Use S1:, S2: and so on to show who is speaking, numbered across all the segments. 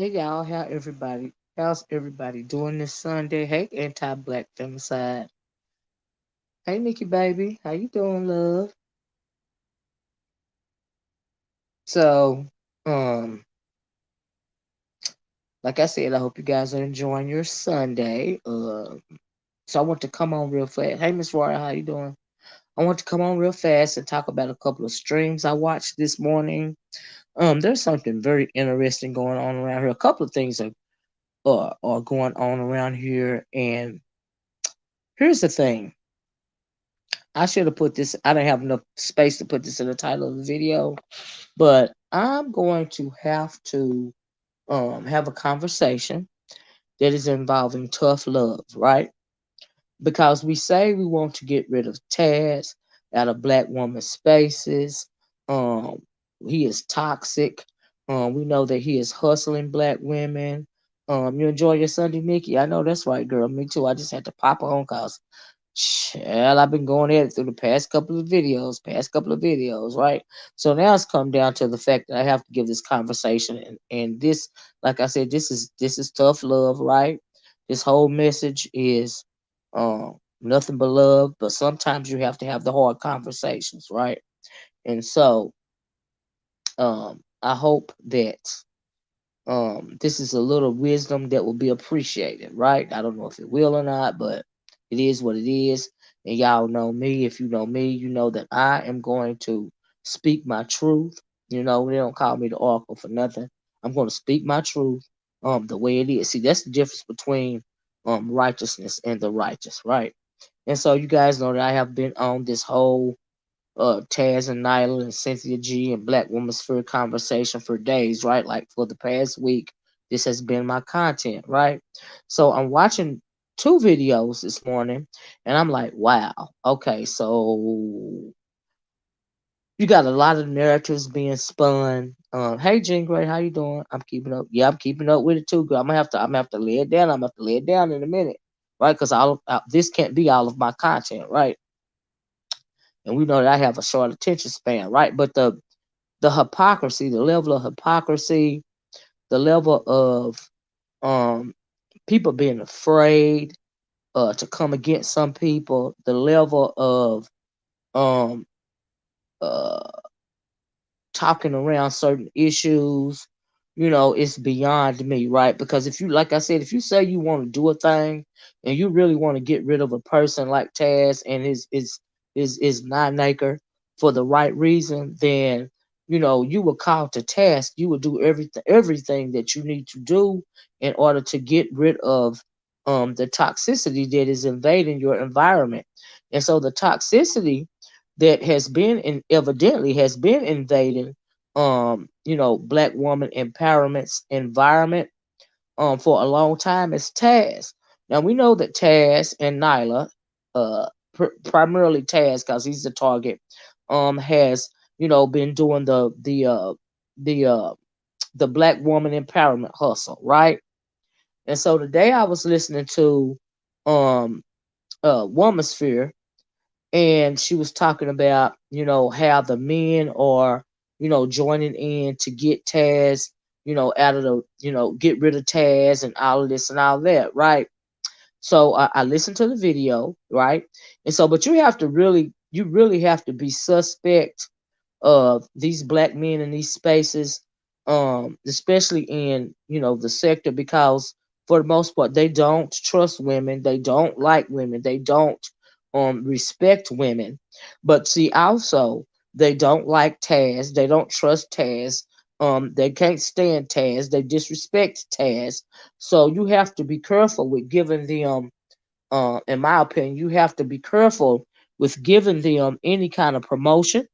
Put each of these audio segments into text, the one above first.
S1: Hey y'all, how's everybody doing this Sunday? Hey, anti-black femicide. Hey Nikki baby, how you doing, love? So, um, like I said, I hope you guys are enjoying your Sunday. So I want to come on real fast. Hey Miss Roy, how you doing? I want to come on real fast and talk about a couple of streams I watched this morning. There's something very interesting going on around here. A couple of things are going on around here, and here's the thing. I should have put this. I didn't have enough space to put this in the title of the video, but I'm going to have a conversation that is involving tough love, right? Because we say we want to get rid of Taz out of black woman spaces. Um, he is toxic. We know that he is hustling black women. You enjoy your Sunday, Nikki? I know that's right, girl. Me too. I just had to pop on cause well, I've been going at it through the past couple of videos, right? So now it's come down to the fact that I have to give this conversation, and this, like I said, this is tough love, right? This whole message is nothing but love, but sometimes you have to have the hard conversations, right? And so I hope that this is a little wisdom that will be appreciated, right? I don't know if it will or not, but it is what it is. And y'all know me. If you know me, you know that I am going to speak my truth. You know, they don't call me the Oracle for nothing. I'm going to speak my truth the way it is. See, that's the difference between righteousness and the righteous, right? And so you guys know that I have been on this whole Taz and Nyla and Cynthia G and Black Woman Sphere conversation for days, right? Like for the past week, this has been my content, right? So I'm watching two videos this morning, and I'm like, wow, okay, so you got a lot of narratives being spun. Hey Jean Grey, how you doing? I'm keeping up. Yeah, I'm keeping up with it too, girl. I'm gonna have to lay it down. I'm gonna have to lay it down in a minute, right? Because this can't be all of my content, right? And we know that I have a short attention span, right? But the hypocrisy, the level of hypocrisy, the level of um people being afraid to come against some people, the level of um uh talking around certain issues, it's beyond me, right? Because if you, like I said, if you say you want to do a thing and you really want to get rid of a person like Taz and his nine-acre for the right reason, then you will call to task. You will do everything that you need to do in order to get rid of the toxicity that is invading your environment. And so the toxicity that has been in evidently has been invading black woman empowerment's environment for a long time is Taz. Now we know that Taz and Nyla, primarily Taz because he's the target, has been doing the the black woman empowerment hustle, right? And so today I was listening to um Womansphere, and she was talking about how the men are joining in to get Taz out of the get rid of Taz and all of this and all that, right? So I listened to the video, right? And so, but you really have to be suspect of these black men in these spaces, especially in the sector, because for the most part they don't trust women, they don't like women, they don't respect women. But see, also they don't like Taz, they don't trust Taz, they can't stand Taz, they disrespect Taz. So you have to be careful with giving them, in my opinion, you have to be careful with giving them any kind of promotion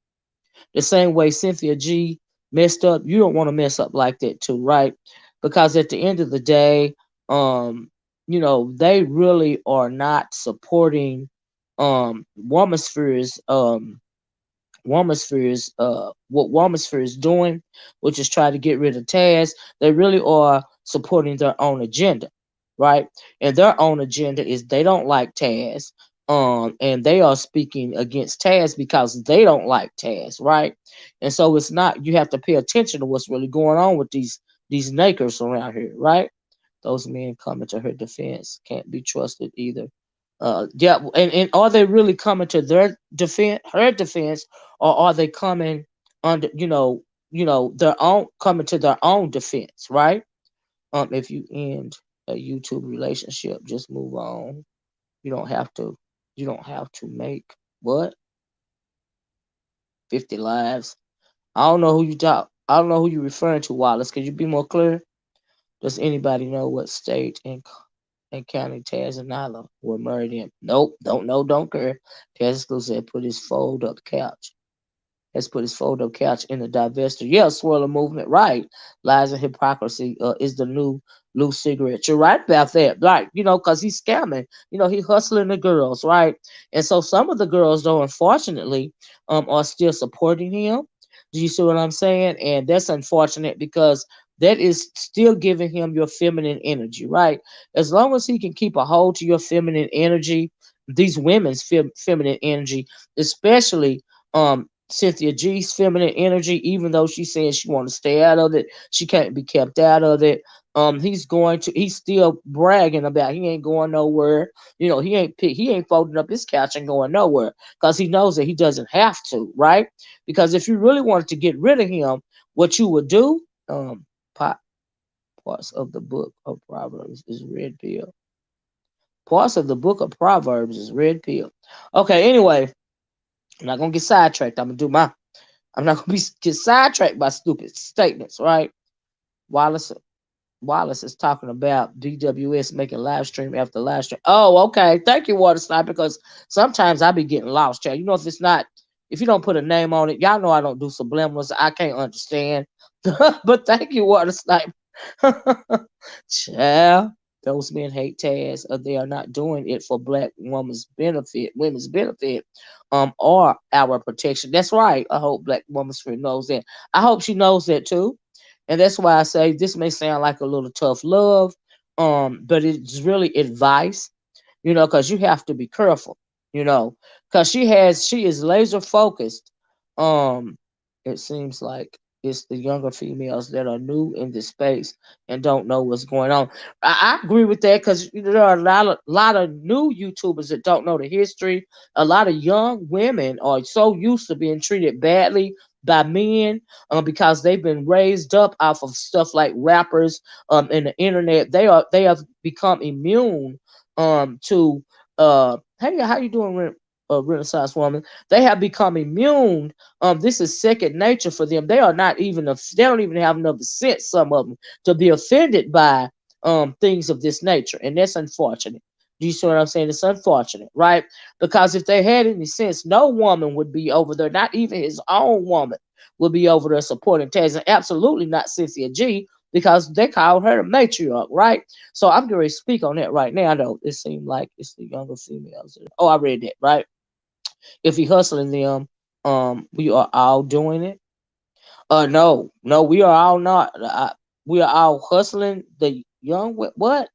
S1: the same way Cynthia G messed up. You don't want to mess up like that too, right? Because at the end of the day, um, they really are not supporting Womansphere's what Womansphere is doing, which is try to get rid of Taz. They really are supporting their own agenda, right? And their own agenda is they don't like Taz. And they are speaking against Taz because they don't like Taz, right? And so it's not, you have to pay attention to what's really going on with these nakers around here, right? Those men coming to her defense can't be trusted either. Yeah, and are they really coming to their defense, her defense, or are they coming under, their own, coming to their own defense, right? If you end a YouTube relationship, just move on. You don't have to. You don't have to make what 50 lives. I don't know who you talk. I don't know who you're referring to, Wallace. Could you be more clear? Does anybody know what state and county Taz and Nyla were married in? Nope, don't know, don't care. Taz said put his fold up couch. Has put his fold up couch in the divester. Yeah, swirler movement, right. Lies and hypocrisy is the new loose cigarette. You're right about that. Right, because he's scamming. He hustling the girls, right? And so some of the girls, though, unfortunately, are still supporting him. Do you see what I'm saying? And that's unfortunate because that is still giving him your feminine energy, right? As long as he can keep a hold to your feminine energy, these women's feminine energy, especially Cynthia G's feminine energy, even though she's saying she want to stay out of it, she can't be kept out of it. He's still bragging about he ain't going nowhere. He ain't folding up his couch and going nowhere because he knows that he doesn't have to, right? Because if you really wanted to get rid of him, what you would do, pot, parts of the book of Proverbs is red pill. Parts of the book of Proverbs is red pill. Okay, anyway, I'm not gonna get sidetracked. I'm not gonna get sidetracked by stupid statements, right? Wallace Wallace is talking about BWS making live stream after live stream. Oh, okay. Thank you, Water Sniper, because sometimes I be getting lost, chat. If you don't put a name on it, y'all know I don't do subliminals. I can't understand. But thank you, Water Sniper. Child, those men hate Taz. They are not doing it for black women's benefit, or our protection. That's right. I hope black woman's friend knows that. I hope she knows that too. And that's why I say this may sound like a little tough love, but it's really advice, because you have to be careful, because she is laser focused. Um, it seems like it's the younger females that are new in this space and don't know what's going on. I agree with that because there are a lot of new YouTubers that don't know the history. A lot of young women are so used to being treated badly by men, because they've been raised up off of stuff like rappers, and the internet. They have become immune, to hey, how you doing, Renaissance woman? They have become immune. This is second nature for them. They don't even have enough sense, some of them, to be offended by things of this nature, and that's unfortunate. Do you see what I'm saying? It's unfortunate, right? Because if they had any sense, no woman would be over there, not even his own woman would be over there supporting Taz, and absolutely not Cynthia G, because they called her a matriarch, right? So I'm going to speak on that right now, though. It seemed like it's the younger females. Oh, I read that, right? If he hustling them, we are all doing it. No, no, we are all not. We are all hustling the young. What?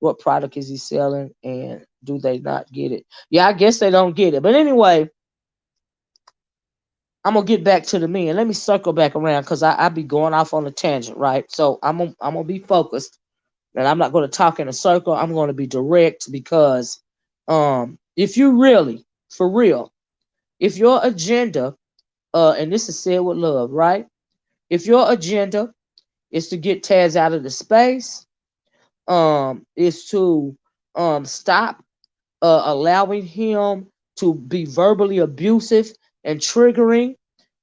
S1: What product is he selling, and do they not get it? Yeah, I guess they don't get it. But anyway, I'm gonna get back to the men. Let me circle back around because I be going off on a tangent, right? So I'm gonna be focused, and I'm not gonna talk in a circle. I'm gonna be direct because if you really, for real, if your agenda, and this is said with love, right? If your agenda is to get Taz out of the space, is to stop allowing him to be verbally abusive and triggering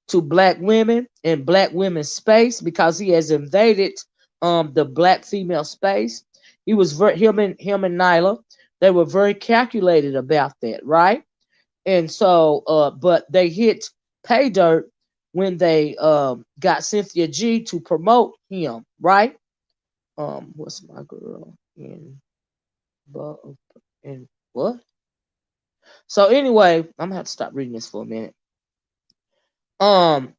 S1: to black women in black women's space, because he has invaded the black female space. He was him and Nyla, they were very calculated about that, right? And so but they hit pay dirt when they got Cynthia G to promote him, right? What's my girl in what? So anyway, I'm gonna have to stop reading this for a minute. Um,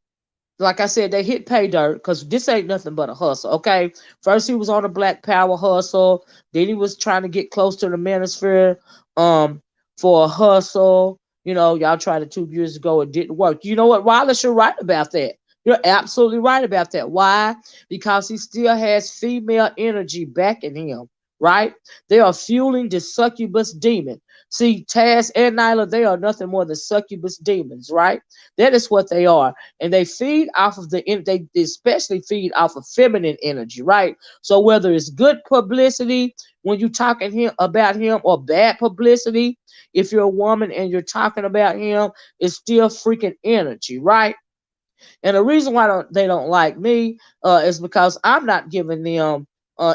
S1: like I said, they hit pay dirt because this ain't nothing but a hustle. Okay, first he was on a Black Power hustle, then he was trying to get close to the manosphere, for a hustle. Y'all tried it 2 years ago, it didn't work. You know what, Wallace, you're right about that. You're absolutely right about that. Why? Because he still has female energy backing him, right? They are fueling the succubus demon. See, Taz and Nyla, they are nothing more than succubus demons, right? That is what they are. And they feed off of they especially feed off of feminine energy, right? So whether it's good publicity when you're talking about him or bad publicity, if you're a woman and you're talking about him, it's still freaking energy, right? And the reason why they don't like me is because I'm not giving them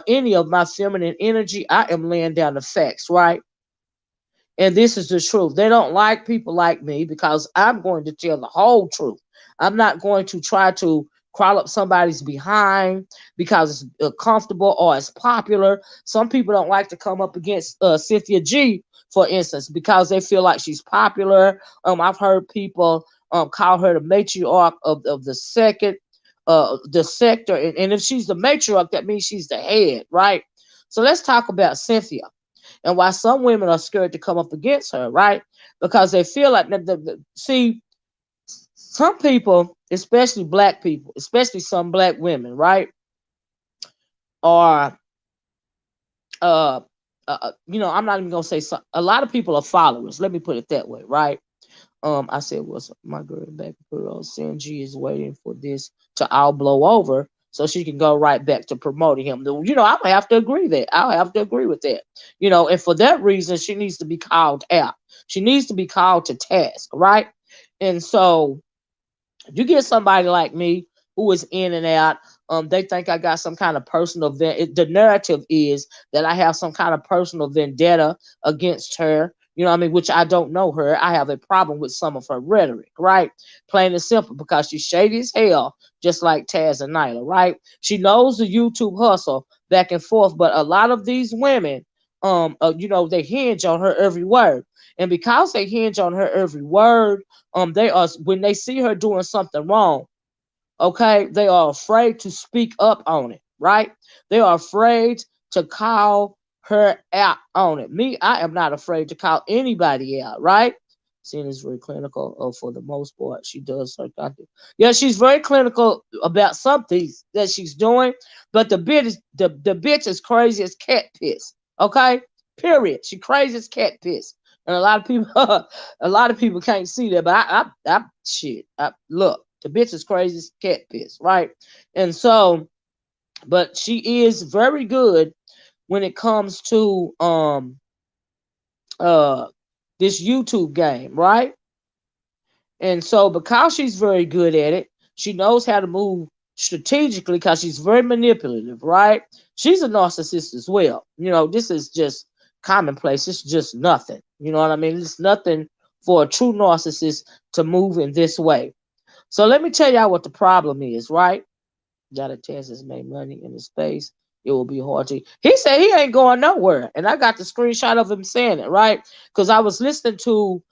S1: any of my feminine energy. I am laying down the facts, right? And this is the truth. They don't like people like me because I'm going to tell the whole truth. I'm not going to try to crawl up somebody's behind because it's comfortable or it's popular. Some people don't like to come up against Cynthia G, for instance, because they feel like she's popular. I've heard people call her the matriarch of the sector. And if she's the matriarch, that means she's the head, right? So let's talk about Cynthia and why some women are scared to come up against her, right? Because they feel like see, some people, especially black people, especially some black women, right, are I'm not even gonna say some. A lot of people are followers. Let me put it that way, right? I said, "What's up, my girl, baby girl? CynG is waiting for this to all blow over so she can go right back to promoting him." I have to agree that. I'll have to agree with that. And for that reason, she needs to be called out. She needs to be called to task, right? And so you get somebody like me who is in and out. They think I got some kind of personal the narrative is that I have some kind of personal vendetta against her. You know what I mean? Which I don't know her. I have a problem with some of her rhetoric, right? Plain and simple, because she's shady as hell, just like Taz and Nyla, right? She knows the YouTube hustle back and forth, but a lot of these women, they hinge on her every word. And because they hinge on her every word, they are, when they see her doing something wrong, okay, they are afraid to speak up on it, right? They are afraid to call her out on it. Me, I am not afraid to call anybody out, right? Seeing is very clinical. For the most part, she does her content. Yeah, she's very clinical about some things that she's doing, but the bitch is crazy as cat piss. Okay, period. She crazy as cat piss, and a lot of people, a lot of people can't see that. But I shit. Look, the bitch is crazy as cat piss, right? And so, but she is very good when it comes to uh this YouTube game, right? And so, because she's very good at it, she knows how to move strategically because she's very manipulative, right? She's a narcissist as well. This is just commonplace. It's just nothing. You know what I mean? It's nothing for a true narcissist to move in this way. So let me tell y'all what the problem is, right? Got a chance has made money in the space. It will be hard to. He said he ain't going nowhere, and I got the screenshot of him saying it, right? Because I was listening to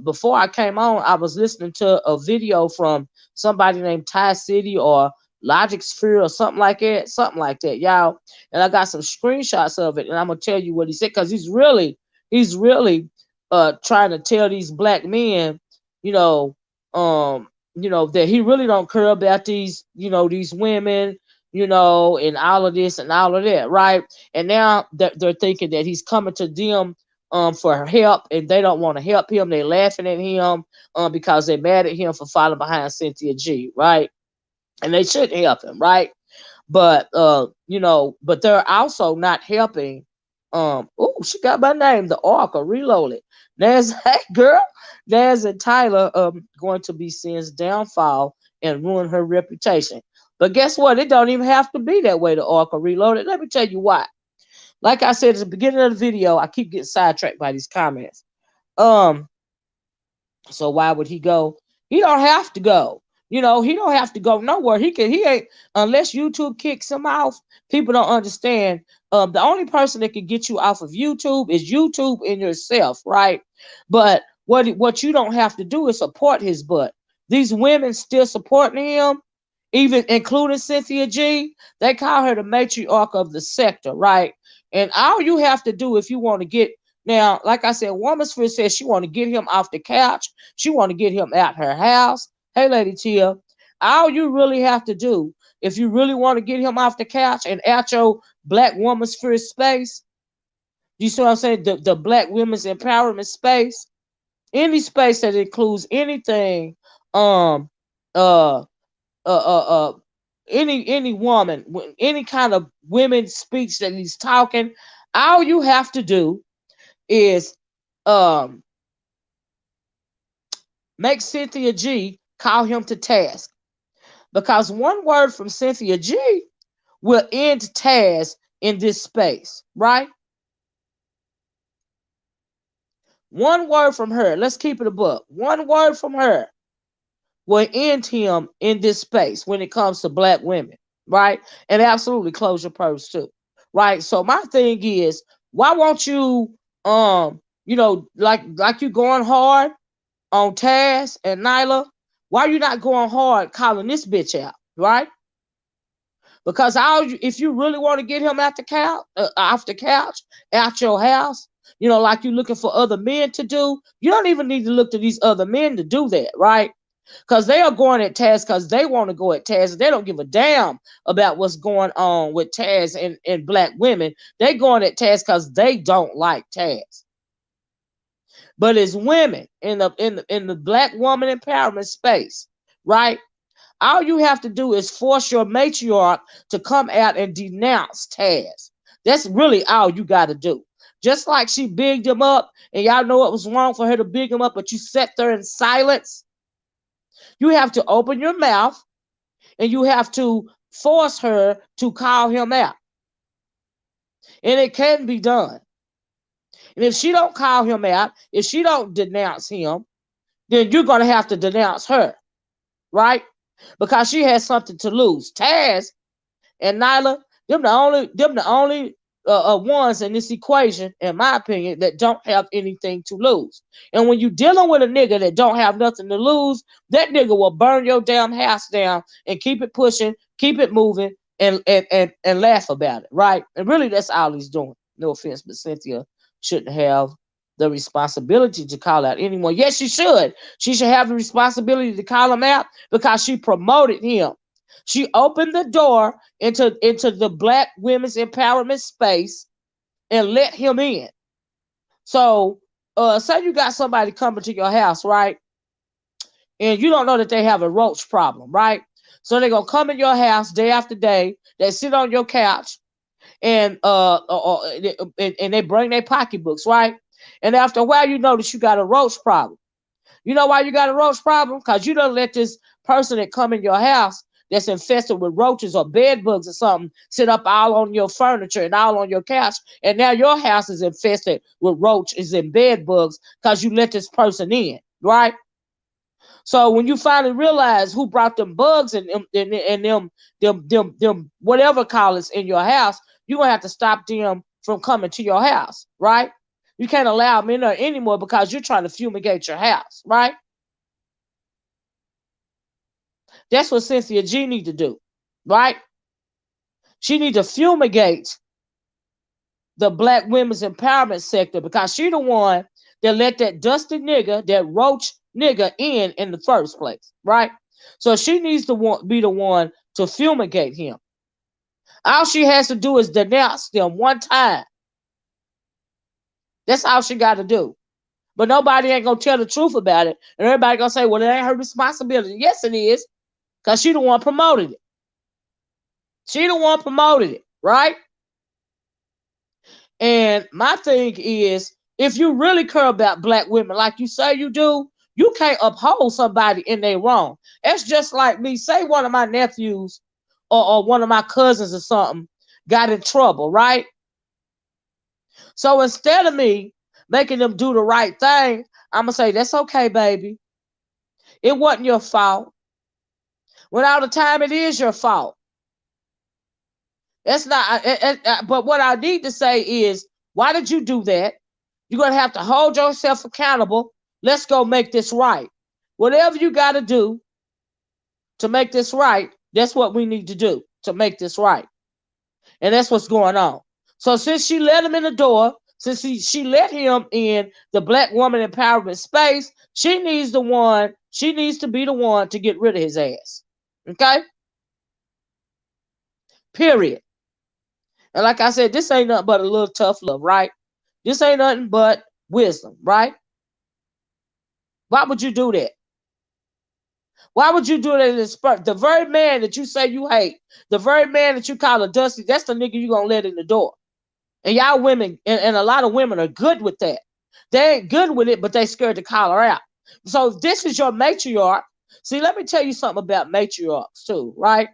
S1: before I came on, I was listening to a video from somebody named Toxicity or Logic Sphere or something like that, y'all. And I got some screenshots of it, and I'm gonna tell you what he said because he's really trying to tell these black men, you know, that he really don't care about these women, and all of this and all of that, right? And now they're thinking that he's coming to them for help, and they don't want to help him. They're laughing at him because they're mad at him for falling behind Cynthia G, right? And they shouldn't help him, right? But but they're also not helping. Oh, she got my name, the Oracle Reloaded. There's hey girl, Naz and Tyler going to be CynG's downfall and ruin her reputation. But guess what? It don't even have to be that way, the Oracle Reloaded. Let me tell you why. Like I said at the beginning of the video, I keep getting sidetracked by these comments. So why would he go? He don't have to go. He don't have to go nowhere. He ain't, unless YouTube kicks him off. People don't understand. The only person that can get you off of YouTube is YouTube and yourself, right? But what you don't have to do is support his butt. These women still supporting him, even including Cynthia G. They call her the matriarch of the sector, right? And all you have to do if you want to get now, like I said, Womansphere says she want to get him off the couch. She want to get him out her house. Hey, Lady Tia, all you really have to do, if you really want to get him off the couch and out your black woman's first space, you see what I'm saying? The black women's empowerment space, any space that includes anything, um, uh, uh, any woman, any kind of women speech that he's talking, all you have to do is make Cynthia G call him to task. Because one word from Cynthia G will end task in this space, right? One word from her, let's keep it a book. One word from her will end him in this space when it comes to black women, right? And absolutely close your purse too, right? So my thing is, why won't you, like you going hard on Taz and Nyla? Why are you not going hard calling this bitch out, right? Because if you really want to get him off the couch, out your house, like you're looking for other men to do, you don't even need to look to these other men to do that, right? Because they are going at Taz because they want to go at Taz. They don't give a damn about what's going on with Taz and black women. They going at Taz because they don't like Taz. But it's women in the black woman empowerment space, right? All you have to do is force your matriarch to come out and denounce Taz. That's really all you got to do. Just like she bigged him up, and y'all know it was wrong for her to big him up, but you sat there in silence. You have to open your mouth, and you have to force her to call him out. And it can be done. And if she don't call him out, if she don't denounce him, then you're going to have to denounce her, right? Because she has something to lose. Taz and Nyla, them the only ones in this equation, in my opinion, that don't have anything to lose. And when you're dealing with a nigga that don't have nothing to lose, that nigga will burn your damn house down and keep it pushing, keep it moving, and laugh about it, right? And really, that's all he's doing. No offense, but Cynthia shouldn't have the responsibility to call out anyone. Yes, she should. She should have the responsibility to call him out because she promoted him. She opened the door into the black women's empowerment space and let him in. So, say you got somebody coming to your house, right? And you don't know that they have a roach problem, right? So they're gonna come in your house day after day. They sit on your couch, and they bring their pocketbooks, right? And after a while, you notice you got a roach problem. You know why you got a roach problem? Because you don't let this person that come in your house that's infested with roaches or bed bugs or something sit up all on your furniture and all on your couch. And now your house is infested with roaches and bed bugs because you let this person in, right? So when you finally realize who brought them bugs and them whatever callers in your house, you're gonna have to stop them from coming to your house, right? You can't allow them in there anymore because you're trying to fumigate your house, right? That's what Cynthia G need to do, right? She need to fumigate the black women's empowerment sector because she the one that let that dusty nigga, that roach nigga in the first place, right? So she needs to be the one to fumigate him. All she has to do is denounce them one time. That's all she got to do. But nobody ain't gonna tell the truth about it, and everybody gonna say, "Well, it ain't her responsibility." Yes, it is, because she the one promoted it. She the one promoted it, right? And my thing is, if you really care about black women like you say you do, you can't uphold somebody in their wrong. It's just like me. Say one of my nephews or one of my cousins or something got in trouble, right? So instead of me making them do the right thing, I'm going to say, that's okay, baby. It wasn't your fault. When all the time it is your fault. That's not, but what I need to say is, why did you do that? You're going to have to hold yourself accountable. Let's go make this right. Whatever you got to do to make this right, that's what we need to do to make this right. And that's what's going on. So since she let him in the door, since she let him in the black woman empowerment space, she needs to be the one to get rid of his ass. Okay? Period. And like I said, this ain't nothing but a little tough love, right? This ain't nothing but wisdom, right? Why would you do that? Why would you do that in the spurt? The very man that you say you hate, the very man that you call a dusty, that's the nigga you gonna let in the door. And y'all women, and a lot of women are good with that. They ain't good with it, but they scared to call her out. So if this is your matriarch, see, let me tell you something about matriarchs too, right?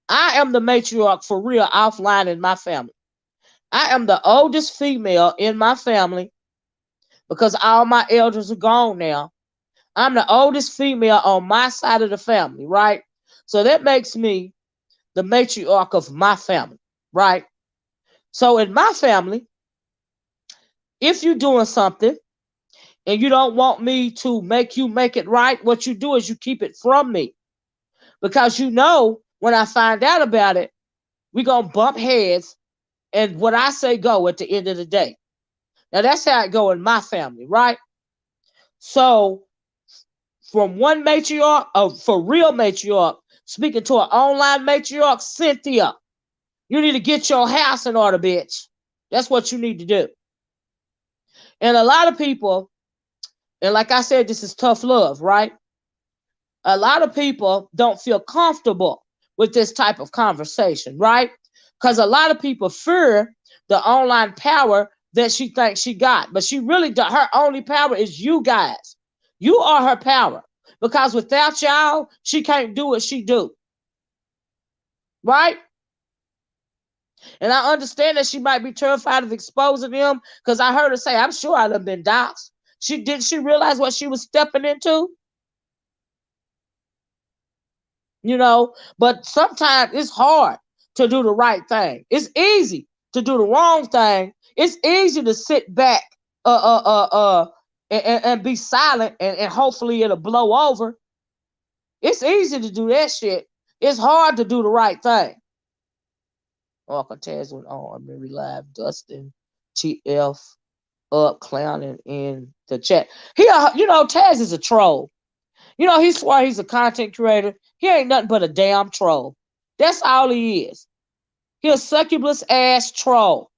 S1: I am the matriarch for real offline in my family. I am the oldest female in my family because all my elders are gone now. I'm the oldest female on my side of the family, right? So that makes me the matriarch of my family, right? So in my family, if you're doing something and you don't want me to make you make it right, what you do is you keep it from me. Because you know, when I find out about it, we're going to bump heads and what I say go at the end of the day. Now, that's how it go in my family, right? So, from one matriarch, for real matriarch, speaking to an online matriarch, Cynthia, you need to get your house in order, bitch. That's what you need to do. And a lot of people, and like I said, this is tough love, right? A lot of people don't feel comfortable with this type of conversation, right? Because a lot of people fear the online power that she thinks she got. But she really, her only power is you guys. You are her power. Because without y'all, she can't do what she do. Right? And I understand that she might be terrified of exposing them, because I heard her say, I'm sure I'd have been doxxed. Didn't she realize what she was stepping into? You know, but sometimes it's hard to do the right thing. It's easy to do the wrong thing. It's easy to sit back and be silent and hopefully it'll blow over. It's easy to do that shit. It's hard to do the right thing. Taz went on Memory Live, Dustin, TF up clowning in the chat. You know, Taz is a troll. You know, he swore he's a content creator. He ain't nothing but a damn troll. That's all he is. He a succubus ass troll.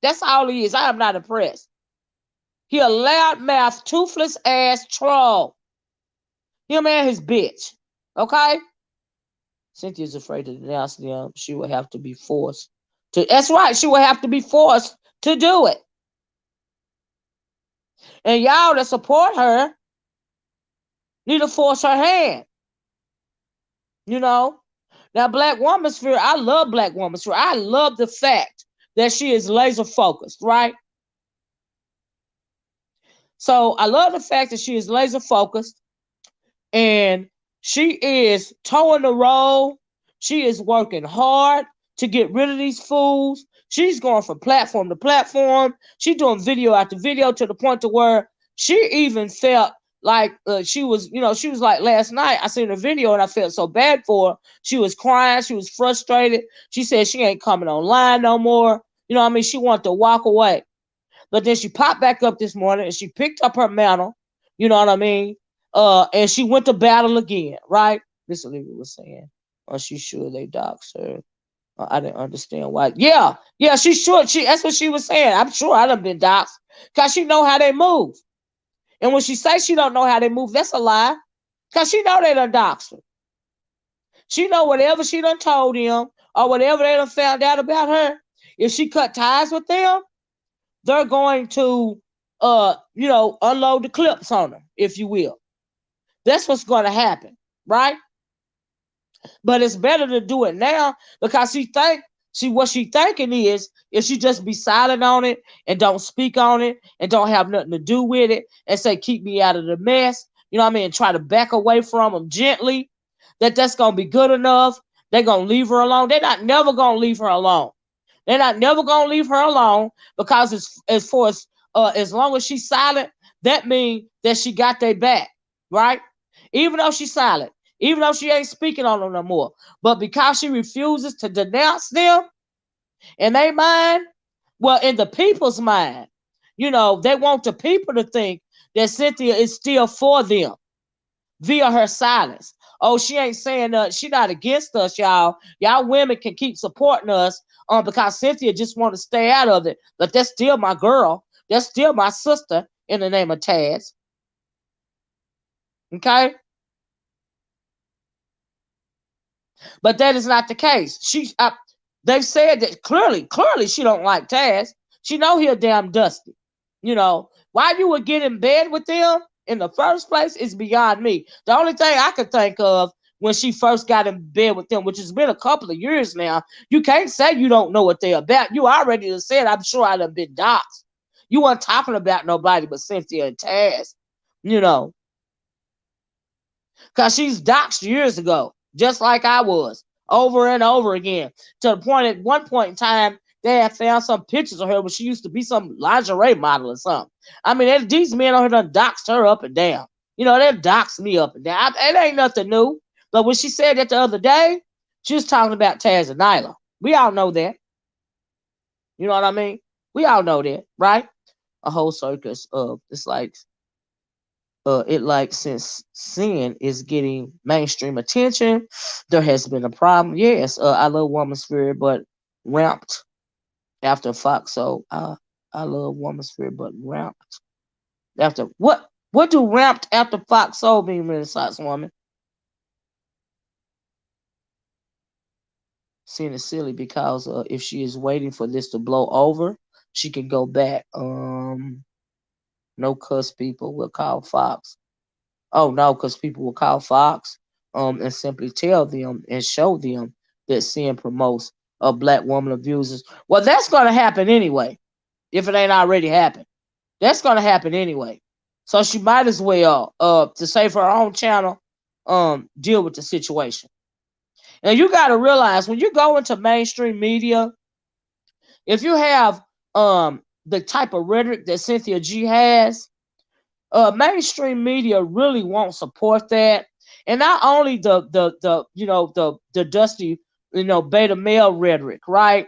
S1: That's all he is. I am not impressed. He a loudmouth, toothless ass troll. Him and his bitch. Okay? Cynthia's afraid to denounce them. She will have to be forced to. That's right. She will have to be forced to do it. And y'all that support her need to force her hand. You know? Now, Black Woman Sphere, I love Black Woman Sphere. I love the fact that she is laser focused, right? So I love the fact that she is laser focused and she is towing the road. She is working hard to get rid of these fools. She's going from platform to platform. She's doing video after video to the point to where she even felt like she was like last night, I seen a video and I felt so bad for her. She was crying. She was frustrated. She said she ain't coming online no more. You know what I mean? She wanted to walk away. But then she popped back up this morning and she picked up her mantle. You know what I mean? And she went to battle again, right? Miss Olivia was saying, "Oh, she's sure they doxed her." I didn't understand why. Yeah, she sure. That's what she was saying. I'm sure I done been doxed because she know how they move. And when she says she don't know how they move, that's a lie. Because she know they done doxed her. She know whatever she done told them or whatever they done found out about her, if she cut ties with them, they're going to, unload the clips on her, if you will. That's what's going to happen, right? But it's better to do it now because what she thinking is if she just be silent on it and don't speak on it and don't have nothing to do with it and say, keep me out of the mess, you know what I mean, and try to back away from them gently, that's going to be good enough. They're going to leave her alone. They're not never going to leave her alone. They're not never going to leave her alone because as long as she's silent, that means that she got their back, right? Even though she's silent, even though she ain't speaking on them no more. But because she refuses to denounce them in their mind, well, in the people's mind, they want the people to think that Cynthia is still for them. via her silence. Oh, she ain't saying she not against us, y'all. Y'all women can keep supporting us because Cynthia just want to stay out of it. But that's still my girl. That's still my sister in the name of Taz. Okay? But that is not the case. They've said that clearly she don't like Taz. She know he a damn dusty. You know, why you would get in bed with them in the first place is beyond me. The only thing I could think of when she first got in bed with them, which has been a couple of years now, you can't say you don't know what they're about. You already said, I'm sure I'd have been doxxed. You weren't talking about nobody but Cynthia and Taz, you know, because she's doxxed years ago, just like I was, over and over again, to the point at one point in time, they had found some pictures of her when she used to be some lingerie model or something. I mean, these men on here done doxed her up and down. You know, they doxed me up and down. It ain't nothing new. But when she said that the other day, she was talking about Taz and Nyla. We all know that. You know what I mean? We all know that, right? A whole circus of it's like since sin is getting mainstream attention, there has been a problem. Yes, I love Woman Spirit, but ramped after Fox. So I love Woman Spirit, but ramped after what? What do ramped after Fox Soul mean, Renaissance Woman? Sin is silly because if she is waiting for this to blow over, she can go back. No cuss people will call Fox. Oh no, because people will call Fox and simply tell them and show them that sin promotes a black woman abusers. Well, that's gonna happen anyway, if it ain't already happened. That's gonna happen anyway. So she might as well, to save her own channel, deal with the situation. And you gotta realize when you go into mainstream media, if you have the type of rhetoric that Cynthia G has, mainstream media really won't support that. And not only the dusty, beta male rhetoric, right?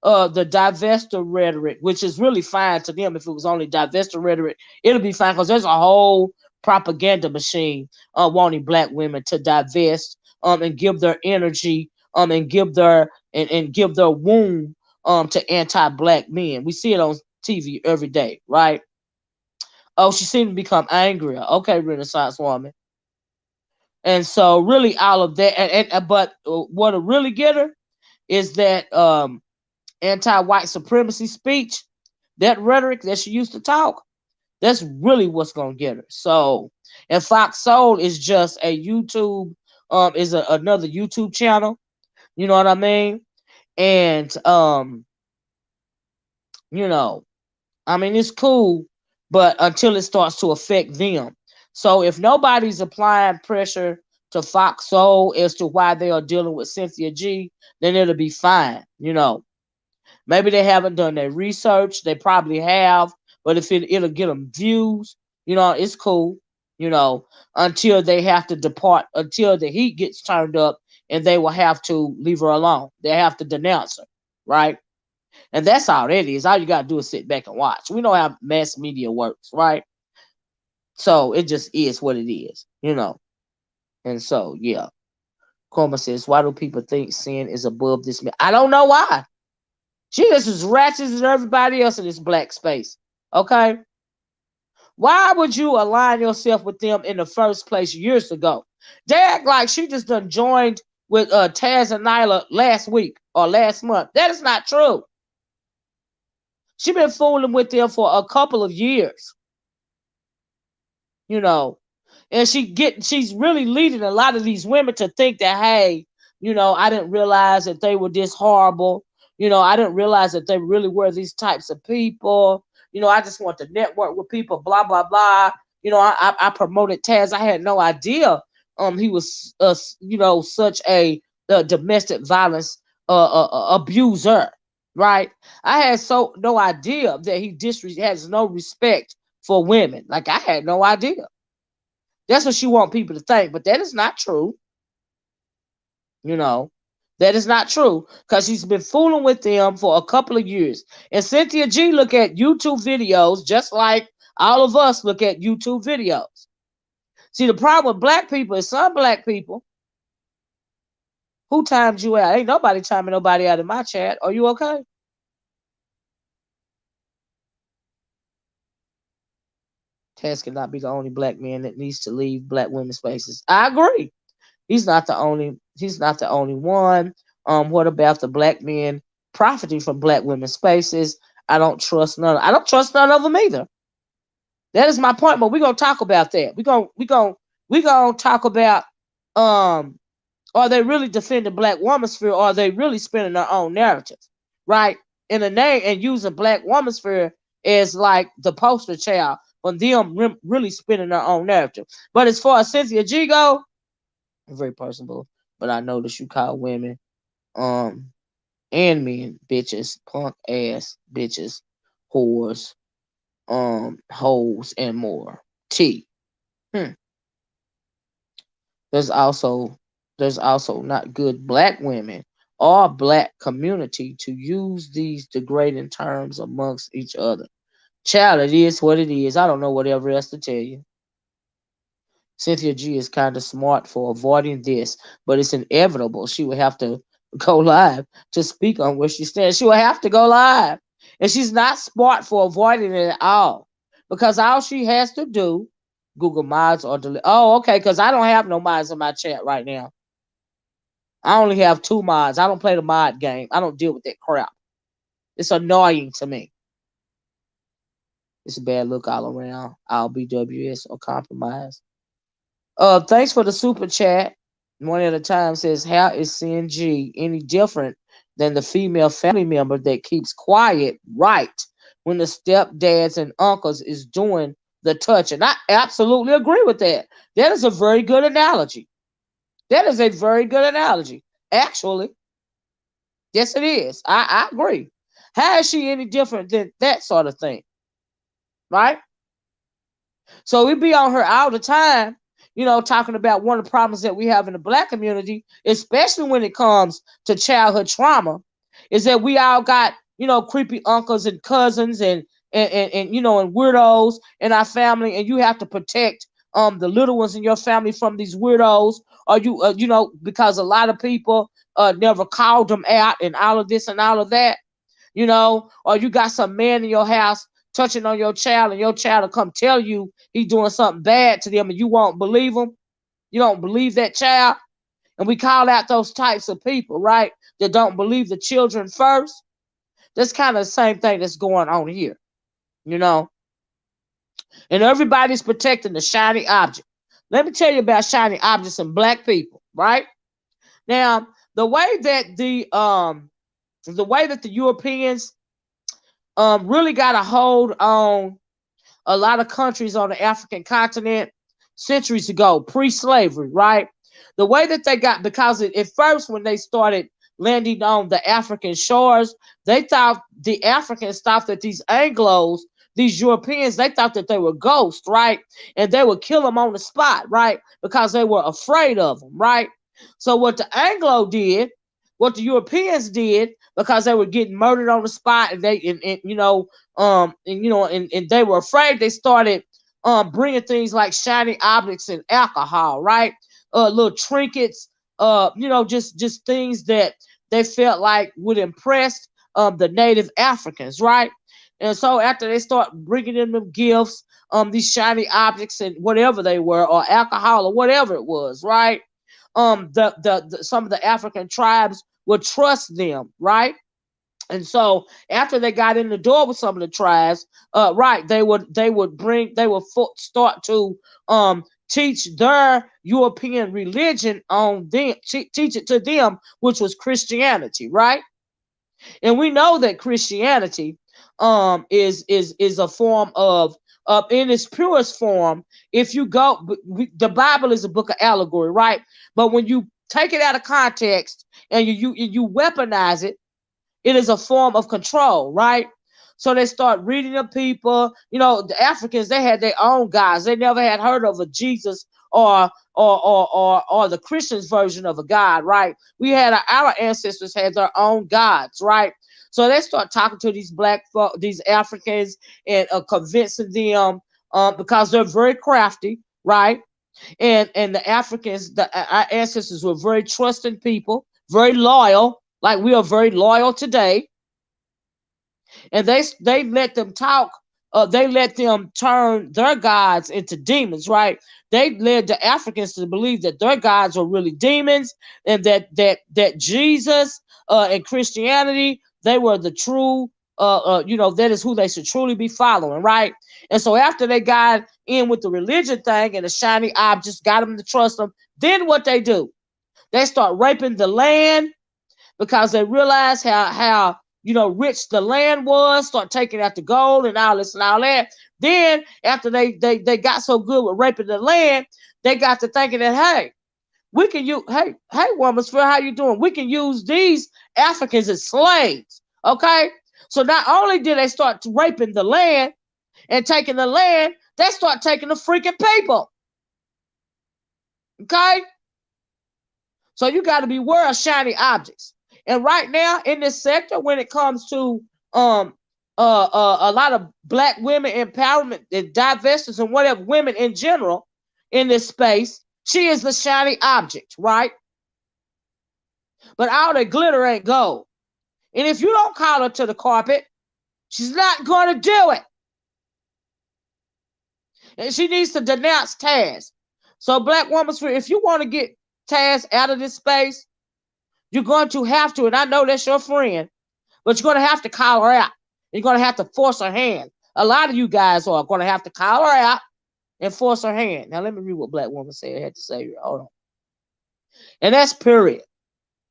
S1: The divester rhetoric, which is really fine to them. If it was only divester rhetoric, it'll be fine because there's a whole propaganda machine wanting black women to divest and give their energy and give their and give their womb to anti-black men. We see it on TV every day, right? Oh, she seemed to become angrier. Okay, Renaissance woman. And so really all of that, but what'll really get her is that anti-white supremacy speech, that rhetoric that she used to talk, that's really what's gonna get her. So, and Fox Soul is just a YouTube, another YouTube channel. You know what I mean? And I mean it's cool, but until it starts to affect them. So if nobody's applying pressure to Fox Soul as to why they are dealing with Cynthia G, then it'll be fine. Maybe they haven't done their research. They probably have, but if it'll get them views, it's cool. Until they have to depart, until the heat gets turned up, and they will have to leave her alone. They have to denounce her, right? And that's all it is. All you gotta do is sit back and watch. We know how mass media works, right? So it just is what it is, And so, yeah. Coma says, why do people think sin is above this man? I don't know why. She just as ratchet as everybody else in this black space. Okay? Why would you align yourself with them in the first place years ago? They act like she just done joined with Taz and Nyla last week or last month. That is not true. She been fooling with them for a couple of years. And she's really leading a lot of these women to think that, hey, I didn't realize that they were this horrible. I didn't realize that they really were these types of people. I just want to network with people, blah, blah, blah. I promoted Taz. I had no idea he was, such a domestic violence abuser, right? I had no idea that he has no respect for women. Like, I had no idea. That's what she want people to think, but that is not true. That is not true because she's been fooling with them for a couple of years. And Cynthia G look at YouTube videos just like all of us look at YouTube videos. See, the problem with black people is some black people who timed you out. Ain't nobody timing nobody out in my chat. Are you okay? Taz cannot be the only black man that needs to leave black women's spaces. I agree. He's not the only. He's not the only one. What about the black men profiting from black women's spaces? I don't trust none. I don't trust none of them either. That is my point. But we're gonna talk about that. We're gonna talk about are they really defending black woman sphere, or are they really spinning their own narrative, right? In the name and using black woman sphere as like the poster child on them really spinning their own narrative. But as far as Cynthia G go, very personable. But I notice you call women and men bitches, punk ass bitches, whores, hoes, and more. T. There's also not good black women or black community to use these degrading terms amongst each other. Child, it is what it is. I don't know whatever else to tell you. Cynthia G is kind of smart for avoiding this, but it's inevitable. She would have to go live to speak on where she stands. She would have to go live. And she's not smart for avoiding it at all. Because all she has to do, Google mods or delete. Oh, okay, because I don't have no mods in my chat right now. I only have 2 mods. I don't play the mod game. I don't deal with that crap. It's annoying to me. It's a bad look all around. I'll BWS or compromise. Thanks for the super chat. One at a time says, how is CynG any different than the female family member that keeps quiet right when the stepdads and uncles is doing the touching? I absolutely agree with that. That is a very good analogy. That is a very good analogy. Actually, yes, it is. I agree. How is she any different than that sort of thing? Right? So we be on her all the time, talking about one of the problems that we have in the black community, especially when it comes to childhood trauma, is that we all got, creepy uncles and cousins and weirdos in our family, and you have to protect the little ones in your family from these weirdos, or because a lot of people never called them out and all of this and all of that, or you got some man in your house touching on your child, and your child will come tell you he's doing something bad to them, and you won't believe him. You don't believe that child. And we call out those types of people, right, that don't believe the children first. That's kind of the same thing that's going on here, And everybody's protecting the shiny object. Let me tell you about shiny objects and black people, right? Now, the way that the Europeans really got a hold on a lot of countries on the African continent centuries ago, pre-slavery, right? The way that they got, because at first when they started landing on the African shores, they thought the Africans thought that these Anglos, these Europeans, they thought that they were ghosts, right? And they would kill them on the spot, right? Because they were afraid of them, right? So what the Anglo did, what the Europeans did, because they were getting murdered on the spot, and they and they were afraid, they started bringing things like shiny objects and alcohol, right? Little trinkets, just things that they felt like would impress the native Africans, right? And so after they start bringing in them gifts, these shiny objects and whatever they were, or alcohol or whatever it was, right? Some of the African tribes would trust them, right? And so after they got in the door with some of the tribes, right, they would start to teach their European religion on them, teach it to them, which was Christianity, right? And we know that Christianity is a form of in its purest form. If you go, the Bible is a book of allegory, right? But when you take it out of context and you weaponize it, it is a form of control, right? So they start reading the people. The Africans, they had their own gods. They never had heard of a Jesus or the Christians version of a God, right? Our ancestors had their own gods, right? So they start talking to these black folk, these Africans, and convincing them because they're very crafty, right? And the Africans, our ancestors were very trusting people, very loyal, like we are very loyal today. And they let them talk. They let them turn their gods into demons, right? They led the Africans to believe that their gods were really demons, and that Jesus and Christianity, they were the true, that is who they should truly be following, right? And so after they got in with the religion thing and the shiny objects, got them to trust them, then what they do? They start raping the land because they realize how rich the land was, start taking out the gold and all this and all that. Then after they got so good with raping the land, they got to thinking that, hey, we can use, hey woman, how you doing? We can use these Africans as slaves. Okay. So not only did they start raping the land and taking the land, they start taking the freaking people. Okay. So you got to beware of shiny objects. And right now in this sector, when it comes to a lot of black women empowerment and divestors and whatever, women in general in this space, she is the shiny object, right? But all that glitter ain't gold. And if you don't call her to the carpet, she's not going to do it. And she needs to denounce Taz. So Black Woman's Free, if you want to get Taz out of this space, you're going to have to, and I know that's your friend, but you're going to have to call her out. You're going to have to force her hand. A lot of you guys are going to have to call her out and force her hand. Now, let me read what Black Woman said. I had to say here. Hold on. And that's period.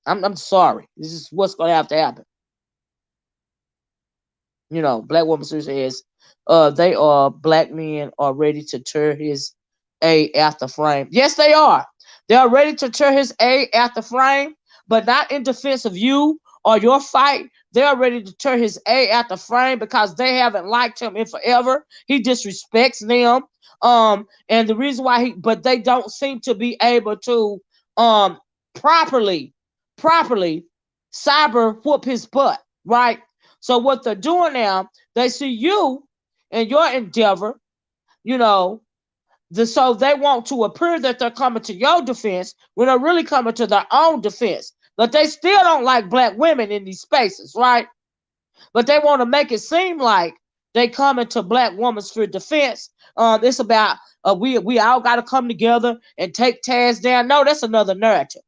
S1: I'm sorry. This is what's going to happen. Black Woman says, they are, black men are ready to tear his A out the frame. Yes, they are. They are ready to tear his A out the frame, but not in defense of you or your fight. They are ready to tear his A out the frame because they haven't liked him in forever. He disrespects them. And the reason why but they don't seem to be able to properly cyber whoop his butt, right? So what they're doing now, they see you and your endeavor, so they want to appear that they're coming to your defense when they're really coming to their own defense. But they still don't like black women in these spaces, right? But they want to make it seem like they coming to Black Woman's for defense. It's about we all got to come together and take Taz down. No, that's another narrative.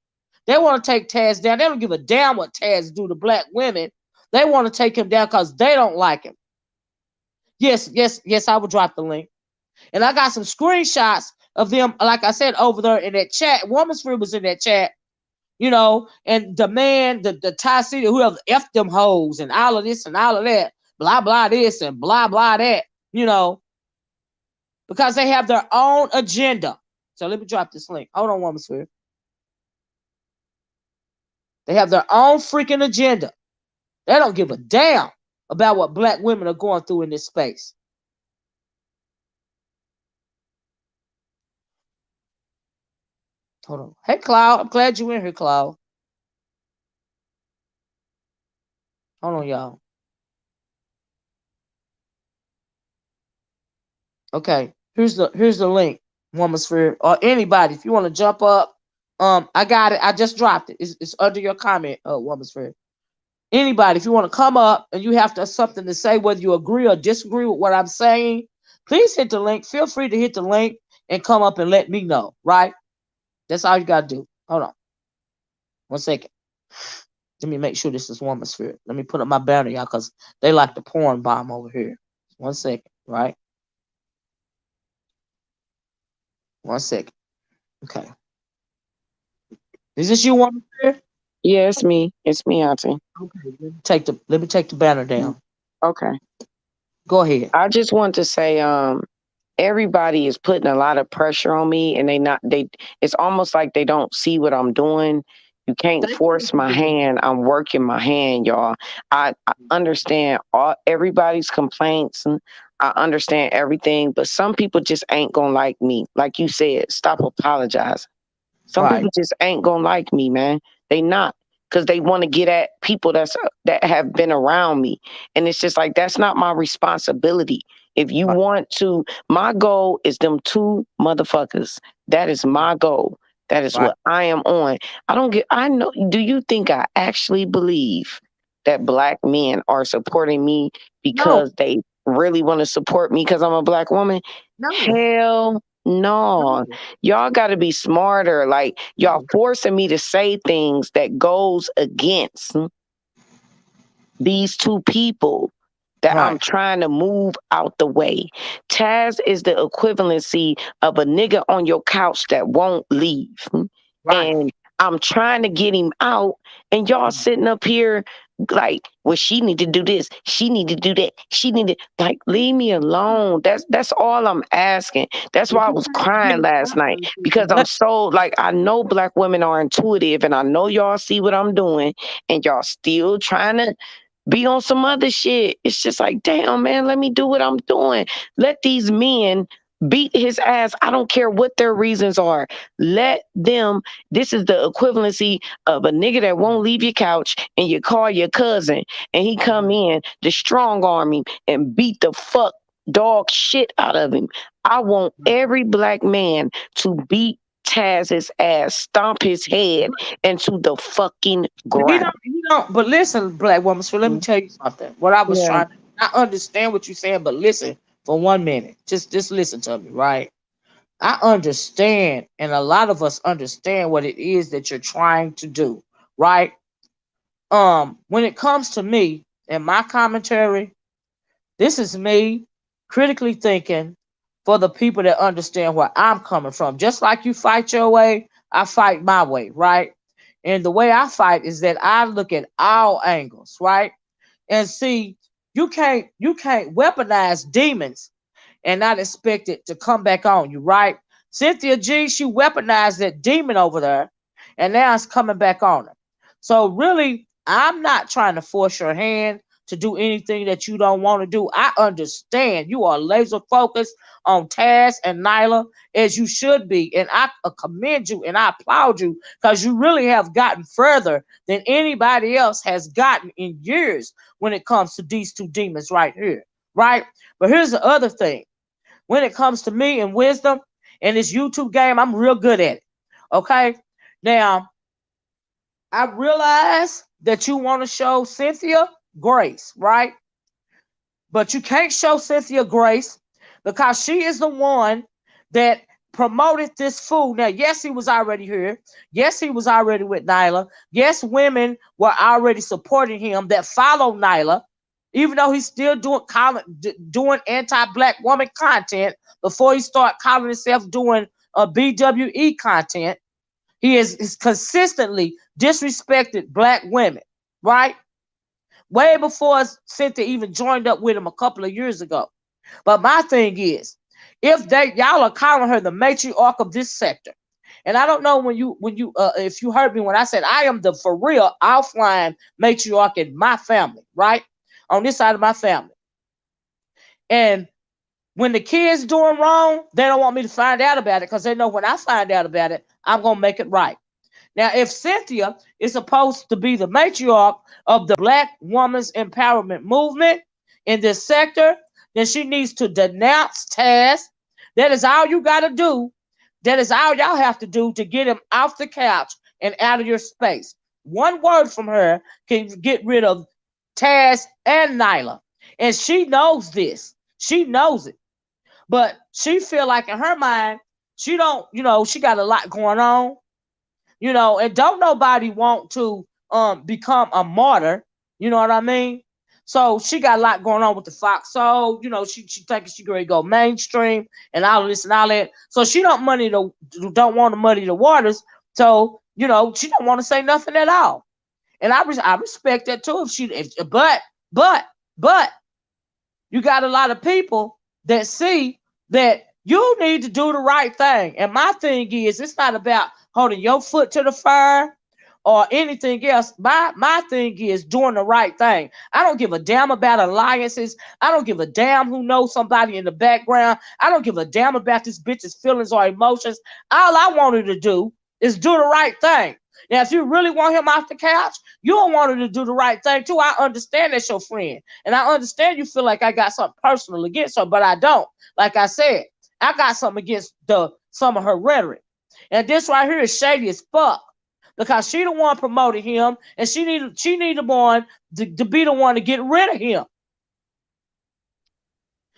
S1: They want to take Taz down. They don't give a damn what Taz do to black women. They want to take him down because they don't like him. Yes, I will drop the link. And I got some screenshots of them, like I said, over there in that chat. Woman's Free was in that chat, and the man, the Toxicity, whoever, F them hoes and all of this and all of that, blah, blah this and blah, blah that, because they have their own agenda. So let me drop this link. Hold on, Woman's Free. They have their own freaking agenda. They don't give a damn about what black women are going through in this space. Hold on. Hey, Cloud. I'm glad you're in here, Cloud. Hold on, y'all. Okay. Here's the link, Woman's Sphere, or anybody, if you want to jump up. I got it. I just dropped it. It's under your comment, Woman's Sphere. Anybody, if you want to come up and you have something to say, whether you agree or disagree with what I'm saying, please hit the link. Feel free to hit the link and come up and let me know, right? That's all you got to do. Hold on. 1 second. Let me make sure this is Woman's Sphere. Let me put up my banner, y'all, because they like the porn bomb over here. 1 second, right? 1 second. Okay. Is this you, Woman's Sphere?
S2: Yeah, it's me. It's me, Auntie.
S1: Okay. Let me take the banner down.
S2: Okay.
S1: Go ahead.
S2: I just want to say, everybody is putting a lot of pressure on me, and it's almost like they don't see what I'm doing. You can't force my hand. I'm working my hand, y'all. I understand everybody's complaints, and I understand everything, but some people just ain't gonna like me. Like you said, stop apologizing. Some people just ain't gonna like me, man. They not, because they want to get at people that have been around me, and it's just like, that's not my responsibility. If you want to, my goal is them two motherfuckers. That is my goal. That is
S1: Right.
S2: what I am on. I know, do you think I actually believe that black men are supporting me
S1: No,
S2: because they really want to support me because I'm a black woman?
S1: no,
S2: Hell no.
S1: no,
S2: Y'all got to be smarter. Like, y'all
S1: no.
S2: forcing me to say things that goes against these two people that I'm
S1: Right,
S2: trying to move out the way. Taz is the equivalency of a nigga on your couch that won't leave.
S1: right.
S2: And I'm trying to get him out, and y'all sitting up here like, well, she need to do this, she need to do that, she need to, like, leave me alone. That's all I'm asking. That's
S1: But
S2: why I
S1: you
S2: was
S1: can't get
S2: crying
S1: it
S2: last night,
S1: properly,
S2: because I'm
S1: but
S2: so, like, I know black women are intuitive, and I know y'all see what I'm doing, and y'all still trying to be on some other shit. It's just like, damn, man, let me do what I'm doing. Let these men beat his ass. I don't care what their reasons are. Let them. This is the equivalency of a nigga that won't leave your couch and you call your cousin and he come in to strong arm him and beat the fuck dog shit out of him. I want every black man to beat Taz's ass, stomp his head into the fucking ground.
S1: he don't. But listen, black woman. So let me tell you something. What I was
S2: Yeah.
S1: trying. I understand what you're saying, but listen for 1 minute. Just listen to me, right? I understand, and a lot of us understand what it is that you're trying to do, right? When it comes to me and my commentary, this is me critically thinking for the people that understand where I'm coming from. Just like you fight your way, I fight my way, right? And the way I fight is that I look at all angles, right? And see, you can't weaponize demons and not expect it to come back on you, right? Cynthia G, she weaponized that demon over there, and now it's coming back on her. So really, I'm not trying to force your hand to do anything that you don't want to do. I understand you are laser focused on Taz and Nyla as you should be, and I commend you and I applaud you because you really have gotten further than anybody else has gotten in years when it comes to these two demons right here, right? But here's the other thing: when it comes to me and wisdom and this YouTube game, I'm real good at it. Okay, now I realize that you want to show Cynthia grace, right? But you can't show Cynthia grace because she is the one that promoted this fool. Now, yes, he was already here. Yes, he was already with Nyla. Yes, women were already supporting him that follow Nyla, even though he's still doing anti-black woman content before he start calling himself doing a BWE content. He is consistently disrespected black women, right? Way before Cynthia even joined up with him a couple of years ago. But my thing is, if y'all are calling her the matriarch of this sector, and I don't know if you heard me when I said I am the for real offline matriarch in my family, right? On this side of my family. And when the kids doing wrong, they don't want me to find out about it because they know when I find out about it, I'm gonna make it right. Now, if Cynthia is supposed to be the matriarch of the Black Women's Empowerment Movement in this sector, then she needs to denounce Taz. That is all you got to do. That is all y'all have to do to get him off the couch and out of your space. One word from her can get rid of Taz and Nyla. And she knows this. She knows it. But she feel like in her mind, she don't, she got a lot going on, and don't nobody want to become a martyr, you know what I mean? So she got a lot going on with the Fox. So, she thinking she gonna go mainstream and all of this and all that. So she don't want to muddy the waters. So, she don't want to say nothing at all. And I respect that too. But but you got a lot of people that see that you need to do the right thing. And my thing is, it's not about holding your foot to the fire or anything else. My thing is doing the right thing. I don't give a damn about alliances. I don't give a damn who knows somebody in the background. I don't give a damn about this bitch's feelings or emotions. All I want her to do is do the right thing. Now, if you really want him off the couch, you don't want her to do the right thing too. I understand that's your friend, and I understand you feel like I got something personal against her, but I don't. Like I said, I got something against some of her rhetoric, and this right here is shady as fuck because she the one promoted him, and she need the one to be the one to get rid of him.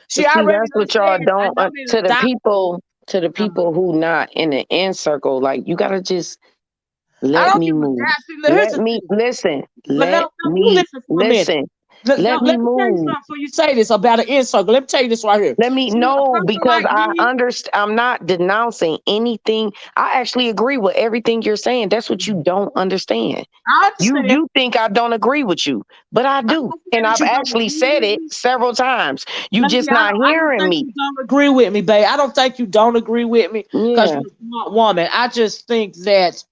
S1: She
S2: But see,
S1: already
S2: that's
S1: done
S2: what y'all
S1: said, I
S2: don't
S1: know that
S2: to the
S1: stop.
S2: people, who not in the inner circle. Like, you gotta just
S1: I
S2: let
S1: don't
S2: me
S1: give a
S2: move.
S1: damn. See, here's
S2: Let
S1: the
S2: me
S1: thing.
S2: listen.
S1: But no,
S2: Let
S1: no, you
S2: me
S1: listen for a minute.
S2: listen.
S1: Let,
S2: Let
S1: no,
S2: me
S1: let me tell you
S2: move.
S1: something before you say this about an in circle. Let me tell you this right here.
S2: Let me
S1: See, a
S2: know,
S1: person
S2: because
S1: like
S2: I
S1: me,
S2: understand. I'm not denouncing anything. I actually agree with everything you're saying. That's what you don't understand.
S1: I
S2: You
S1: understand.
S2: you think I don't agree with you, but I
S1: I'm
S2: do.
S1: not saying
S2: And
S1: that
S2: I've
S1: you don't
S2: actually
S1: agree
S2: said
S1: with
S2: it
S1: me.
S2: several times. You
S1: Baby,
S2: just not
S1: I don't
S2: hearing
S1: think
S2: me.
S1: you don't agree with me, babe. I don't think you don't agree with me because
S2: Yeah.
S1: you're a smart woman. I just think that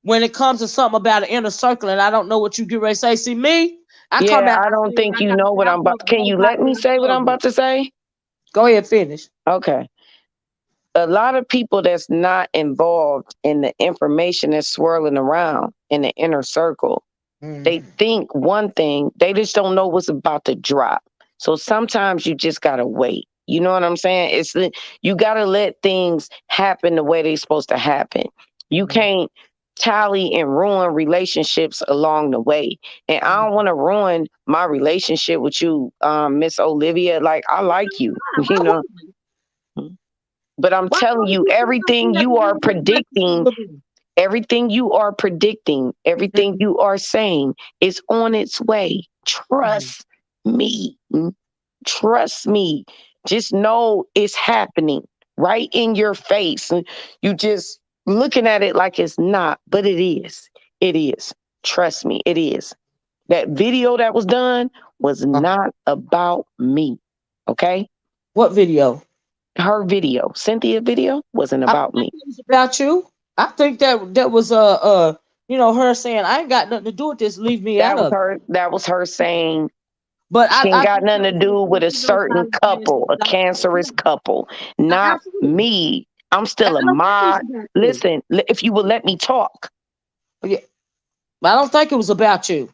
S1: when it comes to something about an inner circle and I don't know what you get ready to say. See me, I come
S2: Yeah,
S1: out,
S2: I
S1: I
S2: don't
S1: say what
S2: think
S1: I
S2: you
S1: gotta
S2: know
S1: say.
S2: what
S1: I
S2: I'm about.
S1: fuck
S2: Can you
S1: both sides
S2: let me
S1: of
S2: say
S1: the
S2: what I'm about
S1: subject.
S2: to say?
S1: Go ahead, finish.
S2: Okay. A lot of people that's not involved in the information that's swirling around in the inner circle, they
S1: Mm-hmm.
S2: think one thing, they just don't know what's about to drop. So sometimes you just gotta wait. You know what I'm saying? You gotta let things happen the way they're supposed to happen. You can't tally and ruin relationships along the way. And I don't want to ruin my relationship with you, Miss Olivia. Like, I like you,
S1: Why
S2: you know.
S1: would we?
S2: But I'm
S1: Why
S2: telling
S1: would
S2: you,
S1: you think I'm
S2: everything
S1: gonna have
S2: you
S1: to
S2: are
S1: ruin my relationship
S2: predicting,
S1: with me?
S2: everything you are saying is on its way.
S1: Mhm.
S2: Trust me. Trust me. Just know it's happening right in your face. You just looking at it like it's not, but it is. It is. Trust me, it is. That video that was done was
S1: Uh,
S2: not about me. Okay?
S1: what video?
S2: Her video, Cynthia video, wasn't
S1: I don't
S2: about
S1: think
S2: me.
S1: it was about you. I think that was her saying I ain't got nothing to do with this. Leave me out of it.
S2: That was her saying
S1: But
S2: she ain't
S1: I
S2: got
S1: think
S2: nothing
S1: that
S2: to
S1: was her
S2: do with
S1: saying
S2: a
S1: she knows how
S2: certain
S1: to dance
S2: couple,
S1: and
S2: a
S1: dance.
S2: cancerous couple, not
S1: Absolutely.
S2: me. I'm still a
S1: I don't think it was
S2: mod.
S1: about you.
S2: Listen, if you would let me talk.
S1: Yeah, but I don't think it was about you.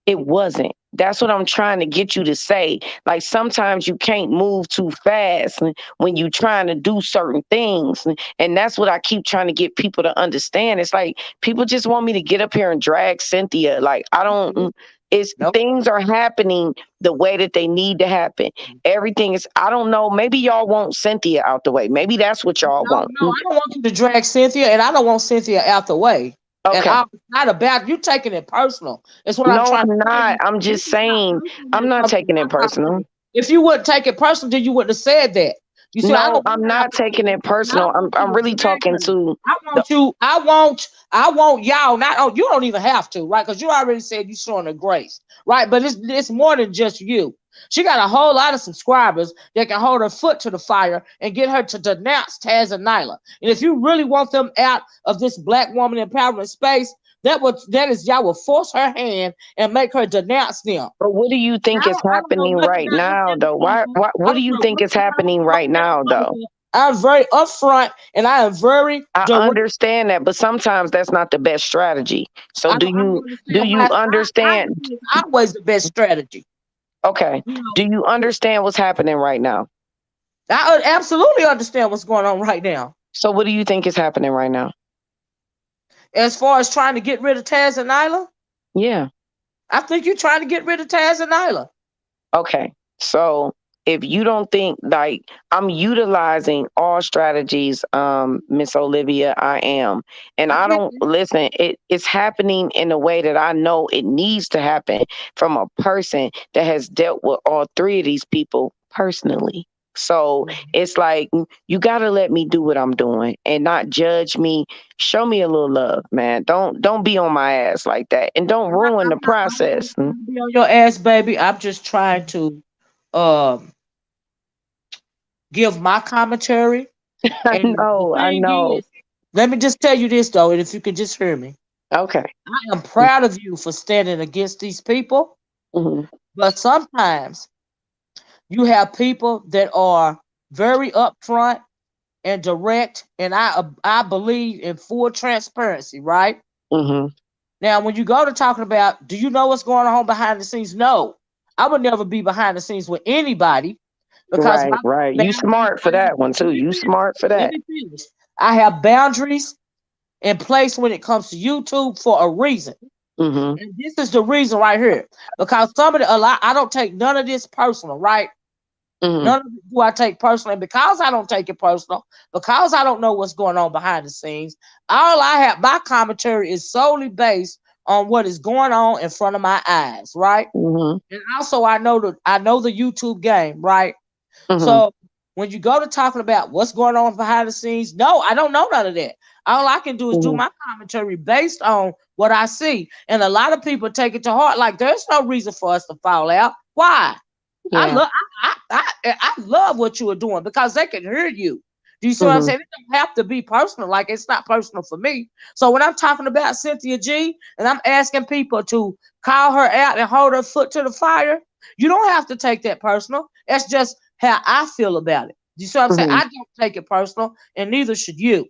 S2: It wasn't. That's what I'm trying to get you to say. Like, sometimes you can't move too fast when you're trying to do certain things. And that's what I keep trying to get people to understand. It's like people just want me to get up here and drag Cynthia. Like, I don't, it's
S1: Nope.
S2: things are happening the way that they need to happen. Everything is, I don't know, maybe y'all want Cynthia out the way. Maybe that's what y'all
S1: No,
S2: want.
S1: no, I don't want you to drag Cynthia, and I don't want Cynthia out the way. And
S2: Okay.
S1: it's not about you taking it personal. It's what I'm
S2: No,
S1: trying to
S2: I'm
S1: tell
S2: not.
S1: you.
S2: I'm
S1: This
S2: just
S1: is not
S2: saying,
S1: personal when
S2: I'm
S1: it
S2: not
S1: comes to
S2: taking it
S1: my
S2: personal.
S1: toxicity. If you wouldn't take it personal, then you wouldn't have said that. You see, I
S2: No,
S1: don't
S2: I'm
S1: want to have
S2: not
S1: to take
S2: taking
S1: it
S2: it
S1: personal. I
S2: personal.
S1: don't want you
S2: I'm
S1: to
S2: really
S1: drag
S2: talking
S1: her.
S2: to
S1: I
S2: the
S1: want you. I want y'all. Not. Oh, you don't even have to, right? Because you already said you showing her grace, right? But it's more than just you. She got a whole lot of subscribers that can hold her foot to the fire and get her to denounce Taz and Nyla. And if you really want them out of this black woman empowerment space, that is y'all will force her hand and make her denounce them.
S2: But what do you
S1: And
S2: think is
S1: I don't know
S2: happening
S1: much
S2: right
S1: about them
S2: now,
S1: other
S2: though?
S1: people. I
S2: What do
S1: don't
S2: you
S1: know
S2: think
S1: much
S2: is
S1: about them
S2: happening right now,
S1: other
S2: though?
S1: people. I'm very upfront and I am very
S2: I
S1: direct.
S2: understand that, but sometimes that's not the best strategy. So
S1: I don't
S2: do
S1: understand
S2: you
S1: why
S2: understand?
S1: honesty is always the best strategy.
S2: Okay.
S1: You know,
S2: Do you understand what's happening right now?
S1: I absolutely understand what's going on right now.
S2: So what do you think is happening right now?
S1: As far as trying to get rid of Taz and Nyla,
S2: Yeah.
S1: I think you're trying to get rid of Taz and Nyla.
S2: Okay. So if you don't think, like, I'm utilizing all strategies, Miss Olivia, I am. And
S1: I
S2: I
S1: get
S2: don't
S1: you.
S2: listen, it's happening in a way that I know it needs to happen from a person that has dealt with all three of these people personally. So it's like, you gotta let me do what I'm doing and not judge me. Show me a little love, man. Don't be on my ass like that. And don't ruin the
S1: I'm not
S2: process.
S1: trying to be on your ass, baby. I'm just trying to um, give my commentary.
S2: I
S1: And the
S2: know, I
S1: thing
S2: know.
S1: is, let me just tell you this though, and if you can just hear me,
S2: Okay.
S1: I am proud of you for standing against these people.
S2: Mhm.
S1: But sometimes you have people that are very upfront and direct, and I believe in full transparency, right?
S2: Mm-hmm.
S1: Now, when you go to talking about, do you know what's going on behind the scenes? No, I would never be behind the scenes with anybody because
S2: Right,
S1: my
S2: right. You
S1: boundaries.
S2: smart for that one too.
S1: Let me
S2: You
S1: finish.
S2: smart for
S1: Let
S2: that.
S1: me finish. I have boundaries in place when it comes to YouTube for a reason.
S2: Mm-hmm.
S1: And this is the reason right here. Because some of the a lot I don't take none of this personal, right?
S2: Mm-hmm.
S1: None of it do I take personally because I don't take it personal, because I don't know what's going on behind the scenes. All I have, my commentary is solely based on what is going on in front of my eyes, right?
S2: Mm-hmm.
S1: And also I know the YouTube game, right?
S2: Mm-hmm.
S1: So when you go to talking about what's going on behind the scenes, no, I don't know none of that. All I can do is do
S2: Mm-hmm.
S1: my commentary based on what I see. And a lot of people take it to heart like there's no reason for us to fall out. Why? I
S2: Yeah.
S1: love I love what you are doing because they can hear you. Do you see what I'm
S2: Mm-hmm.
S1: saying? It don't have to be personal. Like it's not personal for me. So when I'm talking about Cynthia G and I'm asking people to call her out and hold her foot to the fire, you don't have to take that personal. That's just how I feel about it. Do you see what I'm saying?
S2: Mm-hmm.
S1: I don't take it personal, and neither should you.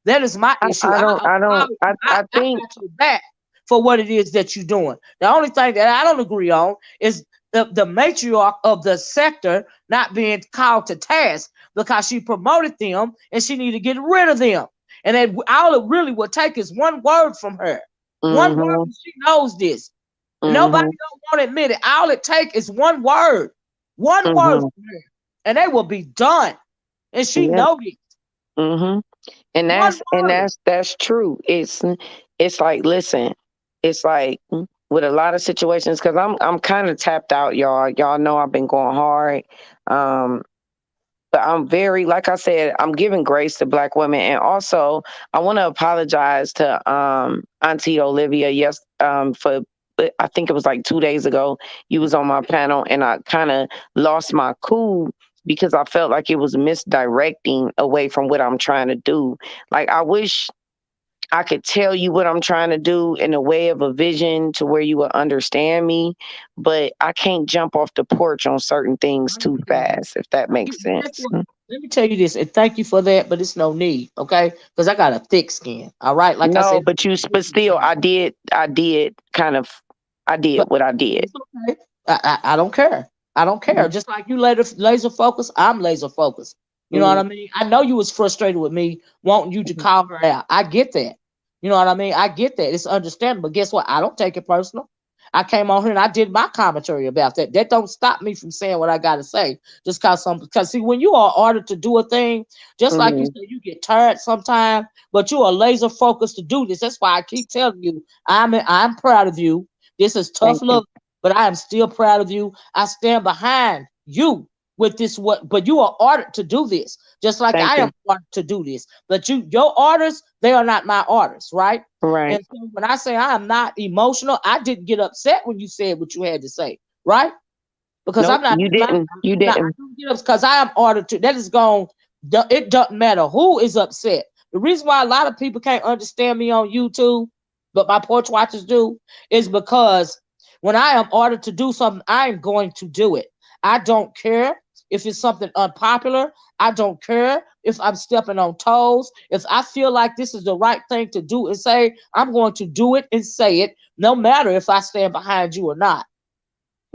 S1: That is my issue.
S2: I don't. I don't.
S1: I
S2: think.
S1: got your back for what it is that you're doing. The only thing that I don't agree on is the matriarch of the sector not being called to task because she promoted them and she need to get rid of them. And then all it really will take is one word from her. One word,
S2: Mm-hmm.
S1: and she knows this. And nobody
S2: Mm-hmm.
S1: don't want to admit it. All it takes is one word
S2: Mm-hmm.
S1: from her, and they will be done. And she
S2: Yeah.
S1: knows it.
S2: Mm-hmm. And
S1: One word.
S2: that's true. It's like, listen, it's like with a lot of situations because I'm kind of tapped out, y'all. Y'all know I've been going hard. Um, but I'm very, like I said, I'm giving grace to Black women, and also I want to apologize to Auntie Olivia. Yes, for I think it was like 2 days ago. You was on my panel, and I kind of lost my cool because I felt like it was misdirecting away from what I'm trying to do. Like I wish I could tell you what I'm trying to do in a way of a vision to where you will understand me, but I can't jump off the porch on certain things
S1: I
S2: too
S1: get that.
S2: fast, if that
S1: I get,
S2: makes
S1: but guess
S2: sense.
S1: what? Let me tell you this, and thank you for that, but it's no need, okay? Because I got a thick skin. All right, like I
S2: No,
S1: said,
S2: but but still, I did kind of, I did
S1: but
S2: what I did.
S1: it's okay. I don't care. I don't care. Just like you laser focus, I'm laser focused. You know what
S2: Mm-hmm.
S1: I mean? I know you was frustrated with me wanting you to call her out. I get that. You know what I mean? I get that. It's understandable. But guess what? I don't take it personal. I came on here and I did my commentary about that. That don't stop me from saying what I gotta say. Just cause because see, when you are ordered to do a thing, just like you
S2: Mm-hmm.
S1: said, you get tired sometimes, but you are laser focused to do this. That's why I keep telling you, I'm proud of you. This is tough
S2: Thank you.
S1: love, but I am still proud of you. I stand behind you with this what but you are ordered to do this just like
S2: Thank
S1: I am
S2: you.
S1: ordered to do this, but your orders, they are not my orders, right?
S2: Right.
S1: And so when I say I am not emotional, I didn't get upset when you said what you had to say, right? Because
S2: Nope, you didn't. You
S1: I
S2: didn't.
S1: don't get upset because I am ordered to. That is gone. It doesn't matter who is upset. The reason why a lot of people can't understand me on YouTube, but my porch watchers do, is because when I am ordered to do something, I am going to do it. I don't care if it's something unpopular. I don't care if I'm stepping on toes. If I feel like this is the right thing to do and say, I'm going to do it and say it, no matter if I stand behind you or not.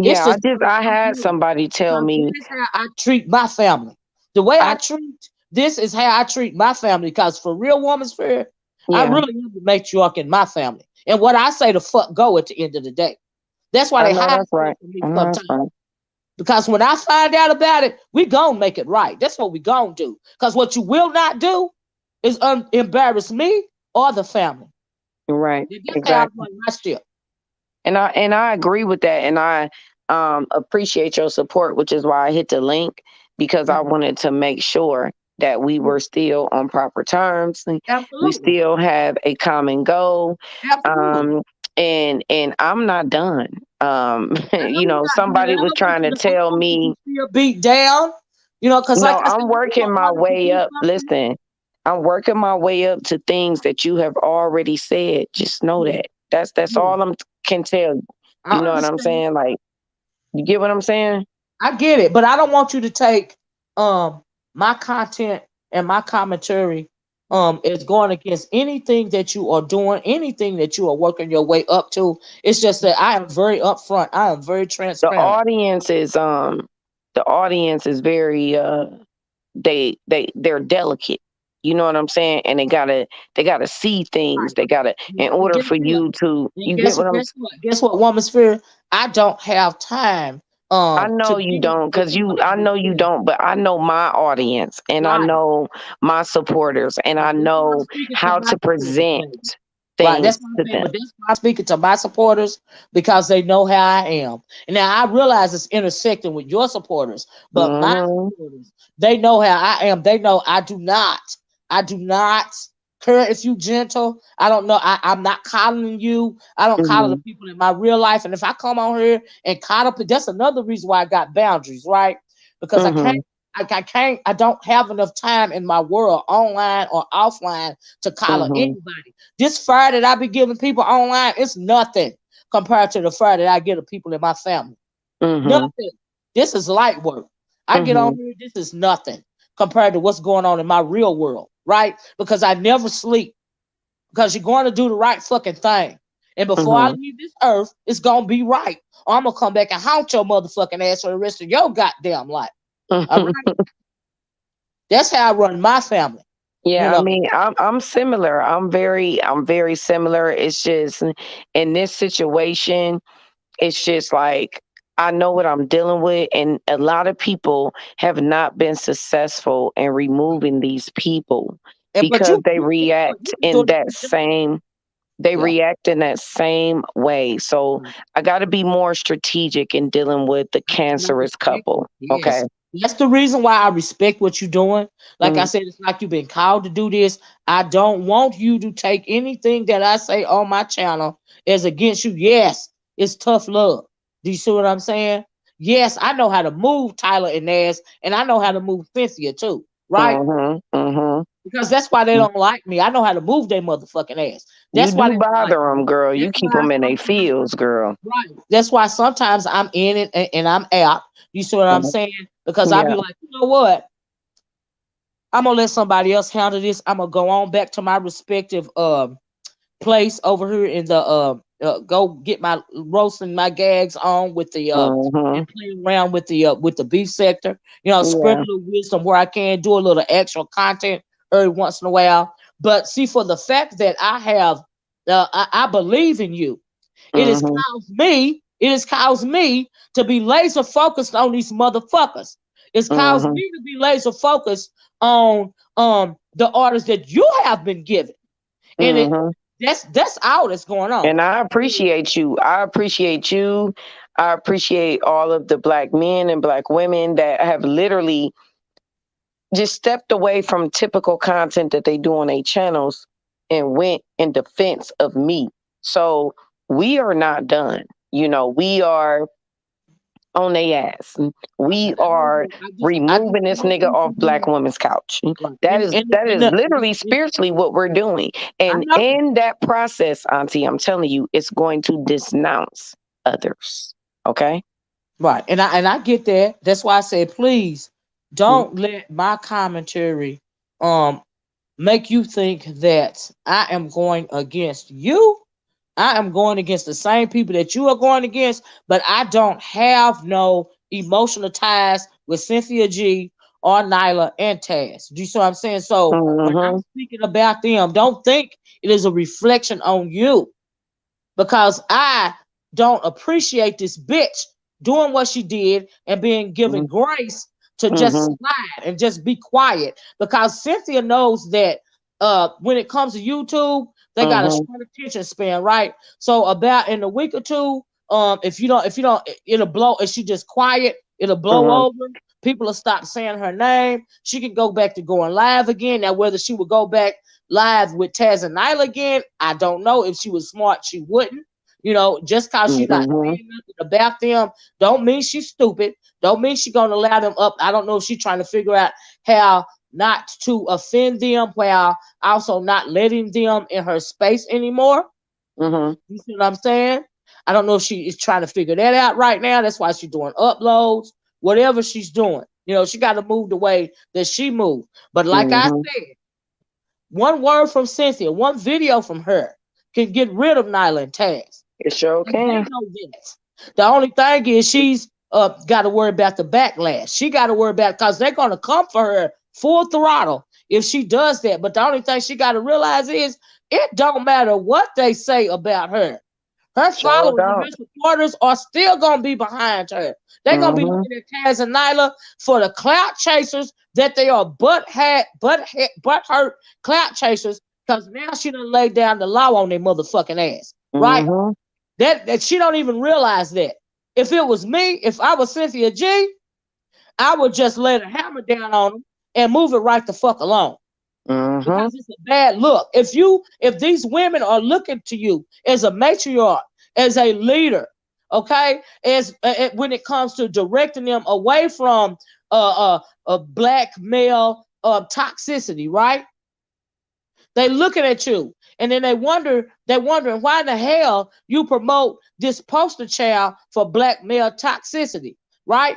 S1: It's
S2: Yeah,
S1: just
S2: I
S1: how I
S2: had
S1: feel
S2: somebody tell
S1: because
S2: me,
S1: that is how I treat my family. The way I
S2: I,
S1: treat this is how I treat my family. Because for real woman's fear, I
S2: yeah,
S1: really am the matriarch in my family. And what I say, the fuck go at the end of the day. That's why
S2: I
S1: they
S2: know
S1: hide
S2: that's
S1: stuff
S2: right.
S1: from me
S2: I know that's
S1: sometimes.
S2: right.
S1: Because when I find out about it, we gon' make it right. That's what we gon' do. Because what you will not do is embarrass me or the family.
S2: Right.
S1: That's how I
S2: Exactly.
S1: run my ship.
S2: And I agree with that, and I appreciate your support, which is why I hit the link because I
S1: Mhm.
S2: wanted to make sure that we were still on proper terms. And we
S1: Absolutely.
S2: still have a common goal,
S1: Absolutely.
S2: um, and I'm not done.
S1: I know you're not doing it.
S2: Somebody
S1: I
S2: was
S1: don't want
S2: trying
S1: you
S2: to
S1: to. I don't
S2: tell
S1: want you
S2: me,
S1: to feel beat down. Because like
S2: no,
S1: I said,
S2: I'm
S1: when you
S2: working
S1: are
S2: my
S1: ordered to
S2: way
S1: do
S2: up.
S1: something,
S2: Listen, I'm working my way up to things that you have already said. Just know
S1: yeah,
S2: that. That's
S1: yeah,
S2: all can tell you. You
S1: I
S2: know what I'm
S1: understand.
S2: saying? Like, you get what I'm saying?
S1: I get it, but I don't want you to take my content. and my commentary is going against anything that you are doing, anything that you are working your way up to. It's just that I am very upfront. I am very
S2: The
S1: transparent.
S2: audience is very they're delicate. You know what I'm saying? And they gotta see things. They gotta in
S1: And
S2: order
S1: guess
S2: for
S1: what?
S2: you to
S1: And
S2: you get what I'm.
S1: Guess what, woman sphere? I don't have time
S2: I
S1: to
S2: know you
S1: deal
S2: don't,
S1: with
S2: cause I
S1: somebody
S2: know you
S1: else.
S2: don't, but I know my audience and I
S1: Right.
S2: know my supporters and I
S1: That's why I'm
S2: know
S1: speaking to
S2: how
S1: my
S2: to
S1: supporters,
S2: present
S1: baby. Right,
S2: things
S1: that's what I'm
S2: to
S1: saying.
S2: them.
S1: But that's why I'm speaking to my supporters because they know how I am. And now I realize it's intersecting with your supporters, but my
S2: Mhm.
S1: supporters, they know how I am. They know I do not care if you gentle. I don't know. I'm not coddling you. I don't coddle the
S2: Mhm.
S1: people in my real life. And if I come on here and coddle, that's another reason why I got boundaries, right? Because
S2: Mhm.
S1: I can't, I don't have enough time in my world, online or offline, to coddle
S2: Mhm.
S1: anybody. This fire that I be giving people online, it's nothing compared to the fire that I give to people in my family.
S2: Mhm.
S1: Nothing. This is light work. I get on
S2: Mhm.
S1: here, this is nothing compared to what's going on in my real world, right? Because I never sleep. Because you're going to do the right fucking thing. And before I
S2: Mhm.
S1: leave this earth, it's gonna be right. Or I'm gonna come back and haunt your motherfucking ass for the rest of your goddamn life. All right? That's how I run my family. You
S2: Yeah, I
S1: know,
S2: mean, I'm similar. I'm very similar. It's just in this situation, it's just like I know what I'm dealing with, and a lot of people have not been successful in removing these people
S1: and but
S2: because they
S1: you guess what?
S2: react
S1: You've been
S2: in
S1: doing a
S2: that
S1: good job.
S2: same they
S1: Yeah.
S2: react in that same way. So
S1: Right.
S2: I got to be more strategic in dealing with the
S1: And I
S2: cancerous
S1: respect it.
S2: couple. Okay.
S1: Yes. That's the reason why I respect what you're doing. Like I
S2: Mhm.
S1: said, it's like you've been called to do this. I don't want you to take anything that I say on my channel as against you. Yes, it's tough love. Do you see what I'm saying? Yes, I know how to move Tyler and Nas, and I know how to move Cynthia too, right?
S2: Mhm. Mhm.
S1: Because that's why they don't like me. I know how to move their motherfucking ass.
S2: You
S1: That's why
S2: do
S1: they don't like
S2: bother
S1: me.
S2: them, girl. You
S1: That's
S2: keep
S1: why
S2: them in their
S1: sometimes,
S2: fields, girl.
S1: right. That's why sometimes I'm in it and I'm out. You see what I'm
S2: Mhm.
S1: saying? Because I'll
S2: Yeah.
S1: be like, you know what? I'm gonna let somebody else handle this. I'm gonna go on back to my respective place over here in the go get my roasting my gags on with the and
S2: Mhm.
S1: playing around with the beef sector. You know, spread a
S2: Yeah.
S1: little wisdom where I can, do a little extra content every once in a while. But see, for the fact that I believe in you,
S2: Mhm.
S1: it has caused me to be laser focused on these motherfuckers. It's caused
S2: Mhm.
S1: me to be laser focused on the orders that you have been given. And
S2: Mhm.
S1: that's all that's going on.
S2: And I appreciate you. I appreciate you. I appreciate all of the black men and black women that have literally just stepped away from typical content that they do on their channels and went in defense of me. So we are not done. We are on their ass. We are
S1: I just
S2: removing this
S1: want
S2: nigga
S1: you
S2: off
S1: to
S2: black
S1: be
S2: woman's couch.
S1: right.
S2: That is that is literally spiritually what we're doing.
S1: I
S2: And
S1: know.
S2: in that process, Auntie, I'm telling you, it's going to denounce others. Okay?
S1: Right. And I get that. That's why I said please don't let my commentary um make you think that I am going against you. I am going against the same people that you are going against, but I don't have no emotional ties with Cynthia G or Nyla and Taz. Do you see what I'm saying? So when I'm
S2: Mm-hmm.
S1: speaking about them, don't think it is a reflection on you because I don't appreciate this bitch doing what she did and being given grace to just
S2: Mm-hmm.
S1: slide and just be quiet because Cynthia knows that when it comes to YouTube, they got a
S2: Mm-hmm.
S1: short attention span, right? So about in a week or two, if you don't, it'll blow. If she just quiet, it'll blow
S2: Mm-hmm.
S1: over. People will stop saying her name. She can go back to going live again. Now, whether she would go back live with Taz and Nyla again, I don't know. If she was smart, she wouldn't. Just cause she's not
S2: Mm-hmm.
S1: saying nothing about them, don't mean she's stupid. Don't mean she's gonna allow them up. I don't know if she's trying to figure out how not to offend them while also not letting them in her space anymore.
S2: Mm-hmm.
S1: You see what I'm saying? I don't know if she is trying to figure that out right now. That's why she's doing uploads, whatever she's doing. She got to move the way that she moved. But like I
S2: Mm-hmm.
S1: said, one word from Cynthia, one video from her can get rid of Nyla and Taz.
S2: It sure
S1: And they
S2: can.
S1: know this. The only thing is she's got to worry about the backlash. She got to worry about because they're going to come for her full throttle if she does that. But the only thing she got to realize is it don't matter what they say about her. Her
S2: Sure
S1: followers and
S2: don't.
S1: her supporters are still gonna be behind her. They're gonna be
S2: Mm-hmm.
S1: looking at Taz and Nyla for the clout chasers that they are butt hurt clout chasers because now she done laid down the law on their motherfucking ass. Right?
S2: Mm-hmm.
S1: That she don't even realize that. If it was me, if I was Cynthia G, I would just let a hammer down on them and move it right the fuck along
S2: Mm-hmm.
S1: because it's a bad look. If these women are looking to you as a matriarch, as a leader, okay, as when it comes to directing them away from black male toxicity, right? They looking at you, and then they're wondering why in the hell you promote this poster child for black male toxicity, right?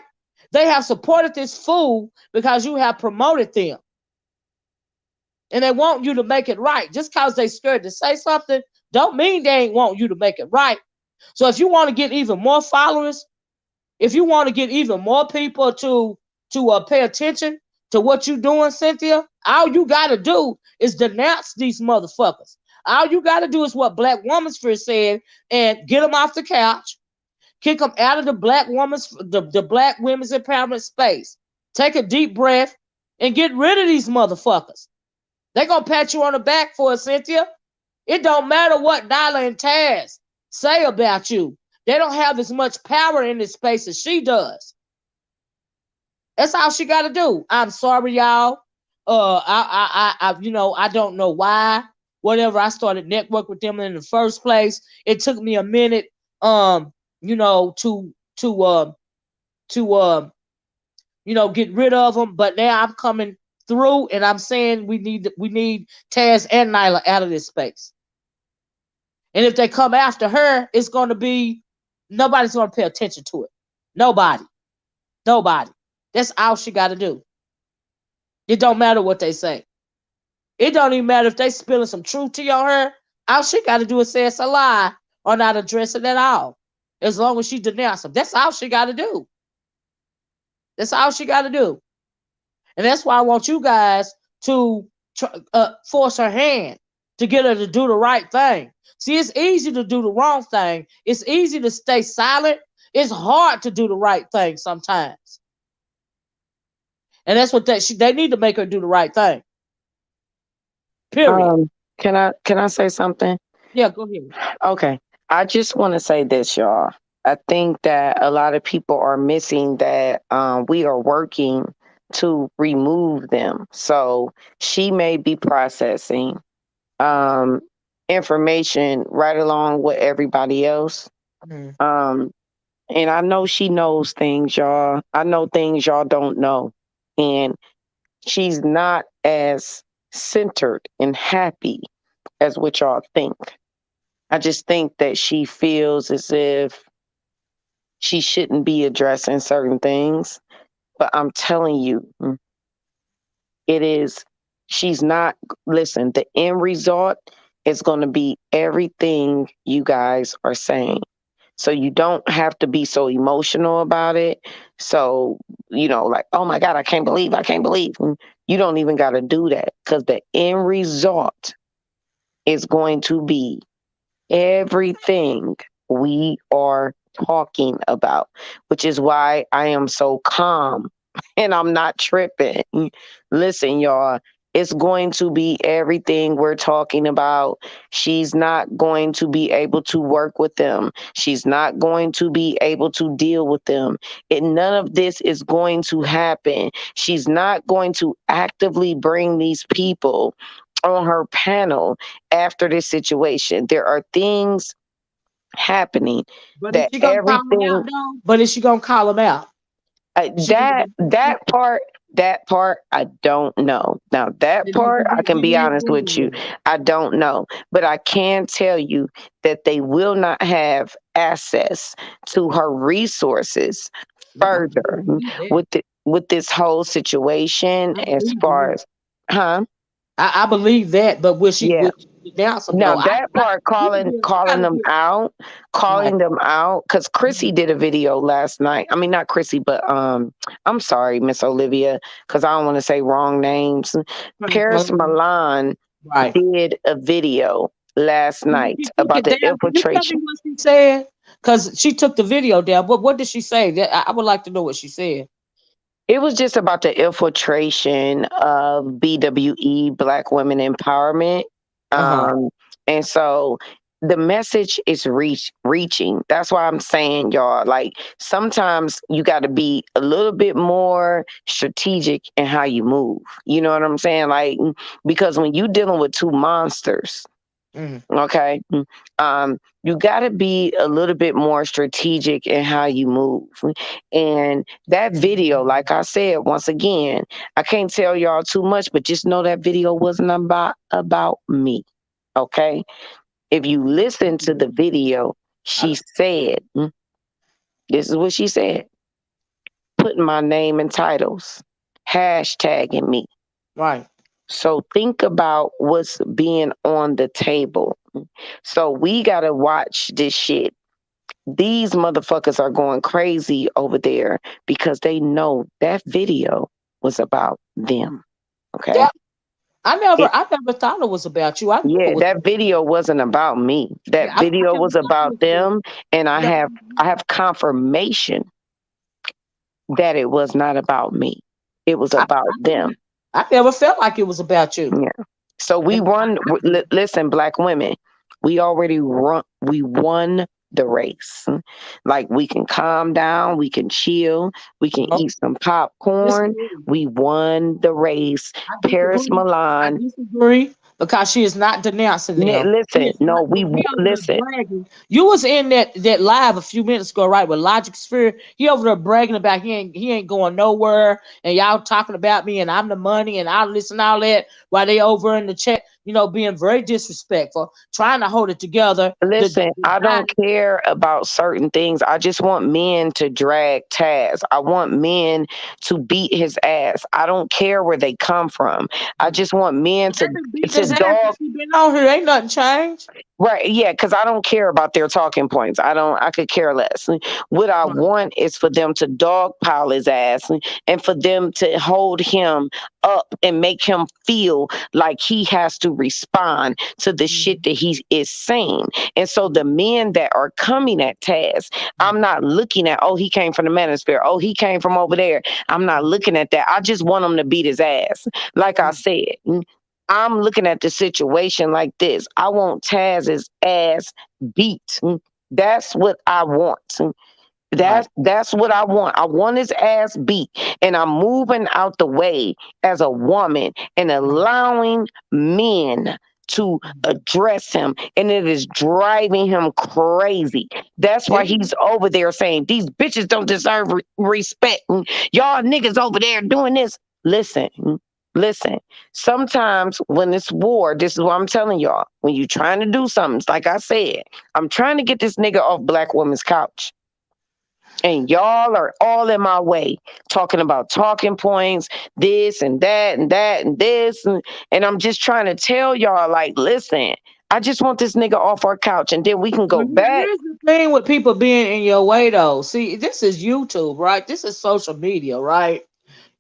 S1: They have supported this fool because you have promoted them and they want you to make it right. Just because they scared to say something, don't mean they ain't want you to make it right. So if you want to get even more followers, if you want to get even more people to pay attention to what you're doing, Cynthia, all you got to do is denounce these motherfuckers. All you got to do is what Black Woman's First said and get them off the couch, kick them out of the Black Women's Empowerment space. Take a deep breath and get rid of these motherfuckers. They gonna pat you on the back for it, Cynthia. It don't matter what Nyla and Taz say about you. They don't have as much power in this space as she does. That's all she got to do. I'm sorry, y'all. I don't know why. Whatever, I started network with them in the first place. It took me a minute, to get rid of them. But now I'm coming through, and I'm saying we need Taz and Nyla out of this space. And if they come after her, it's going to be nobody's going to pay attention to it. Nobody, nobody. That's all she got to do. It don't matter what they say. It don't even matter if they spilling some truth to your her. All she got to do is say it's a lie or not address it at all. As long as she denounce them, that's all she got to do. That's all she got to do. And that's why I want you guys to force her hand to get her to do the right thing. See, it's easy to do the wrong thing. It's easy to stay silent. It's hard to do the right thing sometimes. And that's what they need to make her do the right thing. Period.
S2: Um, can I say something?
S1: Yeah, go ahead.
S2: Okay. I just want to say this, y'all. I think that a lot of people are missing that we are working to remove them. So she may be processing um, information right along with everybody else.
S1: Mm.
S2: Um, and I know she knows things, y'all. I know things y'all don't know. And she's not as centered and happy as what y'all think. I just think that she feels as if she shouldn't be addressing certain things. But I'm telling you, it is, she's not, listen, the end result is going to be everything you guys are saying. So you don't have to be so emotional about it. So, like, oh my God, I can't believe. You don't even got to do that because the end result is going to be everything we are talking about, which is why I am so calm and I'm not tripping. Listen, y'all, it's going to be everything we're talking about. She's not going to be able to work with them. She's not going to be able to deal with them. And none of this is going to happen. She's not going to actively bring these people on her panel after this situation. There are things happening
S1: But is
S2: that
S1: she gonna call him
S2: everything
S1: out though? But is she gonna call him out? She need to
S2: that
S1: be
S2: that part I don't know. Now that
S1: it need to
S2: part I
S1: be
S2: can be
S1: in that
S2: honest with you,
S1: room.
S2: I don't know, but I can tell you that they will not have access to her resources
S1: Yeah, I
S2: further
S1: believe that.
S2: with this whole situation
S1: I
S2: as
S1: believe
S2: far
S1: that.
S2: as, huh?
S1: I believe that, but
S2: Yeah.
S1: will she denounce them
S2: Now
S1: though?
S2: that part,
S1: I
S2: calling
S1: gotta
S2: them
S1: get
S2: out,
S1: right.
S2: because Chrissy did a video last night. I mean, not Chrissy, but I'm sorry, Miss Olivia, because I don't want to say wrong names. Paris Milan
S1: Right.
S2: did a video last
S1: Did
S2: night
S1: she take
S2: about
S1: it
S2: the
S1: down? Can you tell me
S2: infiltration.
S1: what she said? Because she took the video down. What did she say? I would like to know what she said.
S2: It was just about the infiltration of BWE, Black Women Empowerment.
S1: Uh huh.
S2: Um, and so the message is reaching. That's why I'm saying, y'all, like sometimes you got to be a little bit more strategic in how you move. You know what I'm saying? Like, because when you dealing with two monsters,
S1: Mm-hmm.
S2: okay, you got to be a little bit more strategic in how you move. And that video, like I said, once again, I can't tell y'all too much, but just know that video wasn't about me. Okay, if you listen to the video, she said, this is what she said: putting my name in titles, hashtagging me.
S1: Right.
S2: So think about what's being on the table. So we got to watch this shit. These motherfuckers are going crazy over there because they know that video was about them. Okay.
S1: Yeah.
S2: It,
S1: I never thought it was about you. I knew it
S2: yeah,
S1: was.
S2: that video wasn't about me. That
S1: Yeah, I
S2: video
S1: never
S2: was
S1: thought it
S2: about
S1: was about
S2: them. And
S1: you. No,
S2: I have confirmation that it was not about me. It was about them.
S1: I never felt like it was about you.
S2: Yeah. So we
S1: And
S2: run. Listen, Black women, We won the race. Like we can calm down. We can chill. We can
S1: no,
S2: eat some
S1: I
S2: popcorn.
S1: disagree.
S2: We won the race.
S1: I
S2: Paris
S1: disagree. I
S2: Milan.
S1: disagree because she is not denouncing them. She
S2: Listen,
S1: is
S2: no,
S1: not. But he over there
S2: listen.
S1: bragging. You was in that live a few minutes ago, right? With Logic Sphere. He over there bragging about he ain't going nowhere, and y'all talking about me, and I'm the money, and all this and all that. While they over in the chat, being very disrespectful, trying to hold it together.
S2: Listen,
S1: The
S2: I
S1: guy,
S2: don't care about certain things. I just want men to drag Taz. I want men to beat his ass. I don't care where they come from. I just want men
S1: they been beating
S2: to
S1: his ass
S2: dog.
S1: since he been on here. Ain't nothing changed.
S2: Right, yeah, because I don't care about their talking points. I could care less. What I
S1: Right.
S2: want is for them to dogpile his ass and for them to hold him up and make him feel like he has to respond to the shit
S1: Mhm.
S2: that he is saying. And so the men that are coming at Taz, I'm not looking at, oh, he came from the manosphere. Oh, he came from over there. I'm not looking at that. I just want him to beat his ass. Like I said, I'm looking at the situation like this. I want Taz's ass beat. That's what I want.
S1: Right.
S2: That's what I want. I want his ass beat. And I'm moving out the way as a woman and allowing men to address him. And it is driving him crazy. That's why
S1: It,
S2: he's over there saying, these bitches don't deserve respect. Y'all niggas over there doing this. Listen, listen. Sometimes when it's war, this is what I'm telling y'all. When you're trying to do something, it's like I said, I'm trying to get this nigga off Black woman's couch. And y'all are all in my way, talking about talking points, this and that and that and this. And I'm just trying to tell y'all, like, listen, I just want this nigga off our couch and then we can go
S1: Well,
S2: back.
S1: here's the thing with people being in your way, though. See, this is YouTube, right? This is social media, right?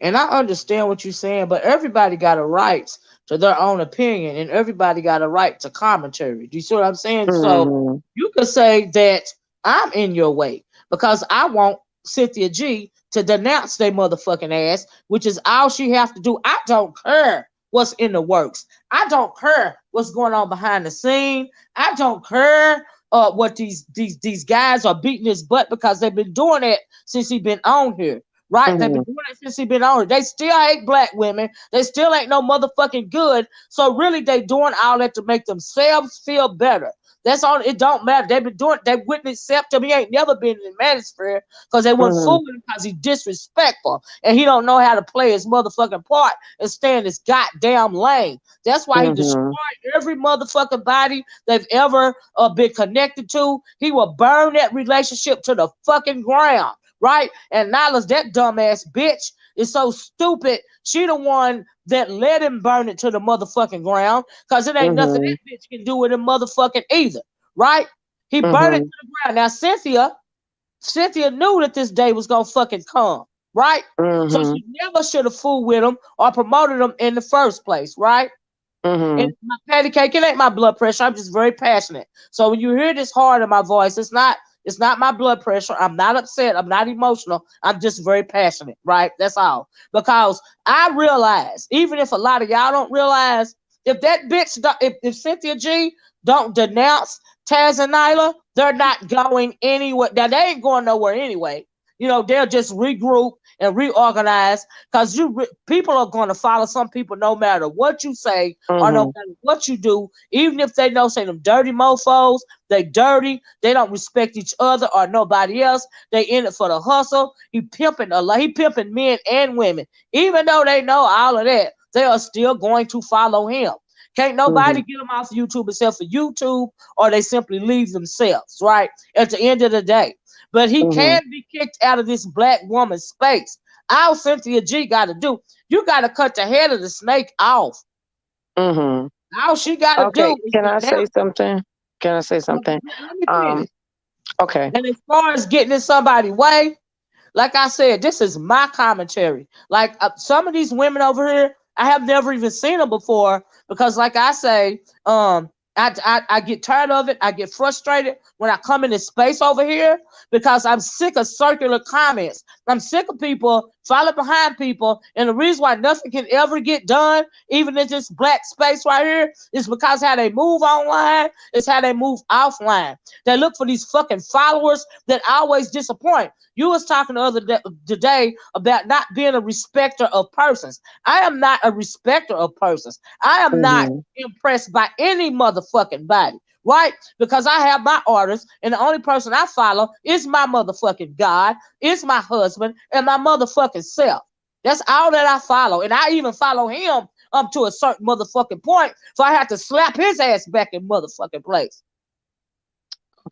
S1: And I understand what you're saying, but everybody got a right to their own opinion, and everybody got a right to commentary. Do you see what I'm saying? So
S2: Mm-hmm,
S1: you could say that I'm in your way because I want Cynthia G to denounce their motherfucking ass, which is all she has to do. I don't care what's in the works. I don't care what's going on behind the scene. I don't care what these guys are beating his butt because they've been doing it since he been on here. Right? They've been
S2: mm-hmm,
S1: doing it since he been on here. They still hate black women. They still ain't no motherfucking good. So really they doing all that to make themselves feel better. That's all. It don't matter. They've been doing. They wouldn't accept him. He ain't never been in the manosphere because they wouldn't
S2: mm-hmm,
S1: fool him because he's disrespectful and he don't know how to play his motherfucking part and stay in his goddamn lane. That's why he destroyed
S2: mm-hmm,
S1: every motherfucking body they've ever been connected to. He will burn that relationship to the fucking ground. right? And Nyla's that dumbass bitch is so stupid. She the one that let him burn it to the motherfucking ground, because it ain't nothing
S2: Mhm.
S1: that bitch can do with him motherfucking either, right? He burned it to
S2: Mhm.
S1: the ground. Now Cynthia knew that this day was gonna fucking come, right? So
S2: Mhm.
S1: she never should have fooled with him or promoted him in the first place, right? And
S2: Mhm.
S1: my patty cake, it ain't my blood pressure. I'm just very passionate. So when you hear this hard in my voice, it's not my blood pressure. I'm not upset. I'm not emotional. I'm just very passionate, right? That's all. Because I realize, even if a lot of y'all don't realize, if that bitch, if Cynthia G don't denounce Taz and Nyla, they're not going anywhere. Now they ain't going nowhere anyway. They'll just regroup and reorganize, because people are going to follow some people no matter what you say or no
S2: Mhm.
S1: matter what you do, even if they know, say, them dirty mofos, they dirty, they don't respect each other or nobody else, they in it for the hustle. He pimping men and women. Even though they know all of that, they are still going to follow him. Can't nobody
S2: Mhm.
S1: get them off YouTube except for YouTube, or they simply leave themselves, right? At the end of the day. But he
S2: Mhm.
S1: can be kicked out of this black woman space. All Cynthia G got to do, you got to cut the head of the snake off.
S2: Mhm.
S1: All she got to do
S2: Okay.
S1: is
S2: Can I say
S1: denounce.
S2: something? Can I say something?
S1: Let me
S2: Um.
S1: finish.
S2: Okay.
S1: And as far as getting in somebody's way, like I said, this is my commentary. Like some of these women over here, I have never even seen them before, because, like I say, I get tired of it. I get frustrated when I come in this space over here, because I'm sick of circular comments. I'm sick of people following behind people, and the reason why nothing can ever get done, even in this black space right here, is because how they move online is how they move offline. They look for these fucking followers that always disappoint. You was talking the other day, today, about not being a respecter of persons. I am not a respecter of persons. I am not
S2: Mhm.
S1: impressed by any motherfucking body, right? Because I have my orders, and the only person I follow is my motherfucking God, is my husband, and my motherfucking self. That's all that I follow, and I even follow him up to a certain motherfucking point, so I have to slap his ass back in motherfucking place.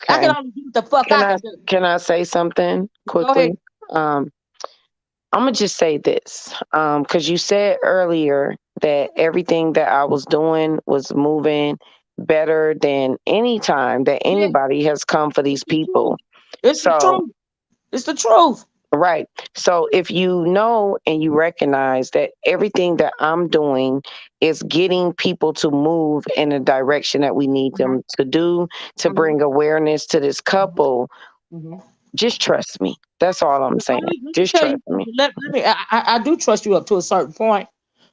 S1: I can
S2: Okay.
S1: only do what the fuck
S2: Can
S1: I
S2: I
S1: can do.
S2: can I say something
S1: Go ahead.
S2: quickly? Um. I'm gonna just say this, because you said earlier that everything that I was doing was moving better than any time that
S1: Yeah,
S2: anybody has come for
S1: it's
S2: these
S1: the truth.
S2: people.
S1: It's the
S2: So,
S1: truth. It's the truth.
S2: right. So, if you know and you recognize that everything that I'm doing is getting people to move in the direction that we need
S1: Uh-huh.
S2: them to do to
S1: Uh-huh.
S2: bring awareness to this couple,
S1: Uh-huh.
S2: just trust me. That's all I'm saying.
S1: Let me
S2: Just
S1: tell you
S2: trust me.
S1: something. Let me. I do trust you up to a certain point.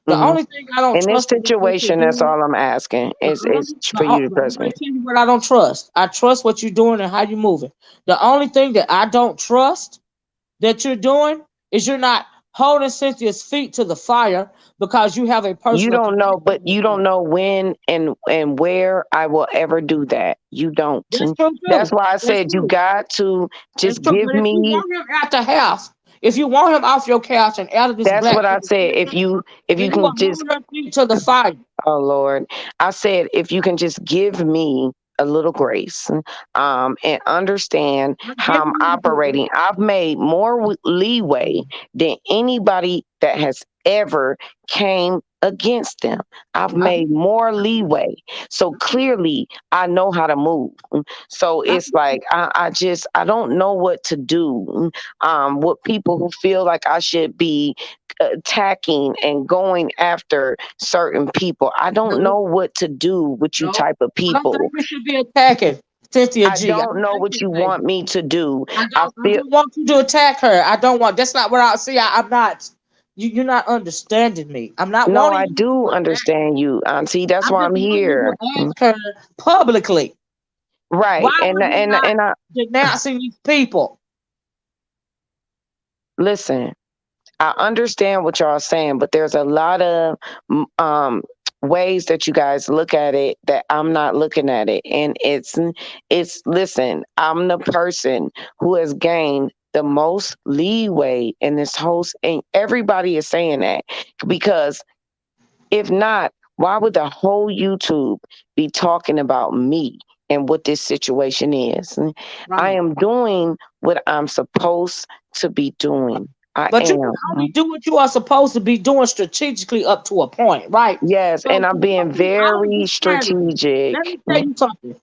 S1: The
S2: Hmm.
S1: only thing I don't
S2: In this
S1: trust about what you're
S2: situation, that's
S1: doing,
S2: all I'm asking
S1: the
S2: is
S1: only,
S2: for you to
S1: I'm
S2: trust
S1: gonna
S2: me.
S1: tell you what I don't trust. I trust what you're doing and how you're moving. The only thing that I don't trust that you're doing is you're not holding Cynthia's feet to the fire, because you have a
S2: You
S1: personal
S2: don't know,
S1: connection
S2: but
S1: with
S2: you
S1: her.
S2: don't know when and where I will ever do that. You don't.
S1: That's true
S2: That's
S1: too.
S2: why I
S1: That's
S2: said you
S1: true.
S2: got to
S1: That's
S2: just
S1: true.
S2: give
S1: But if you
S2: me.
S1: want him out the house, if you want him off your couch and out of this
S2: That's
S1: black
S2: what I
S1: woman's
S2: said.
S1: picture,
S2: If you
S1: then you will
S2: can just.
S1: hold her feet to the fire.
S2: Oh Lord, I said if you can just give me a little grace, and understand
S1: I'm
S2: how I'm
S1: giving you the grace.
S2: operating. I've made more leeway than anybody that has ever came against them. I've
S1: I,
S2: made more leeway, so clearly I know how to move. So
S1: I,
S2: it's like I don't know what to do. With people who feel like I should be attacking and going after certain people. I don't
S1: no,
S2: know what to do with you
S1: no.
S2: type of
S1: I don't think
S2: people.
S1: you should be attacking Cynthia
S2: I
S1: G. I
S2: don't
S1: don't
S2: know
S1: think
S2: what
S1: this
S2: you
S1: way.
S2: want me to do. I
S1: I
S2: feel
S1: don't want you to attack her. I don't want. That's not what I see. I'm not. You're not understanding me. I'm not
S2: no,
S1: wanting
S2: I
S1: you to
S2: do
S1: attack her.
S2: understand you, Auntie. That's
S1: I'm
S2: why
S1: just
S2: I'm
S1: wanting you
S2: here.
S1: to ask her publicly.
S2: Right.
S1: Why
S2: And
S1: were you
S2: and
S1: not
S2: and I
S1: denouncing these people?
S2: listen. I understand what y'all are saying, but there's a lot of ways that you guys look at it that I'm not looking at it, and it's listen. I'm the person who has gained the most leeway in this whole, and everybody is saying that because if not, why would the whole YouTube be talking about me? and what this situation is. I am doing what I'm supposed to be doing. I
S1: But you can only
S2: am.
S1: do what you are supposed to be doing strategically up to a point, right?
S2: Yes,
S1: So
S2: and I'm
S1: to go
S2: being
S1: through all of
S2: very
S1: this strategy, let
S2: strategic.
S1: me tell you something.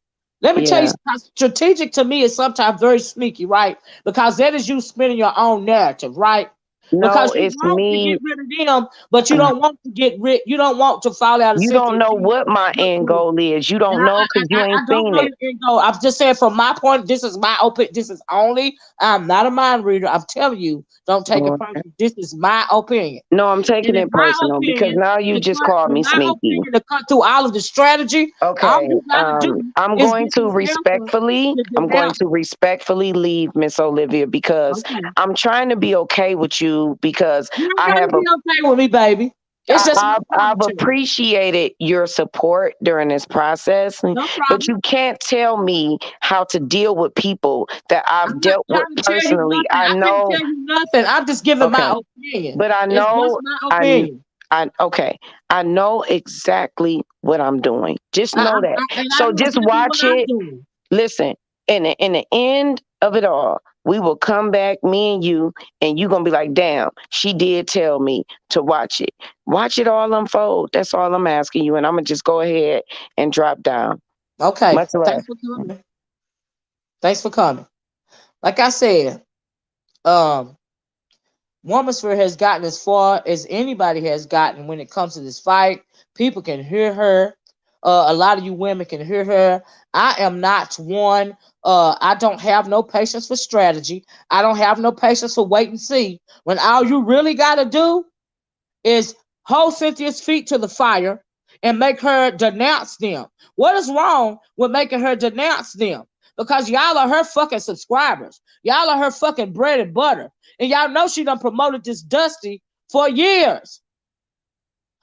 S1: Let me tell you,
S2: Yeah.
S1: strategic to me is sometimes very sneaky, right? Because that is you spinning your own narrative, right?
S2: No,
S1: Because you
S2: it's
S1: want to
S2: me.
S1: get rid of them, but you don't want to get rid. You don't want to fall out of
S2: You don't
S1: Cynthia
S2: know
S1: G.
S2: what my end goal is. You
S1: And
S2: don't know because you
S1: I
S2: ain't
S1: don't
S2: seen
S1: know
S2: it.
S1: your end goal. I'm just saying from my point, this is my opinion. This is only, I'm not a mind reader. I'm telling you, don't take it personal. This is my opinion.
S2: No, I'm
S1: And
S2: taking
S1: in
S2: it
S1: my
S2: personal because
S1: opinion,
S2: now you just called
S1: in
S2: me
S1: my
S2: sneaky.
S1: opinion, to cut through all of the strategy, all
S2: Okay.
S1: you gotta do
S2: I'm
S1: is
S2: going
S1: get
S2: to
S1: this answer
S2: respectfully,
S1: to
S2: I'm going
S1: denounce.
S2: to respectfully leave Miss Olivia because
S1: Okay.
S2: I'm trying to be okay with you because
S1: You ain't
S2: I
S1: gotta
S2: have a
S1: be okay with me, baby. It's just my
S2: I've
S1: commentary.
S2: appreciated your support during this process,
S1: No
S2: but
S1: problem.
S2: you can't tell me how to deal with people that
S1: I'm
S2: I've
S1: not
S2: dealt with
S1: trying to tell you
S2: personally.
S1: nothing.
S2: I
S1: I can't
S2: know,
S1: tell you nothing. I'm just giving
S2: okay,
S1: my opinion.
S2: but I
S1: It's just
S2: know,
S1: my
S2: I,
S1: opinion.
S2: okay, I know exactly what I'm doing. Just know that.
S1: And I
S2: So
S1: know
S2: just
S1: exactly what
S2: watch
S1: I'm
S2: it.
S1: doing.
S2: Listen, in the end of it all, we will come back, me and you gonna be like, damn, she did tell me to watch it. Watch it all unfold. That's all I'm asking you. And I'm gonna just go ahead and drop down.
S1: Okay.
S2: Much love.
S1: Thanks for coming. Thanks for coming. Like I said, um, Womansphere has gotten as far as anybody has gotten when it comes to this fight. People can hear her. A lot of you women can hear her. I am not one. I don't have no patience for strategy. I don't have no patience for wait and see. When all you really got to do is hold Cynthia's feet to the fire and make her denounce them. What is wrong with making her denounce them? Because y'all are her fucking subscribers. Y'all are her fucking bread and butter. And y'all know she done promoted this Dusty for years.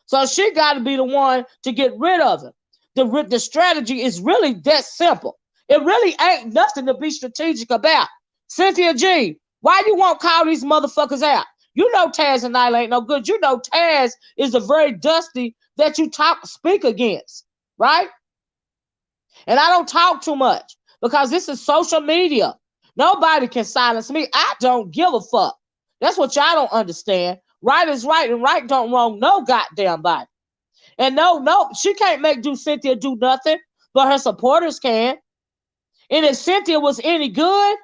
S1: So she got to be the one to get rid of him. The strategy is really that simple. It really ain't nothing to be strategic about. Cynthia G, why you won't call these motherfuckers out? You know Taz and Nyla ain't no good. You know Taz is the very Dusty that you speak against, right? And I don't talk too much because this is social media. Nobody can silence me. I don't give a fuck. That's what y'all don't understand. Right is right and right don't wrong no goddamn body. And no, she can't make Cynthia do nothing, but her supporters can. And if Cynthia was any good,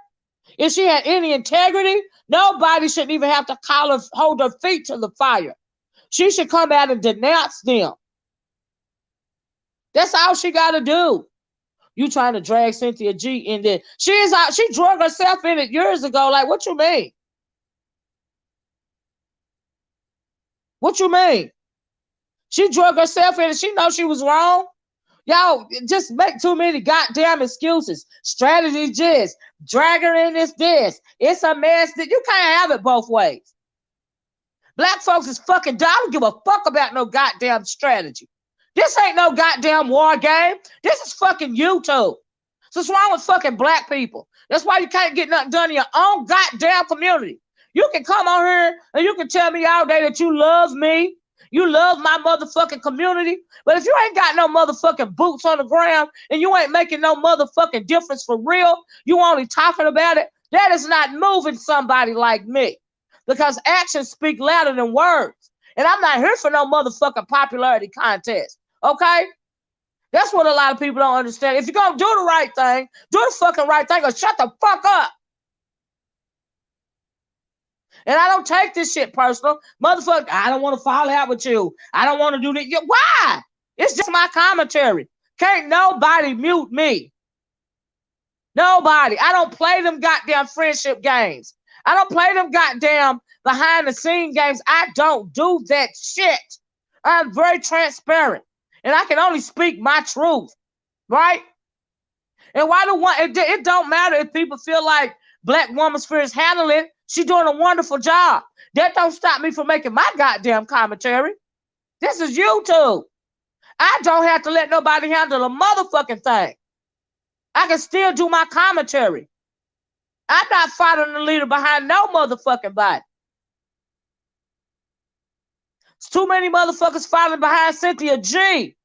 S1: if she had any integrity, nobody shouldn't even have to call her, hold her feet to the fire. She should come out and denounce them. That's all she got to do. You trying to drag Cynthia G in there? She is out. She drug herself in it years ago. Like, what you mean? What you mean? She drug herself in it. She knows she was wrong. Y'all just make too many goddamn excuses. Strategy just drag her in this. It's a mess that you can't have it both ways. Black folks is fucking dumb. I don't give a fuck about no goddamn strategy. This ain't no goddamn war game. This is fucking YouTube. So what's wrong with fucking black people? That's why you can't get nothing done in your own goddamn community. You can come on here and you can tell me all day that you love me. You love my motherfucking community. But if you ain't got no motherfucking boots on the ground and you ain't making no motherfucking difference for real, you only talking about it, that is not moving somebody like me. Because actions speak louder than words. And I'm not here for no motherfucking popularity contest. Okay? That's what a lot of people don't understand. If you're going to do the right thing, do the fucking right thing or shut the fuck up. And I don't take this shit personal. Motherfucker, I don't want to fall out with you. I don't want to do that. Why? It's just my commentary. Can't nobody mute me. Nobody. I don't play them goddamn friendship games. I don't play them goddamn behind the scene games. I don't do that shit. I'm very transparent. And I can only speak my truth. Right? And why do one? It don't matter if people feel like Black Womansphere is handling it. She's doing a wonderful job. That don't stop me from making my goddamn commentary. This is YouTube. I don't have to let nobody handle a motherfucking thing. I can still do my commentary. I'm not fighting the leader behind no motherfucking body. It's too many motherfuckers fighting behind Cynthia G.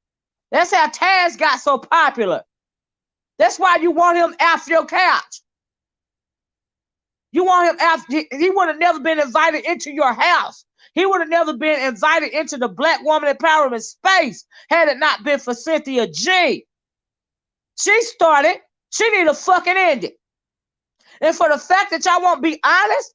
S1: That's how Taz got so popular. That's why you want him off your couch. You want him after. He would have never been invited into your house. He would have never been invited into the Black woman empowerment space had it not been for Cynthia G. She started. She need to fucking end it. And for the fact that y'all won't be honest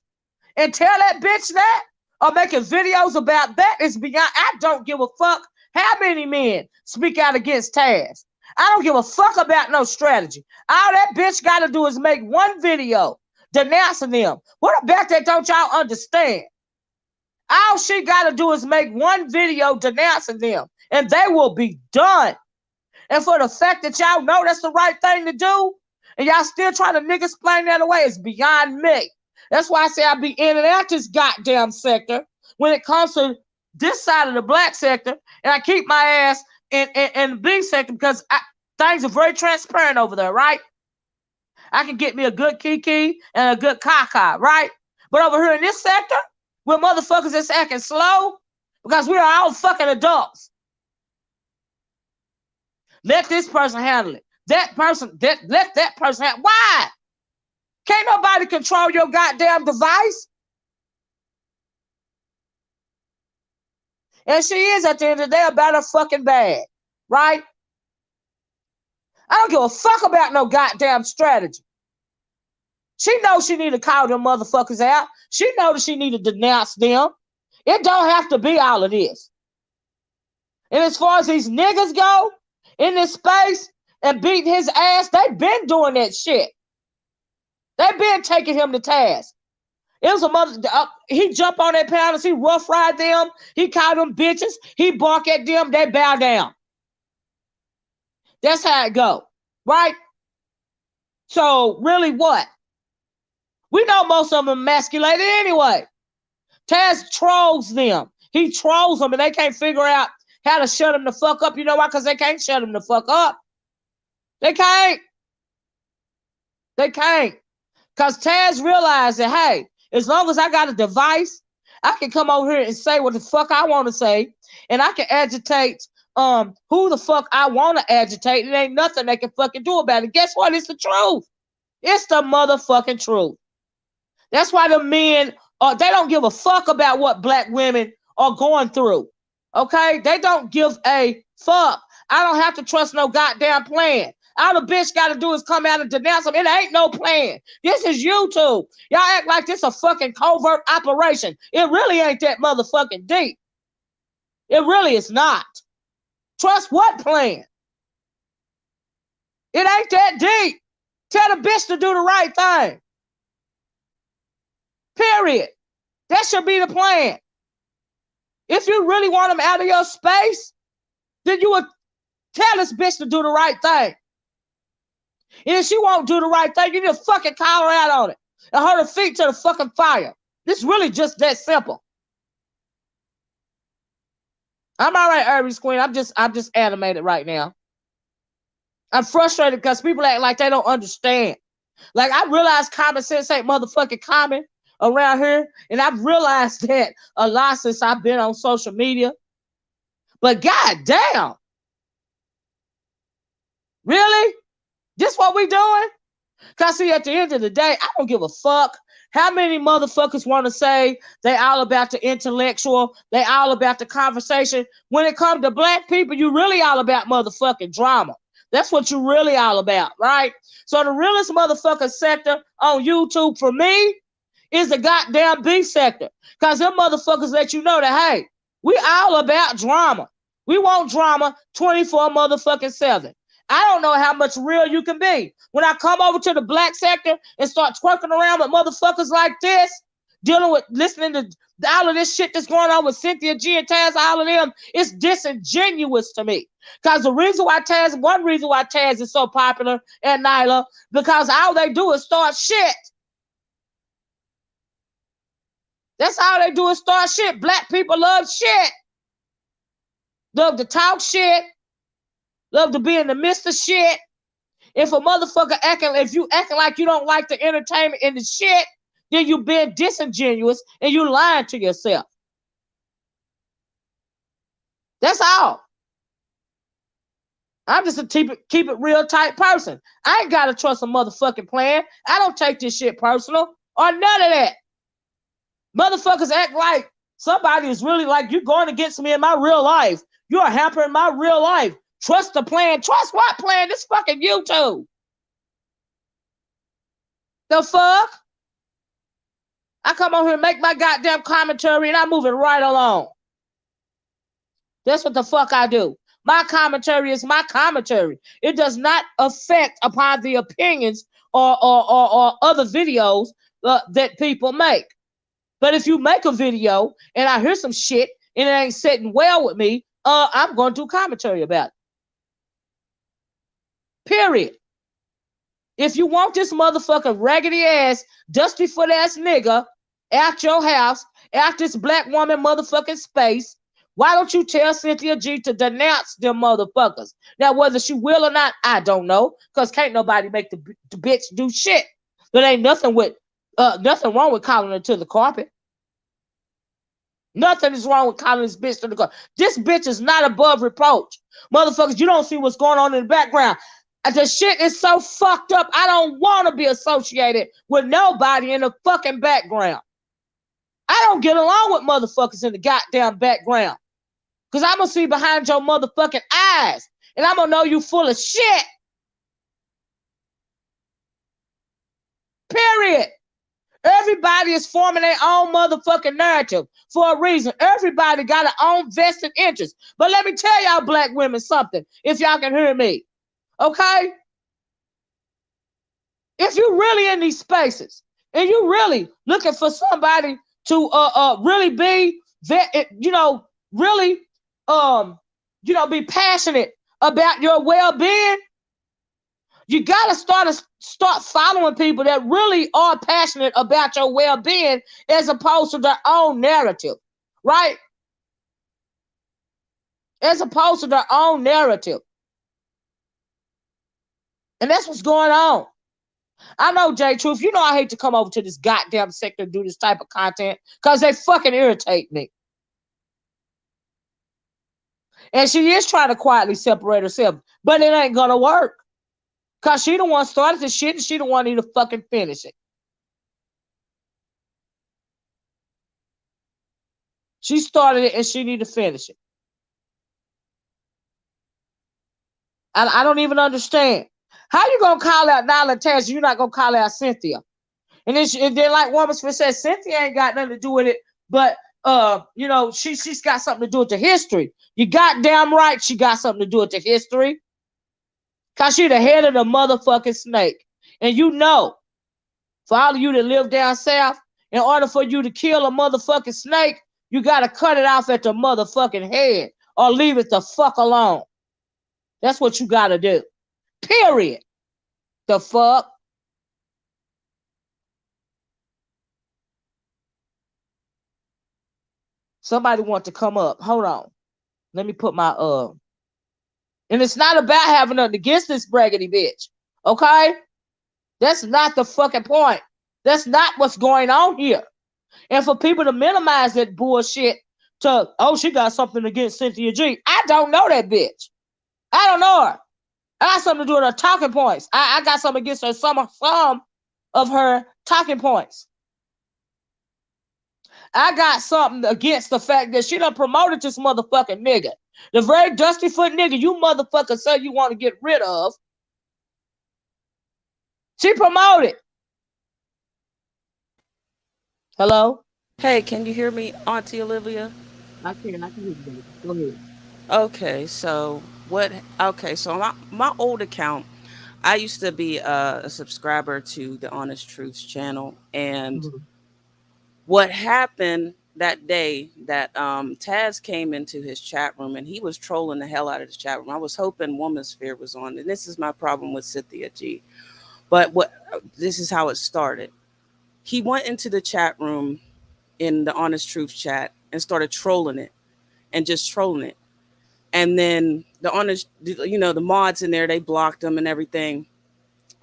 S1: and tell that bitch that or making videos about that is beyond. I don't give a fuck how many men speak out against Taz. I don't give a fuck about no strategy. All that bitch got to do is make one video denouncing them. What about that don't y'all understand? All she got to do is make one video denouncing them, and they will be done. And for the fact that y'all know that's the right thing to do, and y'all still trying to nigga explain that away, is beyond me. That's why I say I be in and out this goddamn sector when it comes to this side of the black sector, and I keep my ass in the B sector because things are very transparent over there, right? I can get me a good kiki and a good kaka, right? But over here in this sector, where motherfuckers is acting slow, because we are all fucking adults. Let this person handle it. That person, let that person handle it. Why? Can't nobody control your goddamn device. And she is at the end of the day about her fucking bag, right? I don't give a fuck about no goddamn strategy. She knows she need to call them motherfuckers out. She knows that she need to denounce them. It don't have to be all of this. And as far as these niggas go in this space and beating his ass, they been doing that shit. They been taking him to task. It was a mother. He jumped on that panels. He rough ride them. He called them bitches. He bark at them. They bow down. That's how it go, right? So really, what? We know most of them emasculated anyway. Taz trolls them. He trolls them, and they can't figure out how to shut him the fuck up. You know why? Because they can't shut him the fuck up. They can't. They can't. Because Taz realized that, hey, as long as I got a device, I can come over here and say what the fuck I want to say, and I can agitate who the fuck I want to agitate. It ain't nothing they can fucking do about it. Guess what? It's the truth. It's the motherfucking truth. That's why the men, they don't give a fuck about what black women are going through. Okay? They don't give a fuck. I don't have to trust no goddamn plan. All the bitch got to do is come out and denounce them. It ain't no plan. This is YouTube. Y'all act like this a fucking covert operation. It really ain't that motherfucking deep. It really is not. Trust what plan? It ain't that deep. Tell the bitch to do the right thing. Period. That should be the plan. If you really want them out of your space, then you would tell this bitch to do the right thing. And if she won't do the right thing, you just fucking call her out on it and hold her feet to the fucking fire. It's really just that simple. I'm all right, Irby's Queen. I'm just animated right now. I'm frustrated because people act like they don't understand. Like, I realize common sense ain't motherfucking common around here, and I've realized that a lot since I've been on social media. But goddamn, really? This what we doing? Because see, at the end of the day, I don't give a fuck how many motherfuckers want to say they all about the intellectual, they all about the conversation. When it comes to black people, you really all about motherfucking drama. That's what you really all about, right? So the realest motherfucker sector on YouTube for me is the goddamn B sector. Because them motherfuckers let you know that, hey, we all about drama. We want drama 24 motherfucking 7. I don't know how much real you can be. When I come over to the black sector and start twerking around with motherfuckers like this, dealing with, listening to all of this shit that's going on with Cynthia G and Taz, all of them, it's disingenuous to me. Because one reason why Taz is so popular and Nyla, because all they do is start shit. That's all they do is start shit. Black people love shit. Love to talk shit. Love to be in the midst of shit. If a motherfucker if you acting like you don't like the entertainment and the shit, then you being disingenuous and you lying to yourself. That's all. I'm just a keep it real type person. I ain't gotta trust a motherfucking plan. I don't take this shit personal or none of that. Motherfuckers act like somebody is really like you going against me in my real life. You are hampering my real life. Trust the plan. Trust what plan? This fucking YouTube. The fuck? I come on here and make my goddamn commentary and I move it right along. That's what the fuck I do. My commentary is my commentary. It does not affect upon the opinions or other videos that people make. But if you make a video and I hear some shit and it ain't sitting well with me, I'm going to do commentary about it. Period. If you want this motherfucking raggedy ass, dusty foot ass nigga at your house, at this black woman motherfucking space, why don't you tell Cynthia G to denounce them motherfuckers? Now, whether she will or not, I don't know, because can't nobody make the bitch do shit. There ain't nothing wrong with calling her to the carpet. Nothing is wrong with calling this bitch to the carpet. This bitch is not above reproach. Motherfuckers, you don't see what's going on in the background. The shit is so fucked up. I don't want to be associated with nobody in the fucking background. I don't get along with motherfuckers in the goddamn background. Because I'm going to see behind your motherfucking eyes. And I'm going to know you full of shit. Period. Everybody is forming their own motherfucking narrative for a reason. Everybody got their own vested interest. But let me tell y'all black women something, if y'all can hear me. Okay? If you're really in these spaces and you really looking for somebody to really be that, really be passionate about your well-being, you gotta start following people that really are passionate about your well-being as opposed to their own narrative, right? As opposed to their own narrative. And that's what's going on. I know, J Truth, you know I hate to come over to this goddamn sector and do this type of content because they fucking irritate me. And she is trying to quietly separate herself, but it ain't gonna work. Because she the one started the shit and she the one need to fucking finish it. She started it and she need to finish it. And I don't even understand. How you gonna call out Nyla and Taz? You're not gonna call out Cynthia. And then like Woman says, Cynthia ain't got nothing to do with it, but she's got something to do with the history. You goddamn right she got something to do with the history. Cause she the head of the motherfucking snake. And you know, for all of you that live down south, in order for you to kill a motherfucking snake, you gotta cut it off at the motherfucking head or leave it the fuck alone. That's what you gotta do. Period. The fuck? Somebody want to come up. Hold on. Let me put my And it's not about having nothing against this braggedy bitch. Okay? That's not the fucking point. That's not what's going on here. And for people to minimize that bullshit to, oh, she got something against Cynthia G. I don't know that bitch. I don't know her. I got something to do with her talking points. I got something against her, some of her talking points. I got something against the fact that she done promoted this motherfucking nigga. The very dusty foot nigga you motherfucker say you want to get rid of. She promoted. Hello?
S3: Hey, can you hear me, Auntie Olivia?
S1: I can hear you, baby. Go ahead.
S3: Okay, so what? Okay, so my old account, I used to be a subscriber to the Honest Truths channel, and
S1: Mhm.
S3: what happened that day that Taz came into his chat room and he was trolling the hell out of his chat room. I was hoping Woman Sphere was on, and this is my problem with Cynthia G. But this is how it started. He went into the chat room in the Honest Truth chat and started trolling it and just trolling it. And then the mods in there, they blocked them and everything.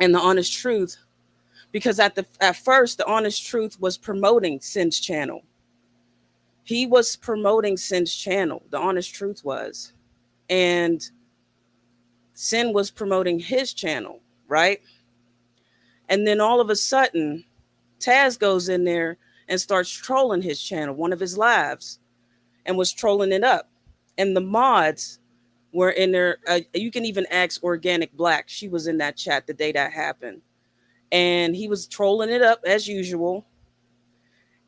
S3: And the Honest Truth, because at first the Honest Truth was promoting CynG's channel. He was promoting CynG's channel. The Honest Truth was, and Cyn was promoting his channel, right? And then all of a sudden, Taz goes in there and starts trolling his channel, one of his lives, and was trolling it up. And the mods were in there. You can even ask Organic Black. She was in that chat the day that happened. And he was trolling it up as usual.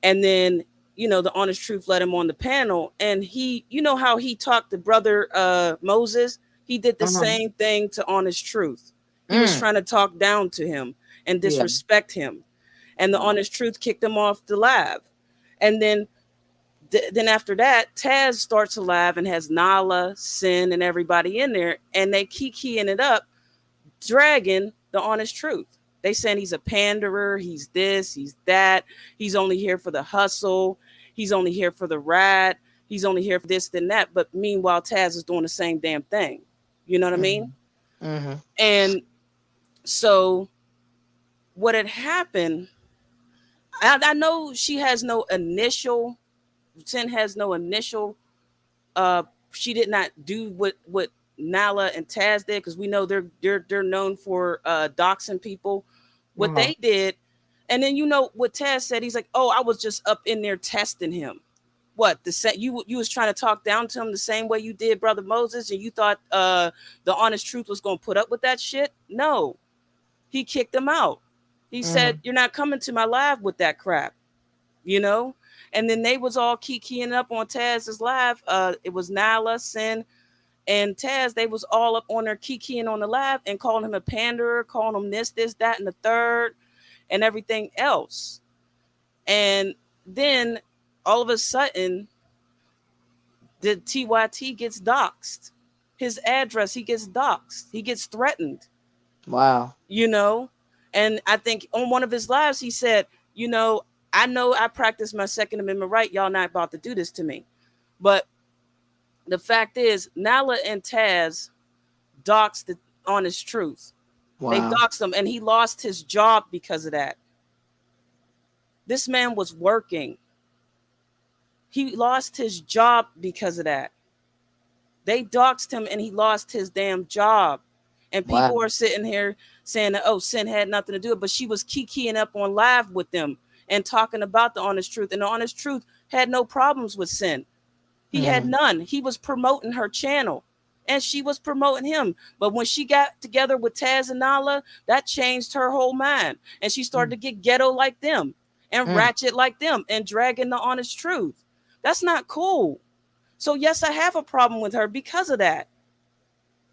S3: And then, the Honest Truth let him on the panel. And he, how he talked to brother Moses? He did the same thing to Honest Truth. He was trying to talk down to him and disrespect him. And the Honest Truth kicked him off the live. And then after that, Taz starts a live and has Nyla, Cyn, and everybody in there. And they keying it up, dragging the Honest Truth. They saying he's a panderer, he's this, he's that. He's only here for the hustle. He's only here for the ride. He's only here for this and that. But meanwhile, Taz is doing the same damn thing. You know what I mean? And so what had happened, I know she has no initial, Cyn has no initial, she did not do what Nyla and Taz did, because we know they're known for doxing people. What they did, and then what Taz said, he's like, "Oh, I was just up in there testing him." What you was trying to talk down to him the same way you did brother Moses, and you thought the Honest Truth was going to put up with that shit? No, he kicked him out. He said, "You're not coming to my live with that crap," And then they was all keying up on Taz's live. It was Nyla, Cyn, and Taz. They was all up on their keying on the live and calling him a panderer, calling him this, that, and the third, and everything else. And then all of a sudden, the TYT gets doxxed. His address, he gets doxxed. He gets threatened.
S1: Wow.
S3: And I think on one of his lives, he said, I know I practice my Second Amendment right. Y'all not about to do this to me. But the fact is, Nyla and Taz doxed the Honest Truth. Wow. They doxed him, and he lost his job because of that. This man was working. He lost his job because of that. They doxed him, and he lost his damn job. And people are sitting here saying that, Cyn had nothing to do with it, but she was keying up on live with them and talking about the Honest Truth. And the Honest Truth had no problems with Cyn. He had none. He was promoting her channel, and she was promoting him. But when she got together with Taz and Nyla, that changed her whole mind. And she started to get ghetto like them and ratchet like them and dragging the Honest Truth. That's not cool. So yes, I have a problem with her because of that.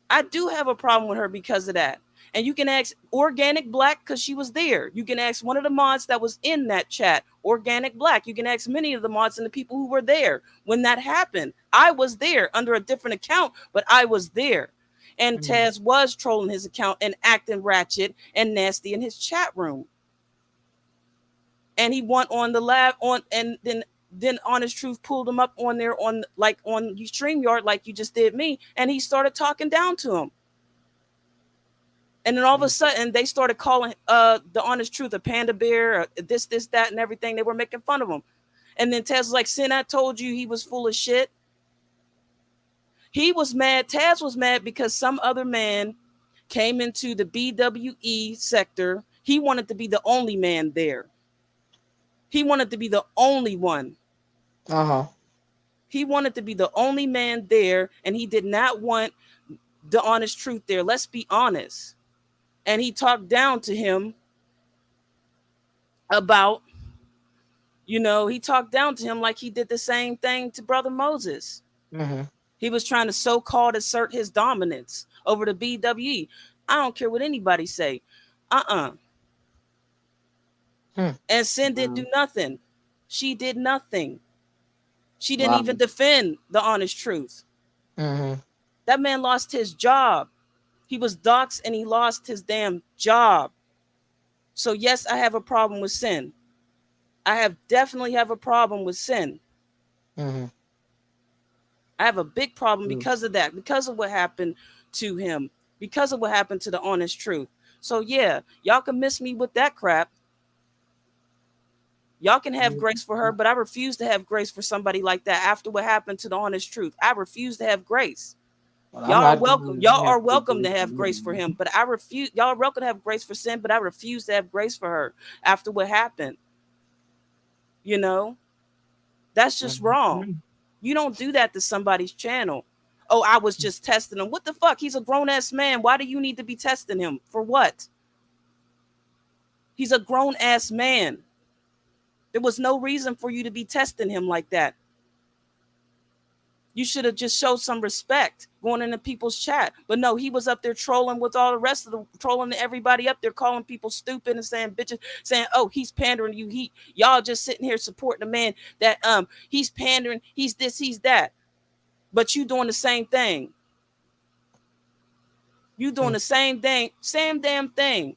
S3: I do have a problem with her because of that. And you can ask Organic Black, because she was there. You can ask one of the mods that was in that chat, Organic Black. You can ask many of the mods and the people who were there when that happened. I was there under a different account, but I was there. And Taz was trolling his account and acting ratchet and nasty in his chat room. And he went on the live and then Honest Truth pulled him up on there on StreamYard, like you just did me, and he started talking down to him. And then all of a sudden, they started calling the Honest Truth a panda bear, this, that, and everything. They were making fun of him. And then Taz was like, "Cyn, I told you he was full of shit." He was mad. Taz was mad because some other man came into the BWE sector. He wanted to be the only man there. He wanted to be the only one. He wanted to be the only man there, and he did not want the Honest Truth there. Let's be honest. And he talked down to him about, he talked down to him like he did the same thing to brother Moses. He was trying to so-called assert his dominance over the BWE. I don't care what anybody say. And Cyn didn't do nothing. She did nothing. She didn't even defend the Honest Truth. That man lost his job. He was doxxed and he lost his damn job. So yes, I have a problem with Cyn. I definitely have a problem with Cyn. I have a big problem because of that, because of what happened to him, because of what happened to the Honest Truth. So yeah, y'all can miss me with that crap. Y'all can have grace for her, but I refuse to have grace for somebody like that after what happened to the Honest Truth. I refuse to have grace.
S1: Well, I'm
S3: Y'all are
S1: not
S3: welcome.
S1: doing
S3: Y'all
S1: that.
S3: are welcome to have grace for him, but I refuse. Y'all are welcome to have grace for sin, but I refuse to have grace for her after what happened. You know, that's just wrong.
S1: Mhm.
S3: You don't do that to somebody's channel. Oh, I was just testing him. What the fuck? He's a grown ass man. Why do you need to be testing him? For what? He's a grown ass man. There was no reason for you to be testing him like that. You should have just showed some respect going into people's chat. But no, he was up there trolling with all the rest of the trolling everybody up there, calling people stupid and saying bitches, saying, oh, he's pandering to you. Y'all just sitting here supporting a man that he's pandering, he's this, he's that. But you doing the same thing. You doing the same thing, same damn thing.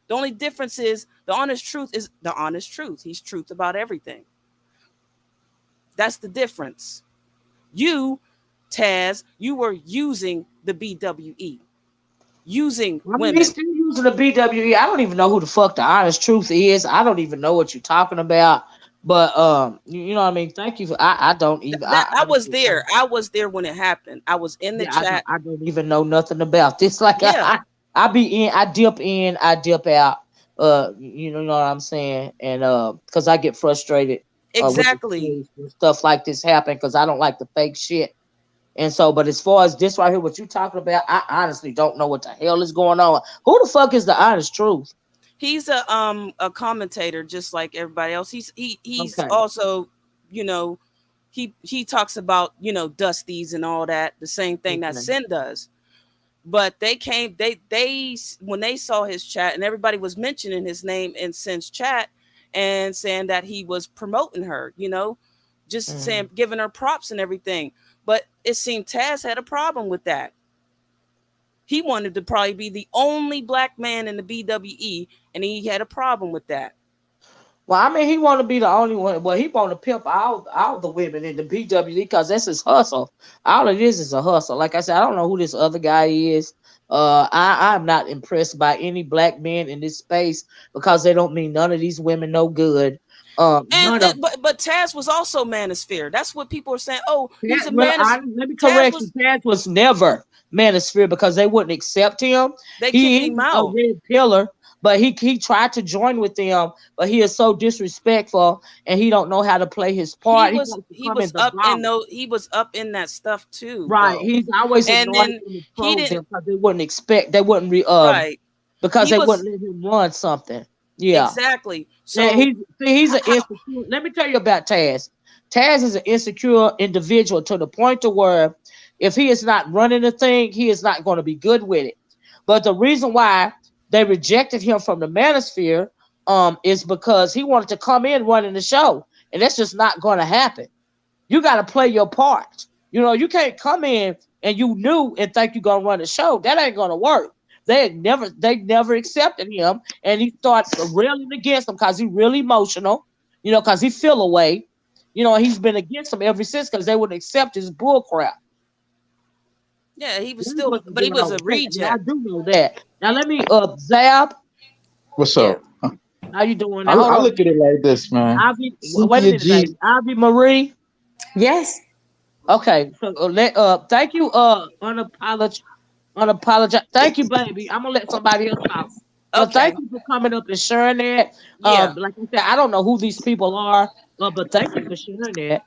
S3: The only difference is the honest truth is the honest truth. He's truth about everything. That's the difference. You, Taz, you were using the BWE, using
S1: I mean, he's
S3: women.
S1: still using the BWE. I don't even know who the fuck the honest truth is. I don't even know what you're talking about. But you know what I mean. Thank you for. I don't even.
S3: That
S1: I
S3: I
S1: don't.
S3: was there. I was there when it happened. I was in the
S1: Yeah, I don't.
S3: chat.
S1: I don't even know nothing about this. Like
S3: Yeah,
S1: I be in. I dip in. I dip out. You know what I'm saying? And because I get frustrated with the
S3: exactly.
S1: space when stuff like this happen because I don't like the fake shit. And so, but as far as this right here, what you talking about, I honestly don't know what the hell is going on. Who the fuck is the honest truth?
S3: He's a commentator just like everybody else. He's
S1: Okay.
S3: also, you know, he talks about, dusties and all that, the same thing that
S1: Okay.
S3: Sin does. But they when they saw his chat and everybody was mentioning his name in Sin's chat and saying that he was promoting her, just
S1: Mhm.
S3: saying giving her props and everything. But it seemed Taz had a problem with that. He wanted to probably be the only black man in the BWE, and he had a problem with that.
S1: Well, I mean, he want to be the only one. Well, he want to pimp all the women in the BWE because that's his hustle. All it is a hustle. Like I said, I don't know who this other guy is. I'm not impressed by any black men in this space because they don't mean none of these women no good.
S3: And
S1: None of
S3: but Taz was also manosphere. That's what people are saying. Oh, he's
S1: Taz,
S3: a
S1: well,
S3: manosphere.
S1: let me
S3: Taz
S1: correct you.
S3: was
S1: Taz was never manosphere because they wouldn't accept him.
S3: they kicked
S1: He
S3: him
S1: is a
S3: out.
S1: red pillar, but he tried to join with them, but he is so disrespectful and he don't know how to play his
S3: He
S1: part. He
S3: was
S1: wants to
S3: he
S1: come in
S3: was
S1: the
S3: up in
S1: bottom.
S3: though he was up in that stuff too
S1: Right.
S3: though.
S1: He's always
S3: And
S1: ignored
S3: then
S1: them and
S3: he
S1: trolled
S3: didn't
S1: them because they wouldn't expect they wouldn't
S3: right.
S1: because
S3: He
S1: they
S3: was
S1: wouldn't let him run something. Yeah.
S3: exactly.
S1: And
S3: So
S1: he's an
S3: how
S1: insecure. Let me tell you about Taz. Taz is an insecure individual to the point to where if he is not running the thing, he is not going to be good with it. But the reason why they rejected him from the manosphere is because he wanted to come in running the show, and that's just not going to happen. You got to play your part. You know, you can't come in and you knew and think you're gonna run the show. That ain't gonna work. They never accepted him, and he starts railing against him because he's really emotional. You know, because he feel away. You know, he's been against him ever since because they wouldn't accept his bull crap.
S3: yeah, he was
S1: That's
S3: still
S1: what's
S3: but he
S1: going
S3: was
S1: on
S3: a
S1: with that. Now I
S3: reject.
S1: do know that. Now let me Zab.
S4: What's
S3: Yeah.
S4: up?
S1: How you doing?
S4: I,
S1: Now hold
S4: I
S1: on.
S4: look at it like this, man.
S1: Ivy, wait a
S4: Cynthia
S1: minute, baby.
S4: G.
S1: Ivy Marie.
S5: Yes.
S1: Okay, so thank you, unapologize. Thank you, baby. I'm gonna let somebody else talk. But thank
S3: Okay.
S1: you for coming up and sharing that.
S3: Yeah.
S1: Like I said, I don't know who these people are, but thank you for sharing that.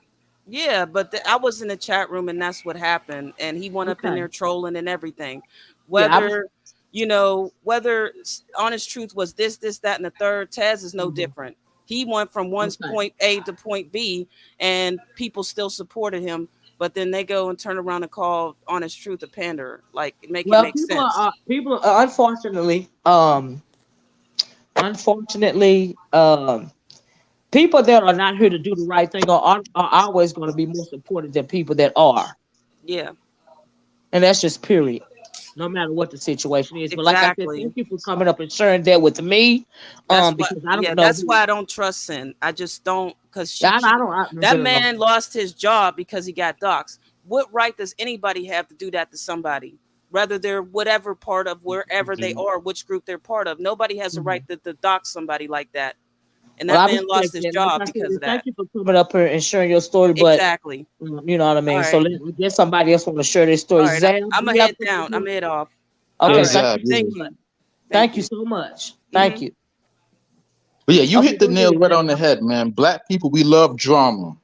S3: Yeah, but I was in the chat room and that's what happened. And he went up in
S1: Okay.
S3: there trolling and everything.
S1: Yeah, I was.
S3: Whether honest truth was this, that, and the third, Taz is no
S1: Mhm.
S3: different. He went from one
S1: Okay.
S3: point A to point B, and people still supported him. But then they go and turn around and call honest truth a pander. Like, make it
S1: Well,
S3: make sense.
S1: people are unfortunately, people that are not here to do the right thing are always going to be more supported than people that are,
S3: Yeah,
S1: and that's just period. No matter what the situation is. But like I said,
S3: exactly.
S1: thank you for coming up and sharing that with me.
S3: That's what.
S1: Because I don't
S3: Yeah,
S1: know
S3: that's
S1: who.
S3: why I don't trust Sin. I just don't, because
S1: I don't. I don't
S3: that
S1: get along.
S3: man lost his job because he got doxxed. What right does anybody have to do that to somebody? Whether they're whatever part of wherever they
S1: Mhm.
S3: are, which group they're part of, nobody has a right
S1: Mhm.
S3: to dox somebody like that. And
S1: Well,
S3: that
S1: I
S3: man lost
S1: respect
S3: his
S1: that. Like
S3: job
S1: I said,
S3: because of
S1: thank
S3: that.
S1: you for coming up here and sharing your story. But
S3: Exactly.
S1: you know what I
S3: All
S1: mean. So
S3: right.
S1: I guess somebody else want to share their story.
S3: All right.
S1: Zam,
S3: I'm
S1: do
S3: gonna
S1: you have
S3: head
S1: something
S3: down.
S1: to
S3: I'm
S1: do?
S3: gonna head off. All
S1: Okay,
S4: Yeah,
S3: right.
S1: thank you
S4: Zab,
S1: so
S4: yeah.
S3: Thank
S1: much.
S3: you. Thank
S1: Thank you
S3: you.
S1: so much.
S3: Mm-hmm.
S1: Thank you.
S4: But yeah, you
S1: Okay,
S4: hit the
S1: go
S4: nail
S1: ahead,
S4: right on the
S1: Zam.
S4: head, man. Black people, we love drama.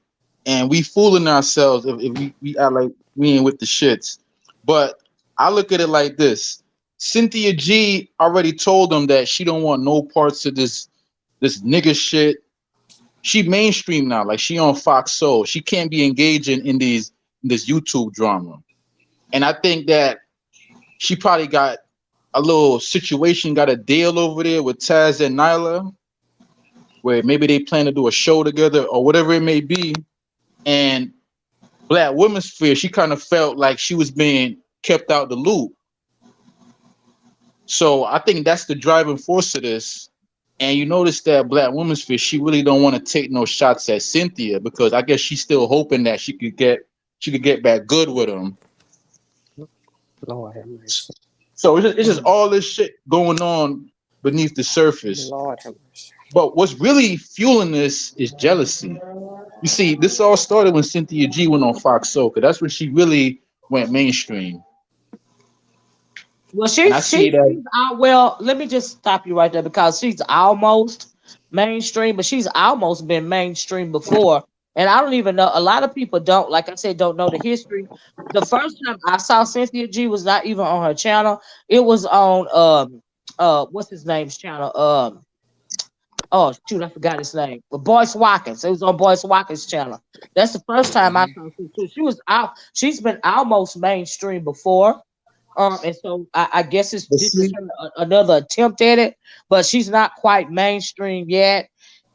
S4: And we fooling ourselves if we act like we ain't with the shits. But I look at it like this. Cynthia G already told them that she don't want no parts of this nigga shit. She mainstream now, like she on Fox Soul. She can't be engaging in this YouTube drama. And I think that she probably got a little situation, got a deal over there with Taz and Nyla, where maybe they plan to do a show together or whatever it may be. And Black Women's Sphere, she kind of felt like she was being kept out the loop. So I think that's the driving force of this. And you notice that Black Women's Sphere, she really don't want to take no shots at Cynthia because I guess she's still hoping that she could get back good with him.
S5: Lord have mercy.
S4: So it's just all this shit going on beneath the surface.
S5: Lord have mercy.
S4: But what's really fueling this is jealousy. You see, this all started when Cynthia G went on Fox Soca. That's when she really went mainstream.
S1: Well,
S4: And I see
S1: she's
S4: that.
S1: out. Well, let me just stop you right there because she's almost mainstream, but she's almost been mainstream before. And I don't even know. A lot of people don't, like I said, don't know the history. The first time I saw Cynthia G was not even on her channel. It was on what's his name's channel? Oh shoot, I forgot his name. But Boyce Watkins. It was on Boyce Watkins' channel. That's the first time I saw her. So she was out. She's been almost mainstream before. And so I guess
S4: But
S1: this is
S4: see,
S1: another attempt at it, but she's not quite mainstream yet.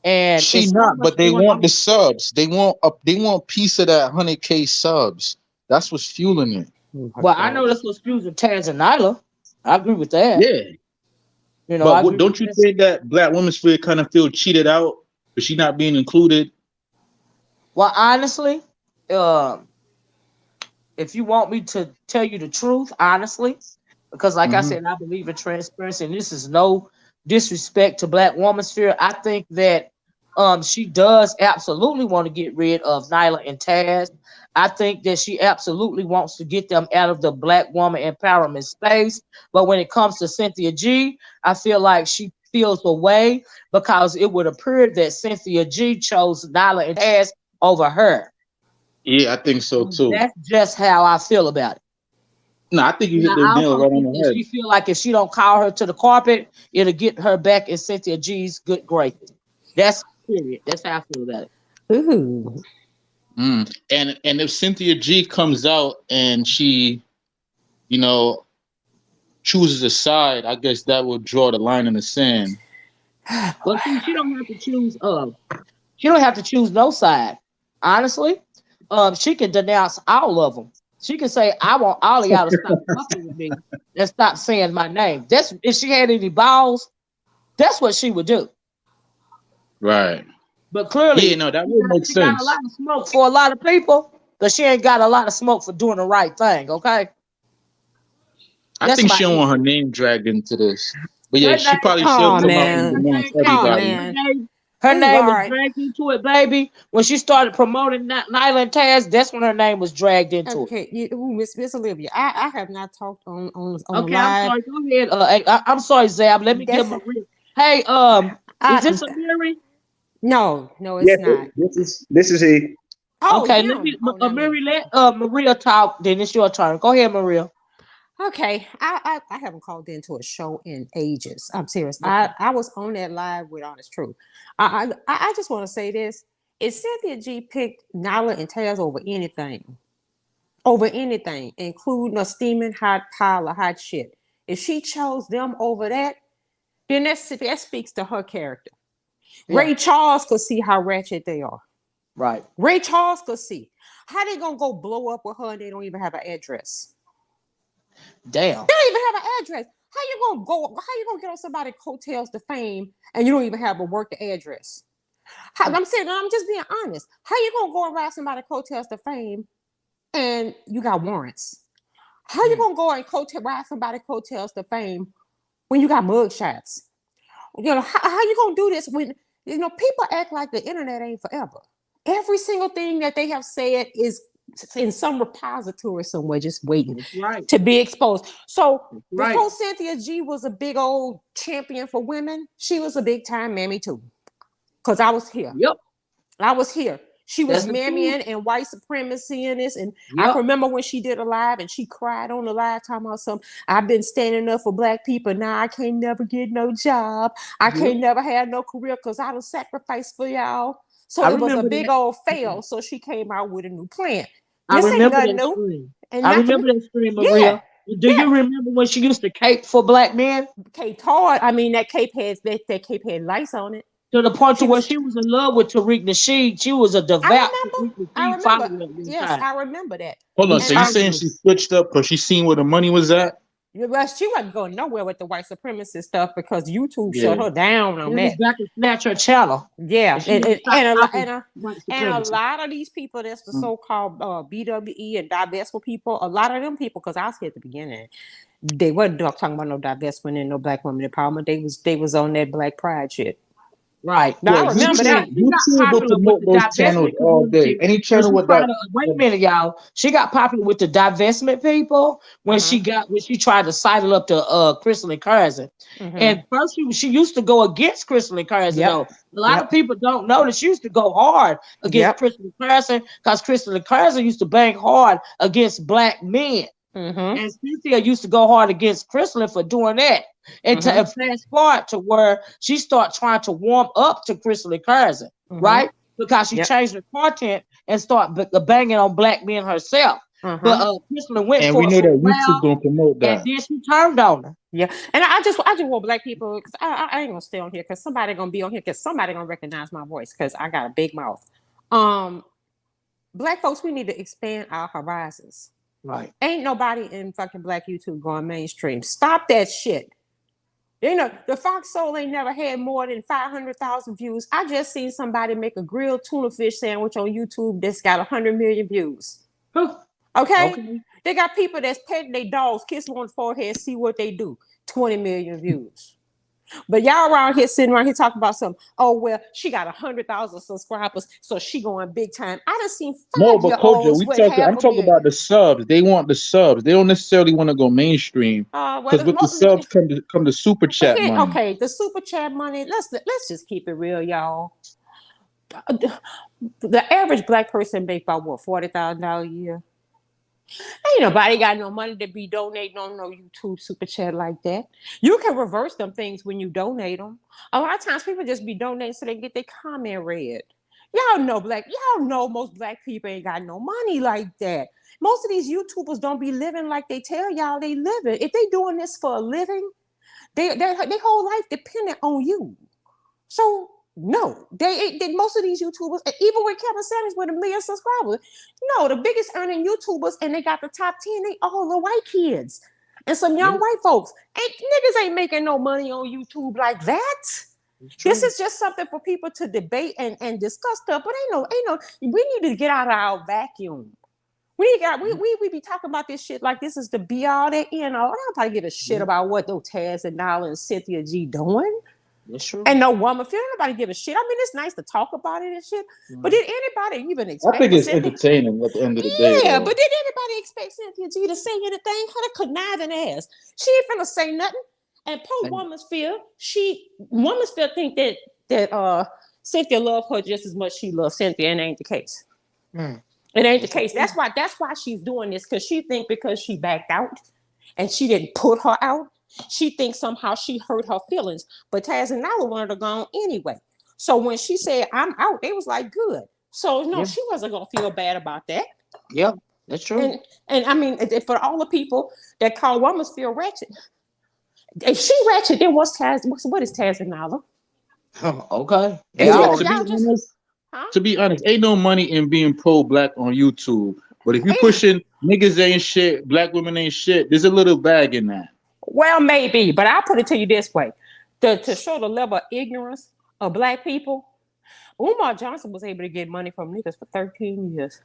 S1: And
S4: she
S1: it's so
S4: not,
S1: much
S4: but they
S1: going
S4: want the
S1: on.
S4: subs. They want piece of that 100K subs. That's what's fueling it.
S5: Oh my
S1: Well, I
S5: God.
S1: know that's what's fusing Taz and Nyla. I agree with that.
S4: Yeah.
S1: You know,
S4: But
S1: I
S4: what
S1: agree with
S4: don't you
S1: that.
S4: think that Black Women's Sphere kind of feel cheated out for she not being included?
S1: Well, honestly, um, if you want me to tell you the truth, honestly, because like I
S4: Hmm.
S1: said, I believe in transparency, and this is no disrespect to Black Woman Sphere. I think that she does absolutely want to get rid of Nyla and Taz. I think that she absolutely wants to get them out of the Black woman empowerment space. But when it comes to Cynthia G, I feel like she feels away because it would appear that Cynthia G chose Nyla and Taz over her.
S4: Yeah, I think so too.
S1: That's just how I feel about it.
S4: No, I think you
S1: And
S4: hit the
S1: I
S4: nail
S1: also
S4: right on
S1: think
S4: the
S1: that
S4: head.
S1: she feel like if she don't call her to the carpet, it'll get her back in Cynthia G's good graces. That's period. That's how I feel about it.
S5: Ooh.
S4: And if Cynthia G comes out and she, you know, chooses a side, I guess that will draw the line in the sand.
S1: Well, see, she don't have to choose. She don't have to choose no side. Honestly, she can denounce all of them. She can say, "I want all of y'all to stop fucking with me and stop saying my name." That's if she had any balls. That's what she would do.
S4: Right.
S1: But
S4: Yeah,
S1: clearly,
S4: no, that would make
S1: she got a lot
S4: sense.
S1: of smoke for a lot of people, but she ain't got a lot of smoke for doing the right thing. Okay,
S4: I
S1: that's
S4: think
S1: my
S4: she don't want her
S1: issue.
S4: name dragged into this. But yeah,
S1: Her
S4: she
S1: name,
S4: probably should
S5: Oh
S4: come out and
S1: her
S5: man.
S4: denounce
S1: name,
S5: Oh
S1: listen,
S4: everybody.
S5: man.
S1: her
S5: Ooh,
S1: name
S5: all
S1: was
S5: right.
S1: dragged into it, baby. When she started promoting Nyla and Taz, that's when her name was dragged into it.
S5: Okay, Miss Olivia. I have not talked on the
S1: Okay, I'm
S5: live.
S1: sorry. Go ahead. I'm sorry, Zab. Let me give
S5: That's
S1: Maria. Hey, is
S5: I
S1: this Amiri?
S5: no, it's
S6: Yes,
S5: not.
S6: this is he.
S5: Oh,
S1: Okay, let me
S5: him. Oh, not me.
S1: Amiri, let Maria talk. Then it's your turn. Go ahead, Maria.
S5: Okay, I haven't called into a show in ages. I'm serious.
S1: Okay.
S5: I was on that live with Honest Truth. I just want to say this: if Cynthia G picked Nyla and Taz over anything, including a steaming hot pile of hot shit, if she chose them over that, then that speaks to her character.
S1: Yeah.
S5: Ray Charles could see how ratchet they are.
S1: Right.
S5: Ray Charles could see how they gonna go blow up with her and they don't even have an address.
S1: Damn.
S5: They don't even have an address. How you gonna get on somebody's coattails to fame and you don't even have a work address? I'm saying, I'm just being honest. How you gonna go around somebody's coattails to fame and you got warrants? How you gonna go and ride somebody's coattails to fame when you got mug shots? You know, how you gonna do this when People act like the internet ain't forever. Every single thing that they have said is in some repository somewhere, just waiting to be exposed. So before Cynthia G was a big old champion for women, she was a big time mammy too. Because I was here.
S1: Yep.
S5: I was here. She was
S1: That's the
S5: mammying and white supremacy in this. And I can remember when she did a live and she cried on the live talking about something. I've been standing up for black people. Now I can't never get no job. I can't never have no career because I was sacrificed for y'all. So it was a big old fail. So she came out with a new plan. This ain't nothing new. And
S1: I remember that scream, Maria. Do you remember when she used to cape for black men?
S5: Cape hard. I mean, that cape had lights on it.
S1: To the point to where she was in love with Tariq Nasheed. She was a devout
S5: I remember. Yes, I remember that.
S4: Hold on, so you saying she switched up because she seen where the money was at?
S5: Well, she wasn't going nowhere with the white supremacist stuff because YouTube shut her down on that.
S1: Back to snatch her channel.
S5: Yeah, and a lot of these people that's the so-called BWE and divestment people, a lot of them people, because I was here at the beginning, they wasn't talking about no divestment and no black women empowerment. They was on that black pride shit.
S1: Right.
S5: Now, I remember that.
S4: YouTube will promote those channels all day. Any channel with that.
S1: Wait a minute, y'all. She got popular with the divestment people when she tried to sidle up to Crystal and Curzon. And first she used to go against Crystal and Curzon. Though. A lot of people don't know that she used to go hard against Crystal and Curzon because Crystal and Curzon used to bang hard against black men. And Cynthia used to go hard against Crystal for doing that. And to fast forward to where she started trying to warm up to Crystal and Curzon, right? Because she changed her content and started banging on black men herself. But Crystal went
S4: and
S1: for
S4: we know that YouTube's gonna promote that.
S1: And then she turned on her.
S5: Yeah, and I just want black people, because I ain't gonna stay on here because somebody gonna be on here because somebody gonna recognize my voice because I got a big mouth. Black folks, we need to expand our horizons.
S1: Right.
S5: Ain't nobody in fucking black YouTube going mainstream. Stop that shit. The Fox Soul ain't never had more than 500,000 views. I just seen somebody make a grilled tuna fish sandwich on YouTube that's got 100 million views. Okay? They got people that's petting their dogs, kiss them on the forehead, see what they do. 20 million views. But y'all around here sitting around here talking about something. Oh, well, she got 100,000 subscribers, so she going big time. I done seen 5-year-olds
S4: I'm talking about the subs. They want the subs. They don't necessarily want to go mainstream. Because with the subs come the super chat money.
S5: Okay, the super chat money. Let's just keep it real, y'all. The average black person make about what, $40,000 a year? Ain't nobody got no money to be donating on no YouTube super chat like that. You can reverse them things when you donate them. A lot of times people just be donating so they get their comment read. Y'all know most black people ain't got no money like that. Most of these YouTubers don't be living like they tell y'all they living. If they doing this for a living, their whole life dependent on you. So no, they most of these YouTubers, even with Kevin Samuels with 1 million subscribers, no, the biggest earning YouTubers, and they got the top 10, they all the white kids and some young white folks. Niggas ain't making no money on YouTube like that. This is just something for people to debate and discuss stuff, but ain't no, we need to get out of our vacuum. We be talking about this shit like this is the be all that end all. I don't probably give a shit about what those Taz and Nyla and Cynthia G doing.
S1: That's true.
S5: And no woman feel nobody give a shit. I mean, it's nice to talk about it and shit. But did anybody even expect?
S4: I think it's entertaining at the end of the day.
S5: Yeah, but did anybody expect Cynthia G to say anything? Her conniving ass. She ain't finna say nothing. And poor Womansfield, Womansfield think that Cynthia love her just as much she loves Cynthia, and it ain't the case. It ain't the case. That's why she's doing this, because she think because she backed out and she didn't put her out, she thinks somehow she hurt her feelings. But Taz and Nyla wanted her gone anyway. So when she said, I'm out, they was like, good. So no, she wasn't going to feel bad about that.
S1: Yeah, that's true.
S5: And I mean, for all the people that call Womansfield ratchet, if she ratchet, then what is Taz and Nyla?
S1: Okay.
S4: To be honest, ain't no money in being pro-black on YouTube. But if you pushing niggas ain't shit, black women ain't shit, there's a little bag in that.
S5: Well, maybe, but I'll put it to you this way. To show the level of ignorance of black people, Umar Johnson was able to get money from niggas for 13 years.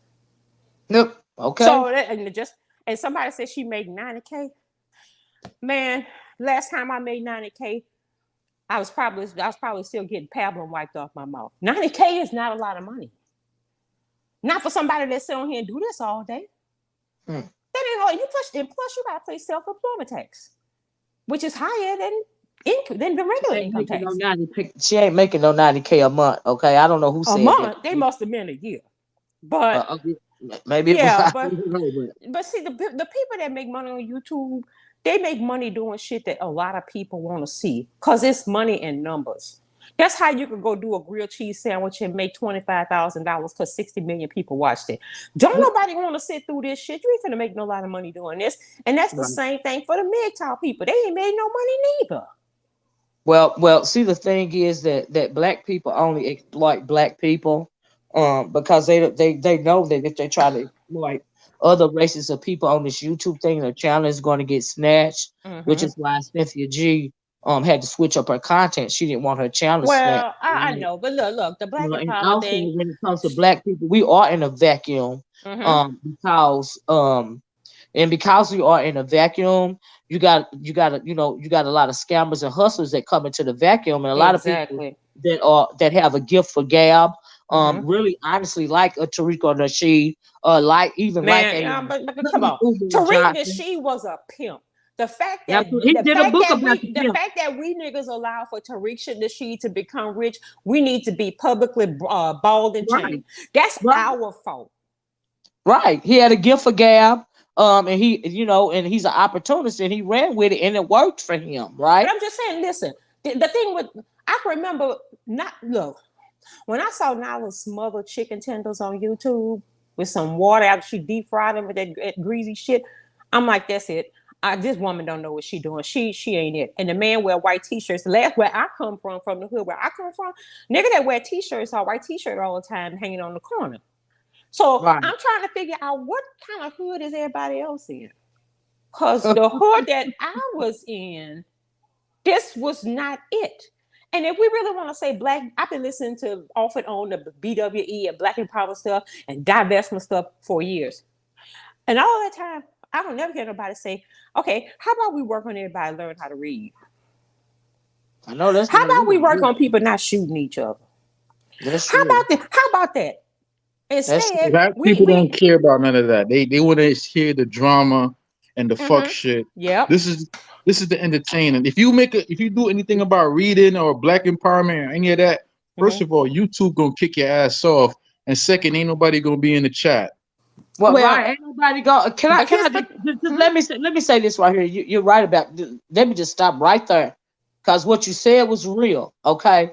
S1: Yep. Okay.
S5: So and somebody said she made $90K. Man, last time I made $90K, I was probably still getting pablum wiped off my mouth. 90K is not a lot of money. Not for somebody that sit on here and do this all day. That ain't all you push. And plus, you gotta pay self-employment tax, which is higher than the regular income tax.
S1: She ain't making no 90K a month. Okay, I don't know who said that.
S5: A month. They must have been a year, but
S1: maybe.
S5: Yeah, but see, the people that make money on YouTube, they make money doing shit that a lot of people want to see because it's money in numbers. That's how you can go do a grilled cheese sandwich and make $25,000 because 60 million people watched it. Don't nobody want to sit through this shit. You ain't finna make no lot of money doing this. And that's the same thing for the MGTOW people. They ain't made no money neither.
S1: Well, see, the thing is that black people only exploit black people because they know that if they try to exploit other races of people on this YouTube thing, their channel is going to get snatched, which is why Cynthia G had to switch up her content. She didn't want her channel snatched.
S5: Well, I know, but look, the black
S1: and
S5: empowerment
S1: also,
S5: thing.
S1: when it comes to black people, we are in a vacuum because we are in a vacuum, you got a lot of scammers and hustlers that come into the vacuum, and a lot of people that have a gift for gab, really honestly like a Tariq or Nasheed, but
S5: come on, Tariq Nasheed was a pimp. The fact that we niggas allow for Tariq Nasheed to become rich, we need to be publicly bald and chained. That's our fault.
S1: Right. He had a gift for gab. And he's an opportunist, and he ran with it, and it worked for him, right?
S5: But I'm just saying, listen, the thing with, I can remember, when I saw Nyla smother chicken tenders on YouTube with some water after she deep fried them with that greasy shit, I'm like, that's it. This woman don't know what she doing. She ain't it. And the man wear white t-shirts. Last where I come from the hood where I come from, nigga that wear t-shirts, or white t-shirt all the time, hanging on the corner. So I'm trying to figure out what kind of hood is everybody else in. Because the hood that I was in, this was not it. And if we really want to say black, I've been listening to off and on the BWE and Black Empowerment stuff and divestment stuff for years. And all that time, I don't never hear nobody say, okay, how about we work on everybody learn how to read?
S1: I know that's.
S5: How about we work on people not shooting each other? How about that? How about that? Instead,
S4: black people don't care about none of that. They want to hear the drama and the fuck shit.
S5: Yeah.
S4: This is the entertaining. If you do anything about reading or black empowerment or any of that, first of all, YouTube gonna kick your ass off, and second, ain't nobody gonna be in the chat.
S1: Well, right, ain't nobody go. Let me say this right here. You're right about. Let me just stop right there, because what you said was real. Okay,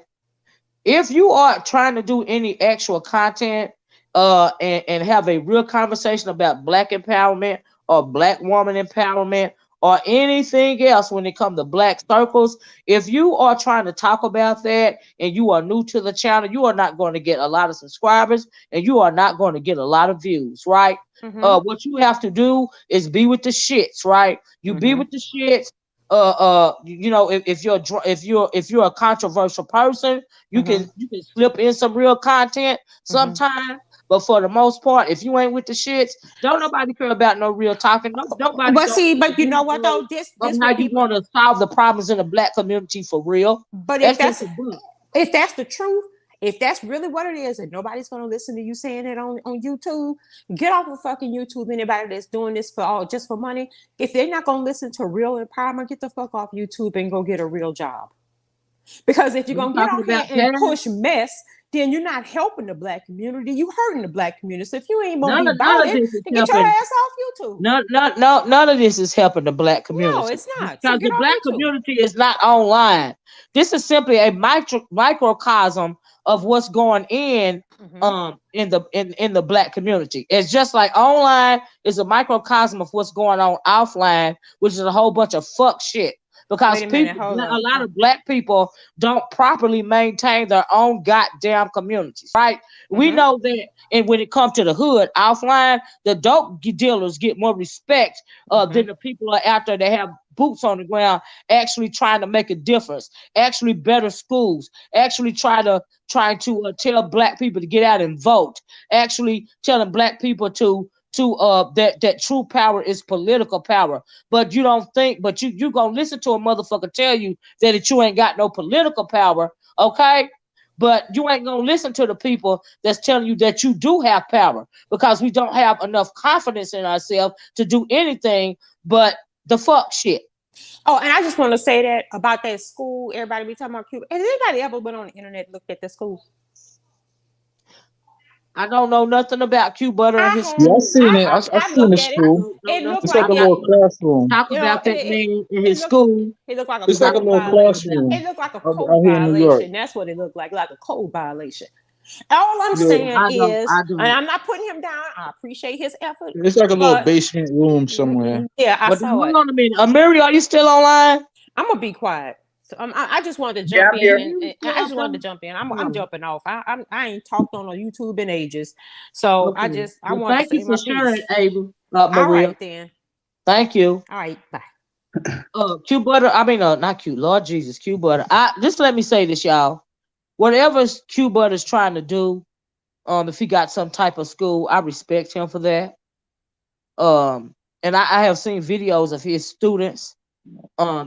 S1: if you are trying to do any actual content, and have a real conversation about black empowerment or black woman empowerment or anything else when it comes to black circles, if you are trying to talk about that and you are new to the channel, you are not going to get a lot of subscribers and you are not going to get a lot of views, right? What you have to do is be with the shits, right? You be with the shits. If you're a controversial person, you can slip in some real content sometime. But for the most part, if you ain't with the shits, don't nobody care about no real talking. Nobody.
S5: But you know what though? This
S1: how you want to solve the problems in the black community for real.
S5: But if that's the truth, if that's really what it is, and nobody's gonna listen to you saying it on YouTube, get off of fucking YouTube. Anybody that's doing this just for money, if they're not gonna listen to real empowerment, get the fuck off YouTube and go get a real job. Because if you're gonna get out here and push mess, then you're not helping the black community. You hurting the black community. So if you ain't gonna be about it, then get your ass off YouTube.
S1: None of this is helping the black community.
S5: No, it's not.
S1: Because the black community is not online. This is simply a microcosm of what's going in the black community. It's just like online is a microcosm of what's going on offline, which is a whole bunch of fuck shit. Because a lot of black people don't properly maintain their own goddamn communities, right? We know that, and when it comes to the hood, offline, the dope dealers get more respect than the people are out there that have boots on the ground, actually trying to make a difference, actually better schools, actually trying to tell black people to get out and vote, actually telling black people to to that true power is political power. But you don't think, but you gonna listen to a motherfucker tell you that you ain't got no political power, okay? But you ain't gonna listen to the people that's telling you that you do have power, because we don't have enough confidence in ourselves to do anything but the fuck shit.
S5: Oh, and I just want to say that about that school. Everybody be talking about Cuba. Has anybody ever been on the internet and looked at the school?
S1: I don't know nothing about Q Butter and his
S4: Yeah, I
S1: school.
S4: seen it. I
S5: I've
S4: seen the
S5: looked at it.
S4: school.
S5: It looked
S4: It's like
S5: like
S4: a little classroom.
S1: Talk
S5: you know,
S1: about that man in his
S5: looked,
S1: school.
S5: it looked like a
S4: It's like a
S5: code
S4: little
S5: violation.
S4: classroom
S5: It looked like a
S4: out
S5: code
S4: here in New York.
S5: violation. That's what it looked like a code violation. All I'm
S4: Yeah.
S5: saying is,
S1: I
S5: and
S1: don't.
S5: I'm not putting him down. I appreciate his effort,
S4: It's like a little
S5: but
S4: basement room somewhere.
S5: yeah, I
S1: But
S5: saw
S1: hold
S5: it.
S1: on a minute, Amiri, are you still online?
S5: I'm gonna be quiet. So I just wanted to
S2: Yeah,
S5: jump
S2: I'm
S5: in,
S2: here.
S5: and I just wanted to jump in. I'm jumping off. I ain't talked on YouTube in ages, so
S1: Okay.
S5: I
S1: Well,
S5: wanted to
S1: thank you
S5: say
S1: for
S5: my
S1: sharing,
S5: piece.
S1: Ava,
S5: All
S1: Maria.
S5: right then.
S1: Thank you.
S5: All right, bye.
S1: Q Butter. I mean, not Q. Lord Jesus, Q Butter. Just let me say this, y'all. Whatever Q Butter's trying to do, if he got some type of school, I respect him for that. And I have seen videos of his students,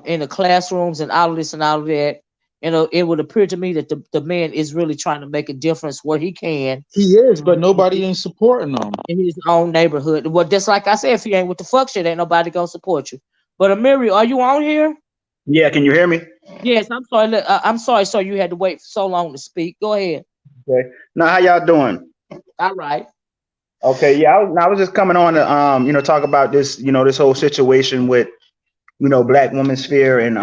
S1: in the classrooms and all of this and all of that. You know, it would appear to me that the man is really trying to make a difference where he can.
S4: He is, but nobody ain't supporting him.
S1: In his own neighborhood. Well, just like I said, if you ain't with the fuck shit, ain't nobody gonna support you. But Amiri, are you on here?
S6: Yeah, can you hear me?
S1: Yes, I'm sorry. I'm sorry, sir. You had to wait so long to speak. Go ahead.
S6: Okay. Now, how y'all doing?
S1: All right.
S6: Okay, yeah, I was just coming on to talk about this, this whole situation with Black Women's Sphere and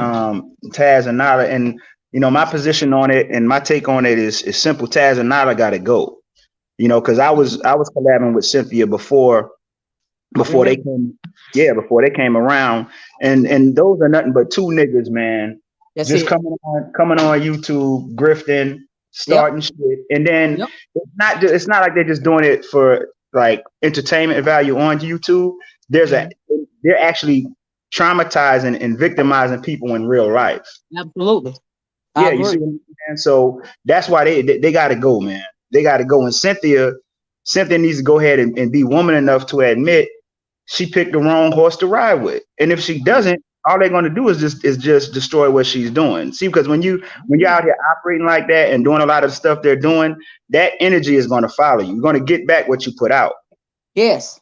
S6: Taz and Nyla, and my position on it and my take on it is simple. Taz and Nyla got to go. Because I was collabing with Cynthia before they came, before they came around, and those are nothing but two niggas, man.
S1: That's
S6: just
S1: it.
S6: coming on YouTube, grifting, starting shit, and then it's not like they're just doing it for like entertainment value on YouTube. They're actually traumatizing and victimizing people in real life.
S1: Absolutely.
S6: Yeah, you see what I'm saying? So that's why they got to go, man. They got to go. And Cynthia needs to go ahead and be woman enough to admit she picked the wrong horse to ride with. And if she doesn't, all they're going to do is just destroy what she's doing. See, because when you're out here operating like that and doing a lot of the stuff they're doing, that energy is going to follow you. You're going to get back what you put out.
S1: Yes.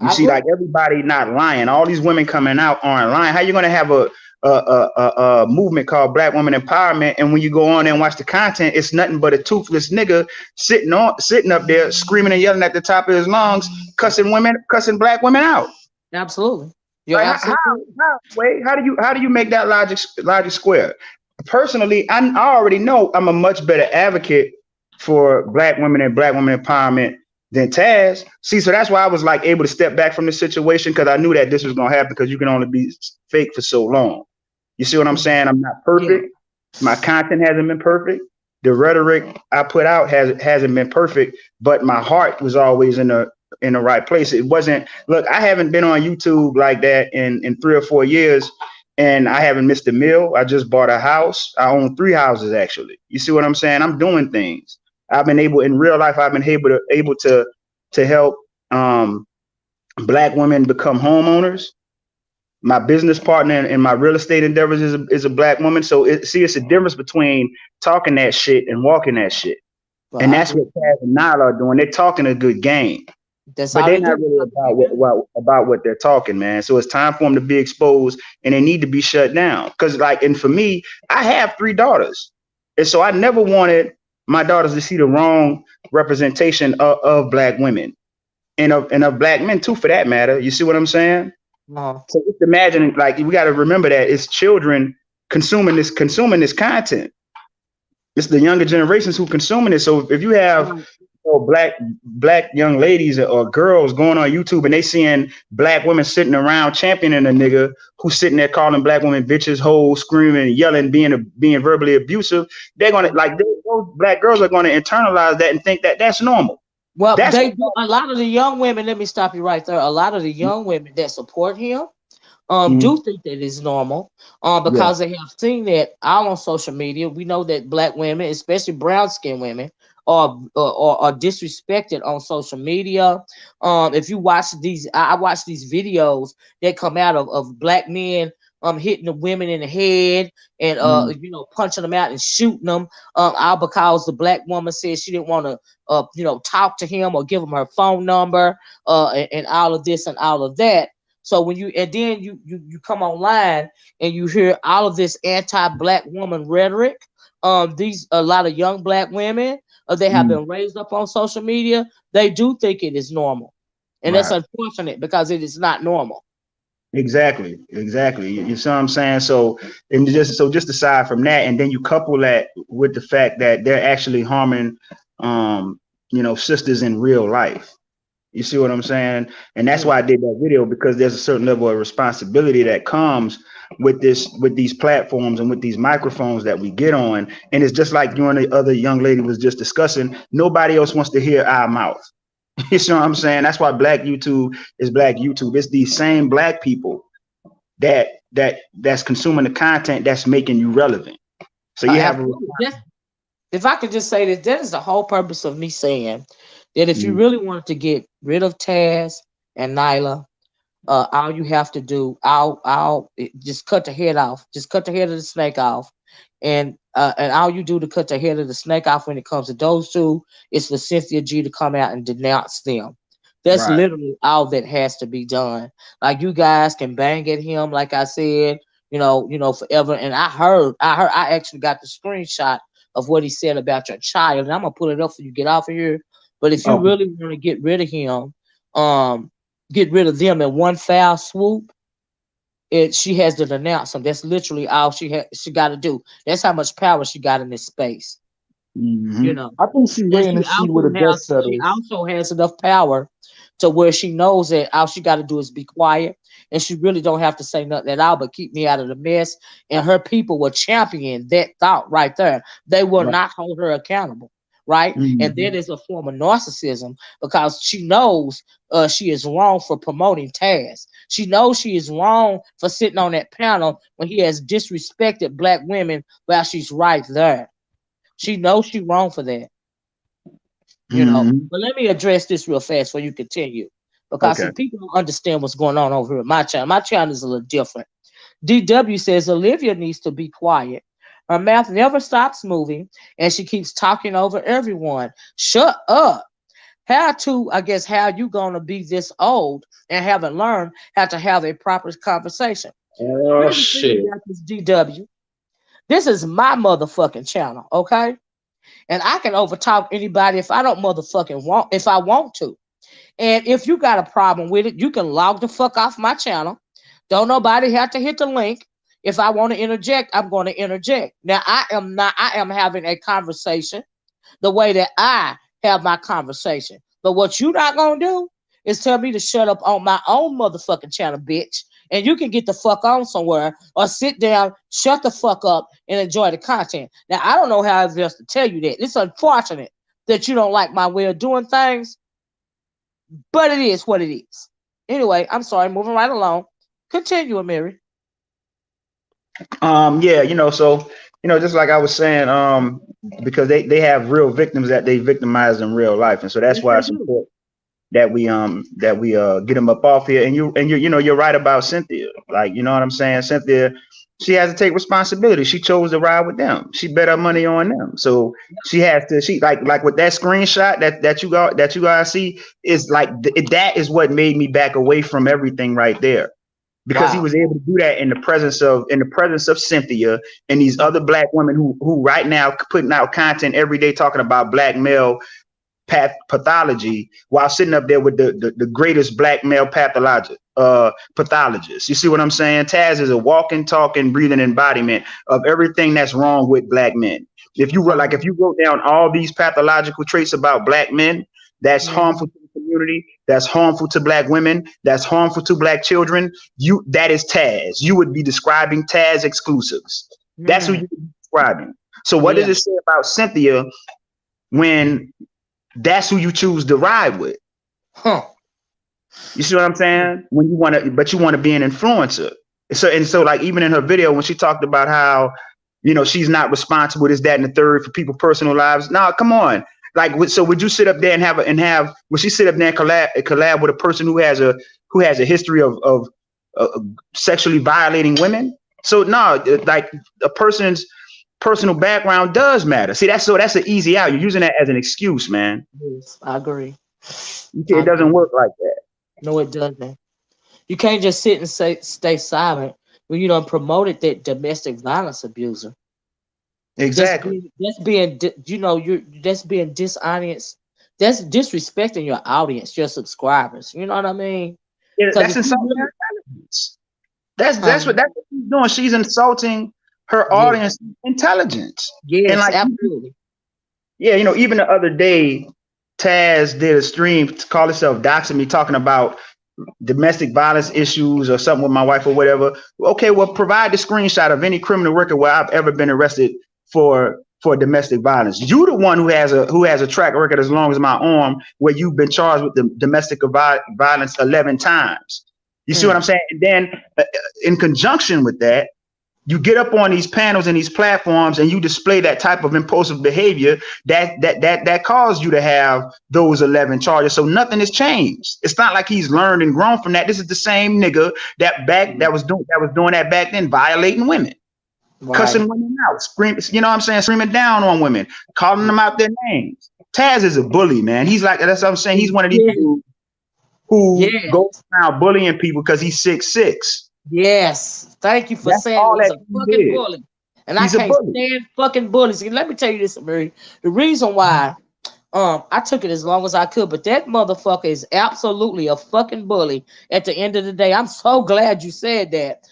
S6: You see, like everybody not lying. All these women coming out aren't lying. How you going to have a movement called Black Women Empowerment, and when you go on and watch the content, it's nothing but a toothless nigga sitting up there screaming and yelling at the top of his lungs, cussing Black women out.
S1: Absolutely.
S6: Like, how do you make that logic square? Personally, I already know I'm a much better advocate for Black women and Black women empowerment than Taz. See, so that's why I was like able to step back from the situation, because I knew that this was gonna happen, because you can only be fake for so long. You see what I'm saying? I'm not perfect. Yeah. My content hasn't been perfect. The rhetoric I put out hasn't been perfect, but my heart was always in the right place. It wasn't. Look, I haven't been on YouTube like that in 3 or 4 years, and I haven't missed a meal. I just bought a house. I own 3 houses actually. You see what I'm saying? I'm doing things. I've been able in real life. I've been able to help Black women become homeowners. My business partner in my real estate endeavors is a Black woman. So it's a difference between talking that shit and walking that shit. Well, and that's what Taz and Nyla are doing. They're talking a good game, but they're not really about what they're talking, man. So it's time for them to be exposed, and they need to be shut down. Because and for me, I have 3 daughters, and so I never wanted my daughters to see the wrong representation of Black women and of Black men too, for that matter. You see what I'm saying? So just imagine, like, we got to remember that it's children consuming this content. It's the younger generations who consuming it. So if you have black young ladies or girls going on YouTube and they seeing Black women sitting around championing a nigga who's sitting there calling Black women bitches, hoes, screaming, yelling, being verbally abusive, they're gonna those Black girls are gonna internalize that and think that that's normal.
S1: Well, a lot of the young women. Let me stop you right there. A lot of the young women that support him do think that it's normal because they have seen that all on social media. We know that Black women, especially brown skinned women, or disrespected on social media. If you watch these, I watch these videos that come out of black men hitting the women in the head and punching them out and shooting them, all because the black woman said she didn't want to talk to him or give him her phone number, and all of this and all of that. So when you come online and you hear all of this anti-black woman rhetoric, these a lot of young black women, they have been raised up on social media. They do think it is normal, and that's unfortunate because it is not normal.
S6: Exactly. You see what I'm saying? So, and just aside from that, and then you couple that with the fact that they're actually harming, sisters in real life. You see what I'm saying? And that's why I did that video, because there's a certain level of responsibility that comes with these platforms and with these microphones that we get on. And it's just like you and the other young lady was just discussing. Nobody else wants to hear our mouth. You see what I'm saying? That's why Black YouTube is Black YouTube. It's these same Black people that's consuming the content that's making you relevant. So you have
S1: if I could just say this, that is the whole purpose of me saying that if you really wanted to get rid of Taz and Nyla, all you have to do, I'll just cut the head off. Just cut the head of the snake off. And all you do to cut the head of the snake off when it comes to those two is for Cynthia G to come out and denounce them. That's literally all that has to be done. Like, you guys can bang at him, like I said, forever. And I actually got the screenshot of what he said about your child, and I'm gonna put it up for you. Get off of here. But if you really want to get rid of him, get rid of them in one foul swoop, she has to denounce him. That's literally all she got to do. That's how much power she got in this space.
S4: I think she's waiting to see what the dust settles.
S1: She also has enough power to where she knows that all she got to do is be quiet, and she really don't have to say nothing at all but keep me out of the mess. And her people will champion that thought right there. They will not hold her accountable. Right. And that is a form of narcissism, because she knows she is wrong for promoting Taz. She knows she is wrong for sitting on that panel when he has disrespected Black women while she's right there. She knows she's wrong for that. But let me address this real fast before you continue, because some people don't understand what's going on over here at my channel. My channel is a little different. DW says Olivia needs to be quiet. Her mouth never stops moving, and she keeps talking over everyone. Shut up. How you gonna be this old and haven't learned how to have a proper conversation?
S4: Oh, shit.
S1: This DW. This is my motherfucking channel, okay? And I can overtalk anybody if I don't if I want to. And if you got a problem with it, you can log the fuck off my channel. Don't nobody have to hit the link. If I want to interject, I'm going to interject. Now, I am having a conversation the way that I have my conversation. But what you not going to do is tell me to shut up on my own motherfucking channel, bitch. And you can get the fuck on somewhere or sit down, shut the fuck up, and enjoy the content. Now, I don't know how else to tell you that. It's unfortunate that you don't like my way of doing things, but it is what it is. Anyway, I'm sorry, moving right along. Continue, Mary.
S6: Just like I was saying, because they have real victims that they victimize in real life, and so that's why it's important that we get them up off here. And you're right about Cynthia. Like, you know what I'm saying? Cynthia, she has to take responsibility. She chose to ride with them. She bet her money on them. So she has to. She like with that screenshot that you guys see is like that is what made me back away from everything right there. Because he was able to do that in the presence of Cynthia and these other Black women who right now putting out content every day talking about Black male pathology while sitting up there with the greatest Black male pathologist. You see what I'm saying? Taz is a walking, talking, breathing embodiment of everything that's wrong with Black men. If you wrote down all these pathological traits about Black men, that's harmful to the community, that's harmful to Black women, that's harmful to Black children, that is Taz. You would be describing Taz exclusives. That's who you would be describing. So what does it say about Cynthia when that's who you choose to ride with? You see what I'm saying? When you want to be an influencer. So like even in her video when she talked about how, she's not responsible, this, that, and the third for people's personal lives. No, come on. Like, so would you sit up there and would she sit up there and collab with a person who has a history of sexually violating women? So no, like a person's personal background does matter. See, that's an easy out. You're using that as an excuse, man.
S1: Yes, I agree.
S6: It doesn't work like that.
S1: No, it doesn't. You can't just sit and stay silent when you don't promoted that domestic violence abuser.
S6: Exactly.
S1: That's being dishonest. That's disrespecting your audience, your subscribers. You know what I mean?
S6: Yeah, that's insulting her intelligence. That's what she's doing. She's insulting her audience intelligence.
S1: Yes,
S6: and like,
S1: absolutely.
S6: Yeah, even the other day, Taz did a stream to call herself Doxing Me, talking about domestic violence issues or something with my wife or whatever. Okay, well, provide the screenshot of any criminal record where I've ever been arrested for domestic violence. You the one who has a track record as long as my arm, where you've been charged with the domestic violence 11 times. You see what I'm saying? And then in conjunction with that, you get up on these panels and these platforms and you display that type of impulsive behavior that caused you to have those 11 charges. So nothing has changed. It's not like he's learned and grown from that. This is the same nigga that was doing that back then, violating women, cussing women out, screaming, screaming down on women, calling them out their names. Taz is a bully, man. He's like, that's what I'm saying. He's one of these people who goes around bullying people because he's 6'6".
S1: Yes, thank you for saying he's a fucking bully. And I can't stand fucking bullies. Let me tell you this, Mary. The reason why I took it as long as I could, but that motherfucker is absolutely a fucking bully at the end of the day. I'm so glad you said that.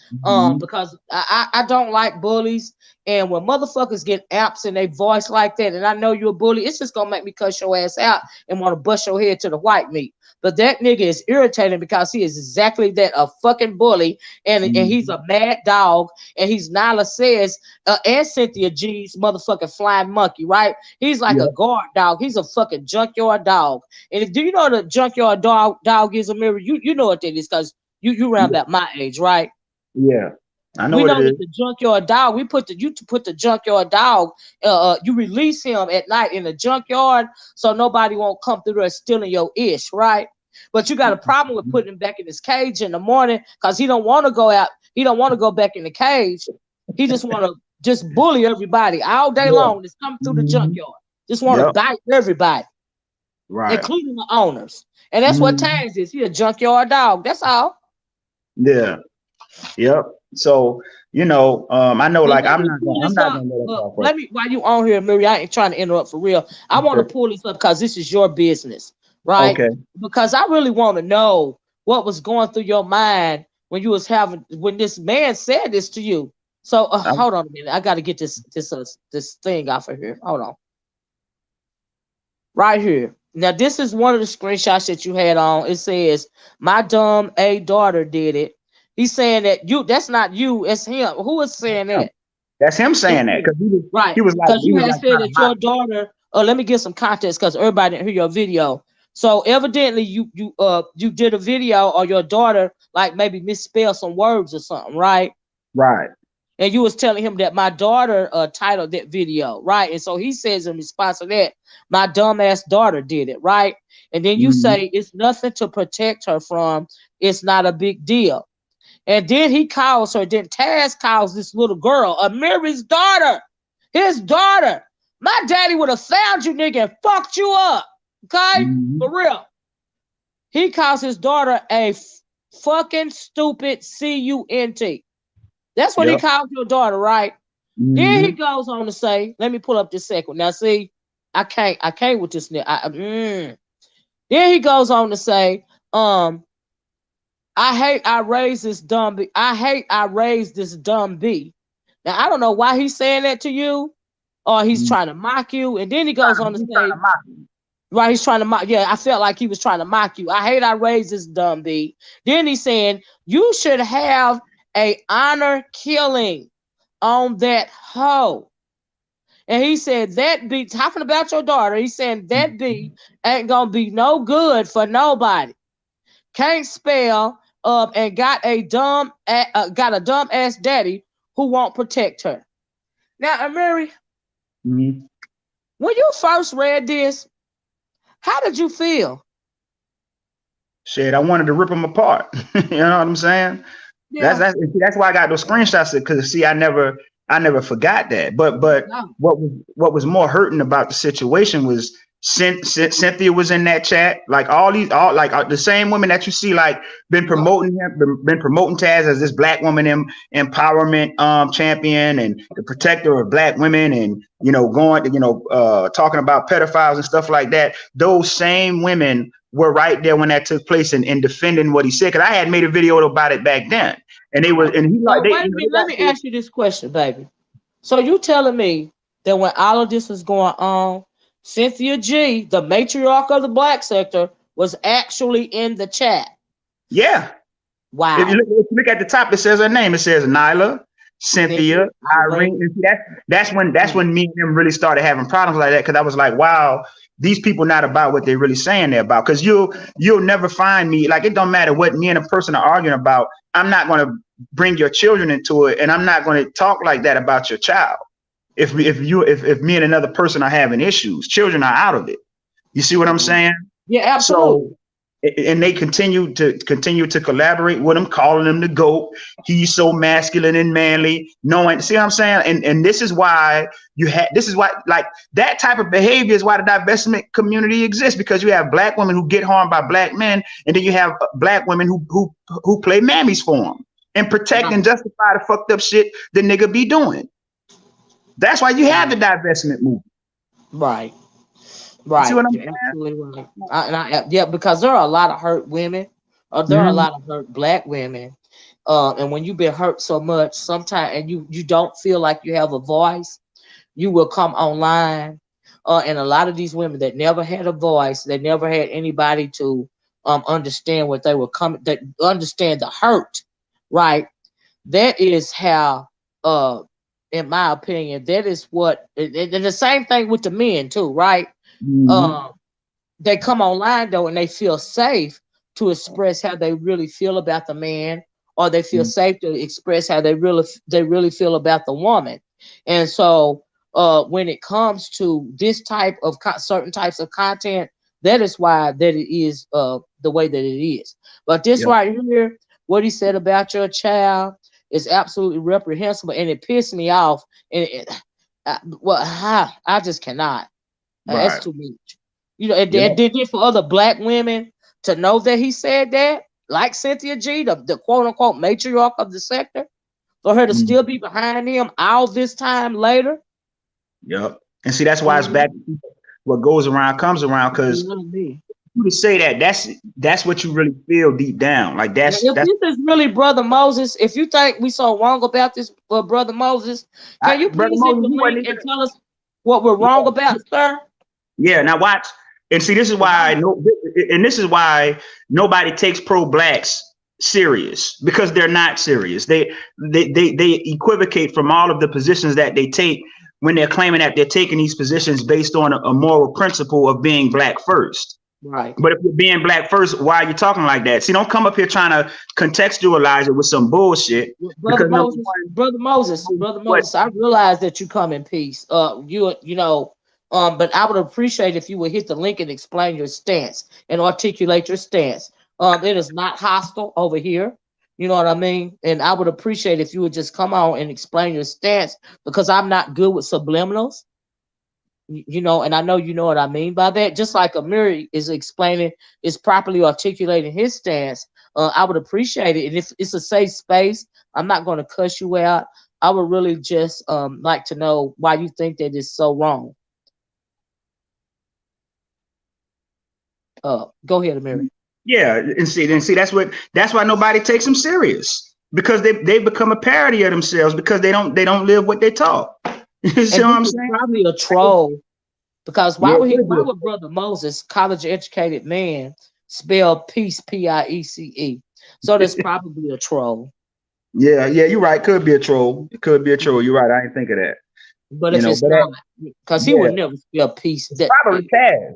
S1: Because I don't like bullies. And when motherfuckers get amps in their voice like that, and I know you're a bully, it's just gonna make me cuss your ass out and want to bust your head to the white meat. But that nigga is irritating because he is exactly that, a fucking bully, and he's a mad dog, and he's Nyla says, and Cynthia G's motherfucking flying monkey, right? He's like a guard dog. He's a fucking junkyard dog. And do you know what a junkyard dog is, Amiri? You know what that is because you around about my age, right?
S6: Yeah. I know
S1: we
S6: what
S1: know
S6: it
S1: that
S6: is.
S1: the junkyard dog. You put the junkyard dog. You release him at night in the junkyard, so nobody won't come through there stealing your ish, right? But you got a problem with putting him back in his cage in the morning because he don't want to go out. He don't want to go back in the cage. He just want to bully everybody all day long. Just come through the junkyard. Just want to bite everybody,
S6: right,
S1: including the owners. And that's what Taz is. He a junkyard dog. That's all.
S6: Yeah. Yep. So, I know, like, I'm not gonna
S1: let me, while you on here, Mary, I ain't trying to interrupt for real. I want to pull this up because this is your business, right?
S6: Okay.
S1: Because I really want to know what was going through your mind when you was when this man said this to you. So hold on a minute. I got to get this thing off of here. Hold on. Right here. Now, this is one of the screenshots that you had on. It says, my dumb daughter did it. He's saying that that's not you, it's him. Who is saying that?
S6: That's him saying that because he was
S1: right.
S6: He was like,
S1: because you had said that your daughter. Let me get some context because everybody didn't hear your video. So evidently you did a video, or your daughter like maybe misspelled some words or something, right?
S6: Right.
S1: And you was telling him that my daughter titled that video, right? And so he says in response to that, my dumbass daughter did it, right? And then you say it's nothing to protect her from. It's not a big deal. And then he calls her, then Taz calls this little girl, Mary's daughter, his daughter. My daddy would have found you, nigga, and fucked you up. Okay? For real. He calls his daughter a fucking stupid CUNT. That's what he calls your daughter, right? Then he goes on to say, let me pull up this second. Now, see, I can't with this nigga. Then he goes on to say, I hate I raised this dumb B. I hate I raised this dumb B. Now, I don't know why he's saying that to you, or he's trying to mock you. And then he goes on to say, right, he's trying to mock. Yeah, I felt like he was trying to mock you. I hate I raised this dumb B. Then he's saying, you should have a honor killing on that hoe. And he said, that B, talking about your daughter, he's saying that B ain't gonna be no good for nobody. Can't spell and got a dumb ass daddy who won't protect her. Now, Mary, When you first read this, how did you feel?
S6: Shit, I wanted to rip them apart. You know what I'm saying?
S1: Yeah.
S6: That's why I got those screenshots, because see, I never forgot that. But
S1: No.
S6: what was more hurting about the situation was Cynthia was in that chat. Like all the same women that you see like been promoting him, been promoting Taz as this black woman empowerment champion and the protector of black women, and going to talking about pedophiles and stuff like that. Those same women were right there when that took place and defending what he said. Because I had made a video about it back then, and they were and he
S1: So
S6: like they.
S1: wait a minute, let me ask you this question, baby. So you telling me that when all of this was going on, Cynthia G, the matriarch of the black sector, was actually in the chat?
S6: Yeah.
S1: Wow.
S6: If you look at the top, it says her name. It says Nyla, Cynthia, Irene. And see, that's when me and them really started having problems like that, because I was like, wow, these people not about what they're really saying they're about. Because you'll never find me, like, it don't matter what me and a person are arguing about. I'm not going to bring your children into it, and I'm not going to talk like that about your child. If me and another person are having issues, children are out of it. You see what I'm saying?
S1: Yeah, absolutely.
S6: So, and they continue to collaborate with him, calling him the GOAT. He's so masculine and manly. Knowing, see what I'm saying? And this is why like that type of behavior is why the divestment community exists, because you have black women who get harmed by black men, and then you have black women who play mammies for them and protect and justify the fucked up shit the nigga be doing. That's why you have the divestment movement.
S1: Right. Right.
S6: See what I'm
S1: You're absolutely right. Yeah, because there are a lot of hurt women, or there are a lot of hurt black women. And when you've been hurt so much, sometimes, and you don't feel like you have a voice, you will come online. And a lot of these women that never had a voice, they never had anybody to understand what they were coming, that understand the hurt, right? That is how, in my opinion, that is what, and the same thing with the men too, right? They come online though, and they feel safe to express how they really feel about the man, or they feel safe to express how they really feel about the woman. And so when it comes to this type of certain types of content, that is why that it is the way that it is. But this right here, what he said about your child is absolutely reprehensible, and it pissed me off. And I just cannot. That's too much. And did it for other black women to know that he said that, like Cynthia G, the quote unquote matriarch of the sector, for her to still be behind him all this time later.
S6: Yep. And see, that's why it's back. What goes around comes around, because you to say that's what you really feel deep down. Like this
S1: is really Brother Moses. If you think we so wrong about this, Brother Moses, can you please hit the link and tell us what we're wrong about, sir?
S6: Yeah, now watch. And see, this is why this is why nobody takes pro-blacks serious, because they're not serious. They equivocate from all of the positions that they take when they're claiming that they're taking these positions based on a moral principle of being black first.
S1: Right.
S6: But if you're being black first, why are you talking like that? See, don't come up here trying to contextualize it with some bullshit.
S1: Brother Moses, I realize that you come in peace. But I would appreciate if you would hit the link and explain your stance and articulate your stance. It is not hostile over here. You know what I mean? And I would appreciate if you would just come on and explain your stance, because I'm not good with subliminals. And I know you know what I mean by that. Just like Amiri is properly articulating his stance, I would appreciate it. And if it's a safe space, I'm not going to cuss you out. I would really just like to know why you think that it's so wrong. Go ahead, Amiri.
S6: Yeah, and see, that's why nobody takes them serious, because they become a parody of themselves, because they don't live what they talk. You see what I'm saying?
S1: Probably a troll, because why would Brother Moses, college educated man, spell peace Piece? So that's probably a troll.
S6: Yeah, you're right. Could be a troll. It could be a troll. You're right. I didn't think of that.
S1: But if it's not, because he would never spell peace.
S6: Probably Taz.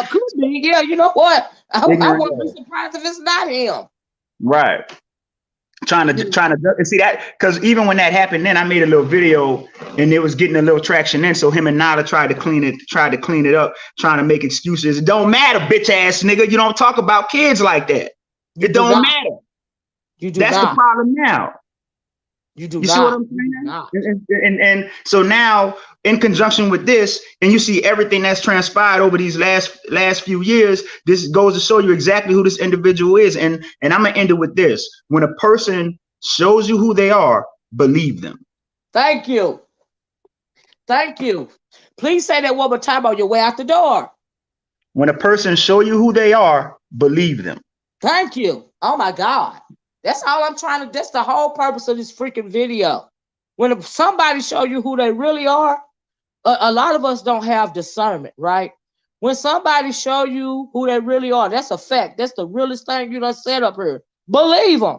S1: Could be. Yeah, you know what? I wouldn't be surprised if it's not him.
S6: Right. trying to see that, because even when that happened, then I made a little video and it was getting a little traction then. So him and Nyla tried to clean it up, trying to make excuses. It don't matter, bitch ass nigga. You don't talk about kids like that. It don't matter.
S1: You do
S6: That's
S1: not.
S6: the problem now.
S1: You do
S6: You
S1: not.
S6: see what I'm saying? And so now, in conjunction with this, and you see everything that's transpired over these last few years, this goes to show you exactly who this individual is. And I'm gonna end it with this: when a person shows you who they are, believe them.
S1: Thank you. Thank you. Please say that one more time on your way out the door.
S6: When a person show you who they are, believe them.
S1: Thank you. Oh my God. That's all I'm trying to, that's the whole purpose of this freaking video. When somebody show you who they really are, a lot of us don't have discernment, right? When somebody show you who they really are, that's a fact. That's the realest thing you done said up here. Believe them.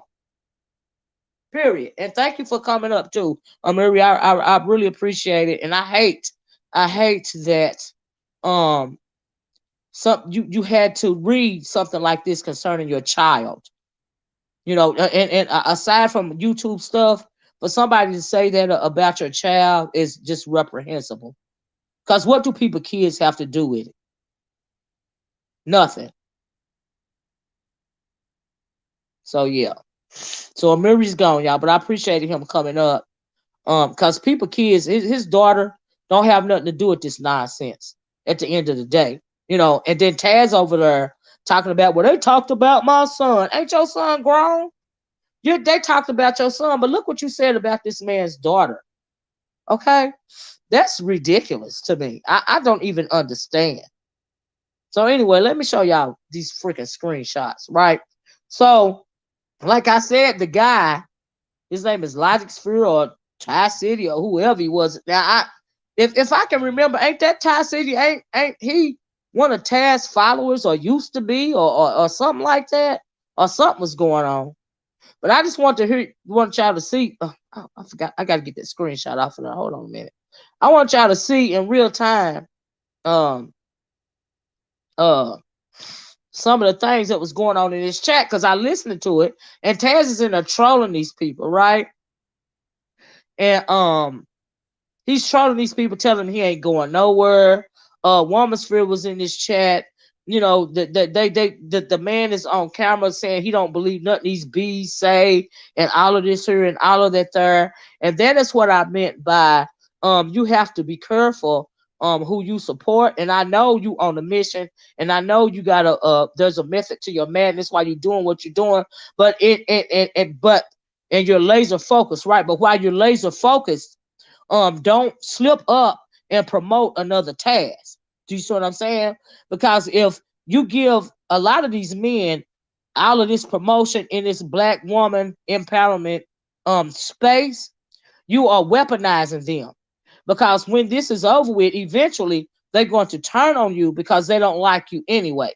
S1: Period. And thank you for coming up too, Amiri. I really appreciate it. And I hate that you had to read something like this concerning your child. You know, and aside from YouTube stuff, for somebody to say that about your child is just reprehensible. Because what do kids have to do with it? Nothing. So yeah. So Amiri's gone, y'all, but I appreciated him coming up. Because kids, his daughter don't have nothing to do with this nonsense at the end of the day. You know, and then Taz over there talking about, well, they talked about my son. Ain't your son grown? They talked about your son, but look what you said about this man's daughter. Okay? That's ridiculous to me. I don't even understand. So anyway, let me show y'all these freaking screenshots, right? So, like I said, the guy, his name is Logic Sphere or Toxicity or whoever he was. Now, if I can remember, ain't that Toxicity, ain't he one of Taz's followers or used to be or something like that? Or something was going on. But I just want y'all to see. I forgot. I got to get that screenshot off of there. Hold on a minute. I want y'all to see in real time some of the things that was going on in this chat, because I listened to it, and Taz is in there trolling these people, right? And he's trolling these people, telling them he ain't going nowhere. Womansphere was in this chat. You know, the man is on camera saying he don't believe nothing these bees say, and all of this here and all of that there. And that is what I meant by you have to be careful who you support. And I know you on a mission, and I know you gotta there's a method to your madness while you're doing what you're doing, but and you're laser focused, right? But while you're laser focused, don't slip up and promote another task. Do you see what I'm saying? Because if you give a lot of these men all of this promotion in this black woman empowerment space, you are weaponizing them. Because when this is over with, eventually they're going to turn on you because they don't like you anyway.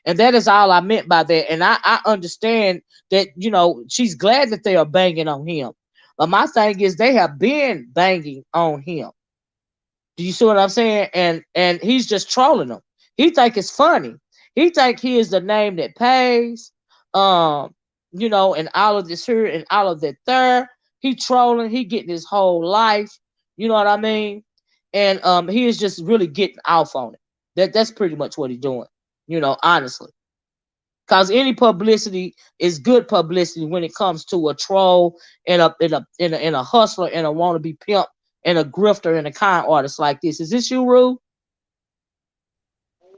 S1: And that is all I meant by that. And I understand that, you know, she's glad that they are banging on him. But my thing is they have been banging on him. Do you see what I'm saying? And he's just trolling them. He think it's funny. He think he is the name that pays. You know, and all of this here and all of that there. He trolling. He getting his whole life. You know what I mean? And he is just really getting off on it. That's pretty much what he's doing. You know, honestly. Because any publicity is good publicity when it comes to a troll and a hustler and a wannabe pimp and a grifter and a con artist like this. Is this you, Rue?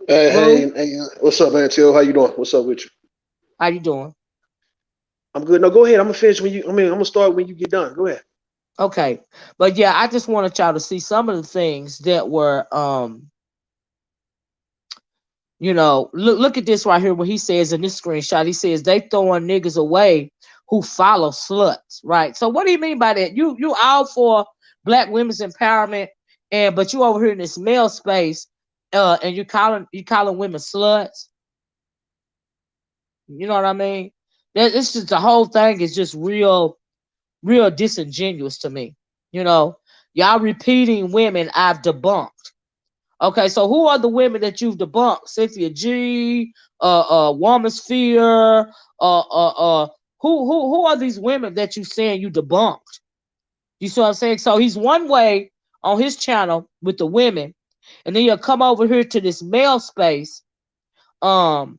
S7: Hey, what's up, man? Till, how you doing? What's up with you?
S1: How you doing?
S7: I'm good. No, go ahead. I'm gonna finish I'm gonna start when you get done. Go ahead.
S1: Okay, but yeah, I just wanted y'all to see some of the things that were, you know, look at this right here. What he says in this screenshot, he says they throwing niggas away who follow sluts, right? So what do you mean by that? You all for black women's empowerment, but you over here in this male space, and you calling women sluts. You know what I mean? It's just the whole thing is just real disingenuous to me. You know, y'all repeating women I've debunked. Okay, so who are the women that you've debunked? Cynthia G, Womansphere, who are these women that you saying you debunked? You see what I'm saying? So he's one way on his channel with the women, and then he'll come over here to this male space, and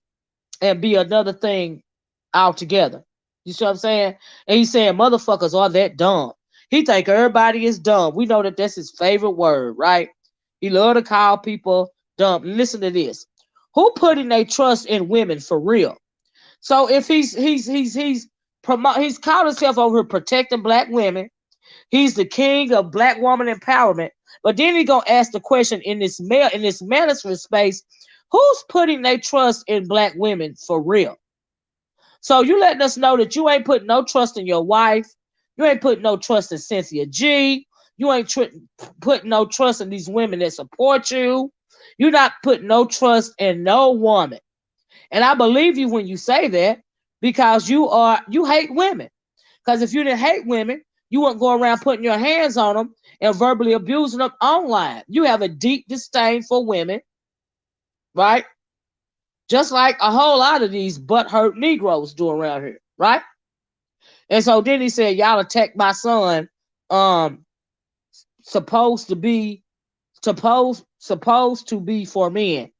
S1: be another thing altogether. You see what I'm saying? And he's saying motherfuckers are that dumb. He think everybody is dumb. We know that that's his favorite word, right? He love to call people dumb. Listen to this. Who putting their trust in women for real? So if he's called himself over here protecting black women, he's the king of black woman empowerment. But then he gonna ask the question in this management space, who's putting their trust in black women for real? So you letting us know that you ain't putting no trust in your wife. You ain't putting no trust in Cynthia G. You ain't putting no trust in these women that support you. You're not putting no trust in no woman. And I believe you when you say that, because you hate women. Because if you didn't hate women, you wouldn't go around putting your hands on them and verbally abusing them online. You have a deep disdain for women, right? Just like a whole lot of these butthurt Negroes do around here, right? And so then he said, y'all attacked my son, supposed to be for men.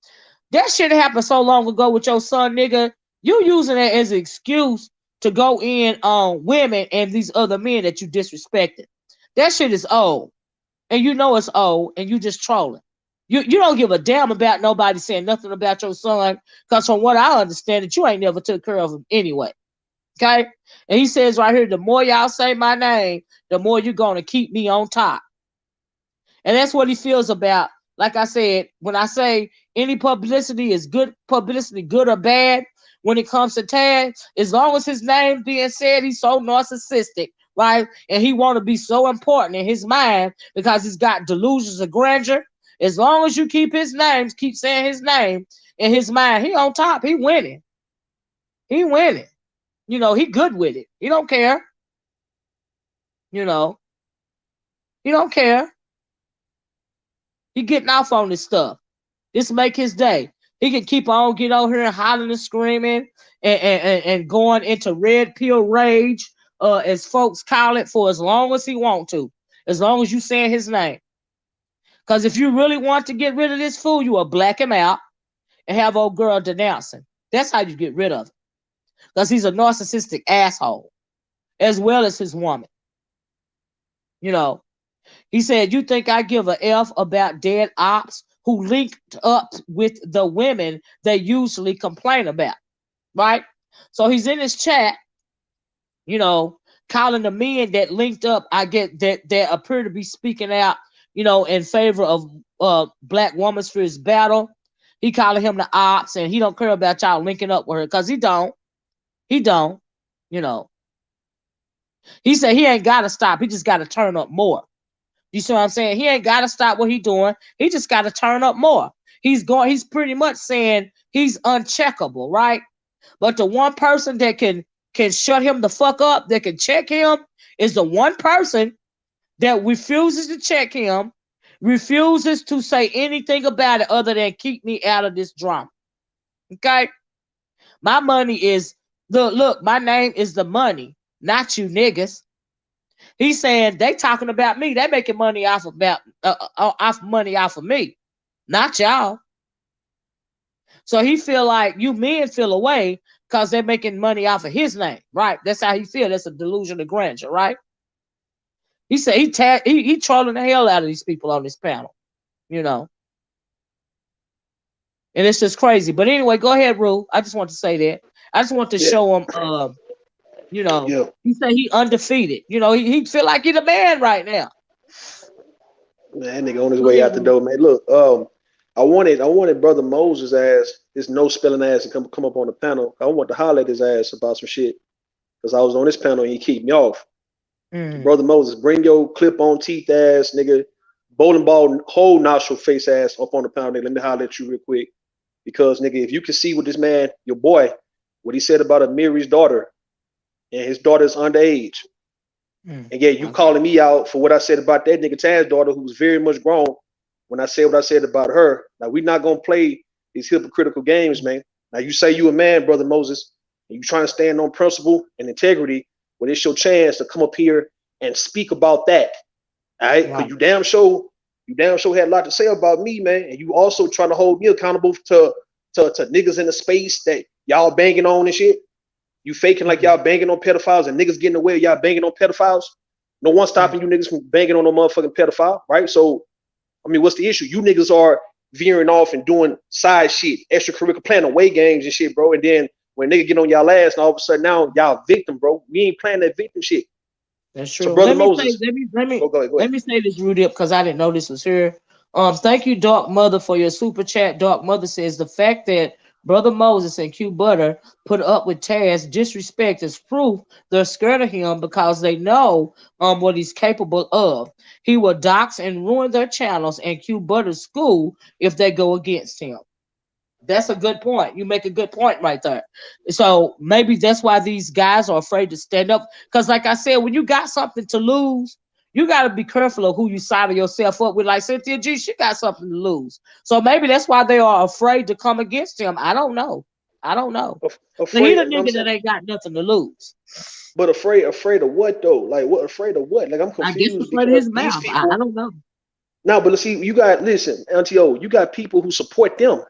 S1: That shit happened so long ago with your son, nigga. You using it as an excuse to go in on women and these other men that you disrespected. That shit is old. And you know it's old, and you just trolling. You don't give a damn about nobody saying nothing about your son, because from what I understand, that you ain't never took care of him anyway. Okay? And he says right here, the more y'all say my name, the more you're going to keep me on top. And that's what he feels about. Like I said, when I say any publicity is good publicity, good or bad, when it comes to Tag, as long as his name being said, he's so narcissistic, right? And he want to be so important in his mind because he's got delusions of grandeur. As long as you keep his name, keep saying his name in his mind, he on top. He winning. He winning. You know, he good with it. He don't care. You know, he don't care. He getting off on this stuff. This make his day. He can keep on getting over here and hollering and screaming and going into red pill rage, as folks call it, for as long as he want to. As long as you saying his name. Because if you really want to get rid of this fool, you will black him out and have old girl denouncing. That's how you get rid of him. Because he's a narcissistic asshole, as well as his woman. You know, he said, you think I give a F about dead ops who linked up with the women they usually complain about, right? So he's in his chat, you know, calling the men that linked up, I get that appear to be speaking out, you know, in favor of black women's for his battle. He calling him the ops, and he don't care about y'all linking up with her, because he don't, you know. He said he ain't got to stop. He just got to turn up more. You see what I'm saying? He ain't got to stop what he doing. He just got to turn up more. He's pretty much saying he's uncheckable, right? But the one person that can shut him the fuck up, that can check him, is the one person that refuses to check him, refuses to say anything about it other than keep me out of this drama. Okay? My money is, look, my name is the money, not you niggas. He's saying they talking about me. They making money off of me, not y'all. So he feel like you men feel away because they're making money off of his name, right? That's how he feel. That's a delusion of grandeur, right? He said he trolling the hell out of these people on this panel, you know. And it's just crazy. But anyway, go ahead, Rue. I just want to say that. I just want to show him you know, he said he undefeated. You know, he feel like he the man right now.
S7: Man, that nigga on his way out the door, man. Look, I wanted Brother Moses ass, his no spelling ass, to come up on the panel. I want to holler at his ass about some shit because I was on this panel and he keep me off. Brother Moses, bring your clip on teeth ass, nigga, bowling ball whole nostril face ass up on the panel, nigga. Let me holler at you real quick because, nigga, if you can see what this man, your boy, what he said about Amiri's daughter, and his daughter's underage. And yeah, you calling me out for what I said about that nigga Taz's daughter, who was very much grown when I said what I said about her. Now, we're not going to play these hypocritical games, man. Now, you say you a man, Brother Moses. and you trying to stand on principle and integrity, well, it's your chance to come up here and speak about that. All right, because you damn sure had a lot to say about me, man, and you also trying to hold me accountable to niggas in the space that y'all banging on and shit. You faking like y'all banging on pedophiles and niggas getting away, y'all banging on pedophiles. No one stopping you niggas from banging on no motherfucking pedophile, right? So, I mean, what's the issue? You niggas are veering off and doing side shit, extracurricular, playing away games and shit, bro. And then when nigga get on y'all ass, and all of a sudden now y'all victim, bro. We ain't playing that victim shit.
S1: That's true.
S7: So, Brother Moses,
S1: let me say this, Rudy, up because I didn't know this was here. Thank you, Dark Mother, for your super chat. Dark Mother says the fact that Brother Moses and Q Butter put up with Taz disrespect is proof they're scared of him because they know what he's capable of. He will dox and ruin their channels and Q Butter's school if they go against him. That's a good point. You make a good point right there. So maybe that's why these guys are afraid to stand up. Because like I said, when you got something to lose, you got to be careful of who you sign yourself up with. Like Cynthia G, she got something to lose. So maybe that's why they are afraid to come against him. I don't know. Afraid, the nigga that ain't got nothing to lose.
S7: But afraid of what though? Like what? Afraid of what? Like I'm confused.
S1: I guess afraid of his mouth. People, I don't know.
S7: No, but let's see. Listen, LTO. You got people who support them.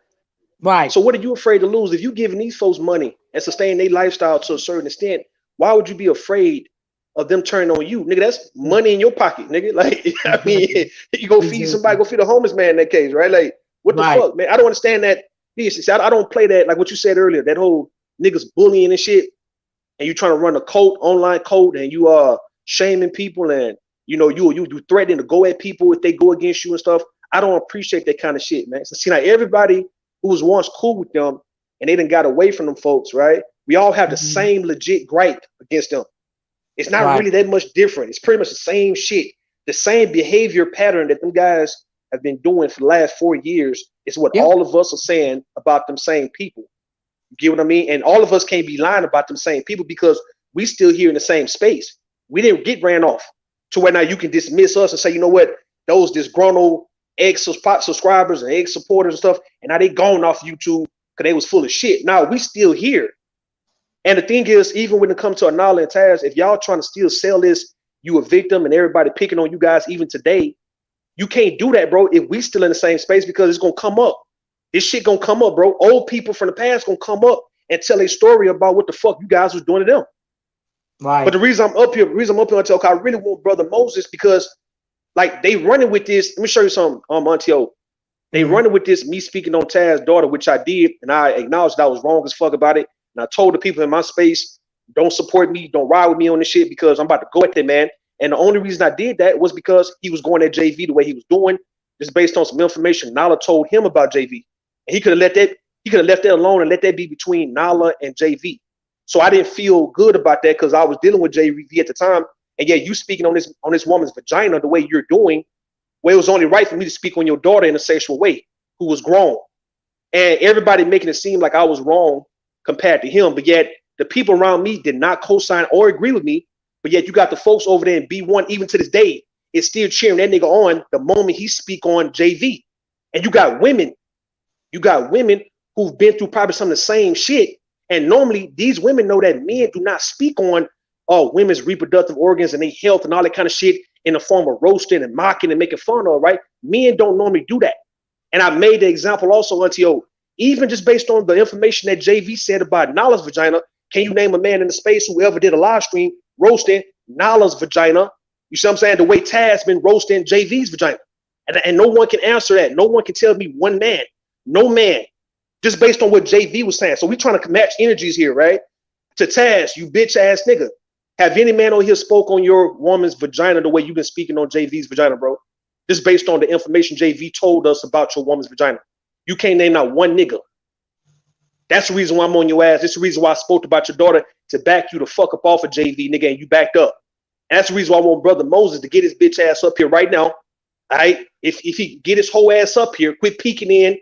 S1: Right.
S7: So what are you afraid to lose? If you giving these folks money and sustain their lifestyle to a certain extent, why would you be afraid of them turning on you? Nigga, that's money in your pocket, nigga. Like, I mean, you go feed somebody, go feed a homeless man in that case, right? Like, what the fuck, man? I don't understand that. I don't play that, like what you said earlier, that whole niggas bullying and shit, and you trying to run a cult, online cult, and you are shaming people, and you know, you threatening to go at people if they go against you and stuff. I don't appreciate that kind of shit, man. So see, like everybody who was once cool with them and they done got away from them folks, right? We all have the same legit gripe against them. It's not really that much different. It's pretty much the same shit. The same behavior pattern that them guys have been doing for the last 4 years is what all of us are saying about them same people. You get what I mean? And all of us can't be lying about them same people because we still here in the same space. We didn't get ran off to where now you can dismiss us and say, you know what, those disgruntled ex-subscribers and ex-supporters and stuff, and now they gone off YouTube because they was full of shit. Now we still here. And the thing is, even when it comes to nyla and Taz, if y'all trying to still sell this, you a victim and everybody picking on you guys even today, you can't do that, bro, if we still in the same space because it's going to come up. This shit going to come up, bro. Old people from the past going to come up and tell a story about what the fuck you guys was doing to them. Right. But the reason I'm up here, I tell I really want Brother Moses because like they running with this. Let me show you something, Montio. They running with this, me speaking on Taz's daughter, which I did, and I acknowledged I was wrong as fuck about it. And I told the people in my space, don't support me, don't ride with me on this shit because I'm about to go at that man. And the only reason I did that was because he was going at JV the way he was doing, just based on some information Nyla told him about JV. And he could have left that alone and let that be between Nyla and JV. So I didn't feel good about that because I was dealing with JV at the time. And yeah, you speaking on this woman's vagina the way you're doing, well, it was only right for me to speak on your daughter in a sexual way, who was grown. And everybody making it seem like I was wrong compared to him, but yet the people around me did not co-sign or agree with me. But yet you got the folks over there in B1, even to this day, is still cheering that nigga on the moment he speak on JV. And you got women who've been through probably some of the same shit. And normally these women know that men do not speak on women's reproductive organs and their health and all that kind of shit in the form of roasting and mocking and making fun of, right? Men don't normally do that. And I made the example also until even just based on the information that JV said about Nyla's vagina, can you name a man in the space who ever did a live stream roasting Nyla's vagina? You see what I'm saying? The way Taz been roasting JV's vagina. And no one can answer that. No one can tell me one man, no man, just based on what JV was saying. So we trying to match energies here, right? To Taz, you bitch ass nigga. Have any man on here spoke on your woman's vagina the way you've been speaking on JV's vagina, bro? Just based on the information JV told us about your woman's vagina. You can't name not one nigga. That's the reason why I'm on your ass. That's the reason why I spoke about your daughter to back you the fuck up off of JV, nigga, and you backed up. And that's the reason why I want Brother Moses to get his bitch ass up here right now. All right? If he get his whole ass up here, quit peeking in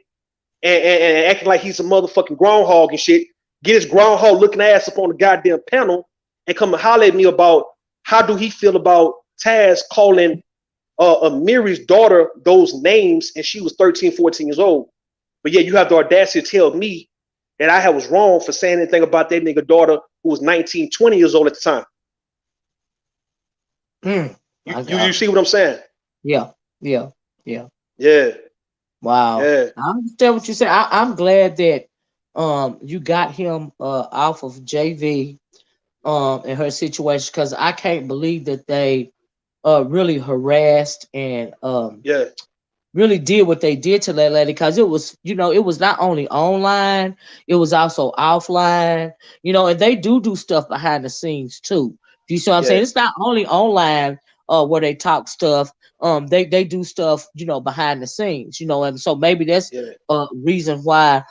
S7: and acting like he's a motherfucking groundhog and shit. Get his groundhog looking ass up on the goddamn panel and come and holler at me about how do he feel about Taz calling Amiri's daughter those names and she was 13, 14 years old. But yeah, you have the audacity to tell me that I was wrong for saying anything about that nigga daughter who was 19, 20 years old at the time. You see what I'm saying?
S1: Yeah, yeah, yeah.
S7: Yeah.
S1: Wow.
S7: Yeah.
S1: I understand what you said. I'm glad that you got him off of JV in her situation, because I can't believe that they really harassed and
S7: Yeah.
S1: really did what they did to that lady, because it was, it was not only online, it was also offline, and they do stuff behind the scenes too. Do you see what I'm
S7: Yeah.
S1: saying? It's not only online where they talk stuff. They do stuff, behind the scenes, and so maybe that's
S7: Yeah.
S1: a reason why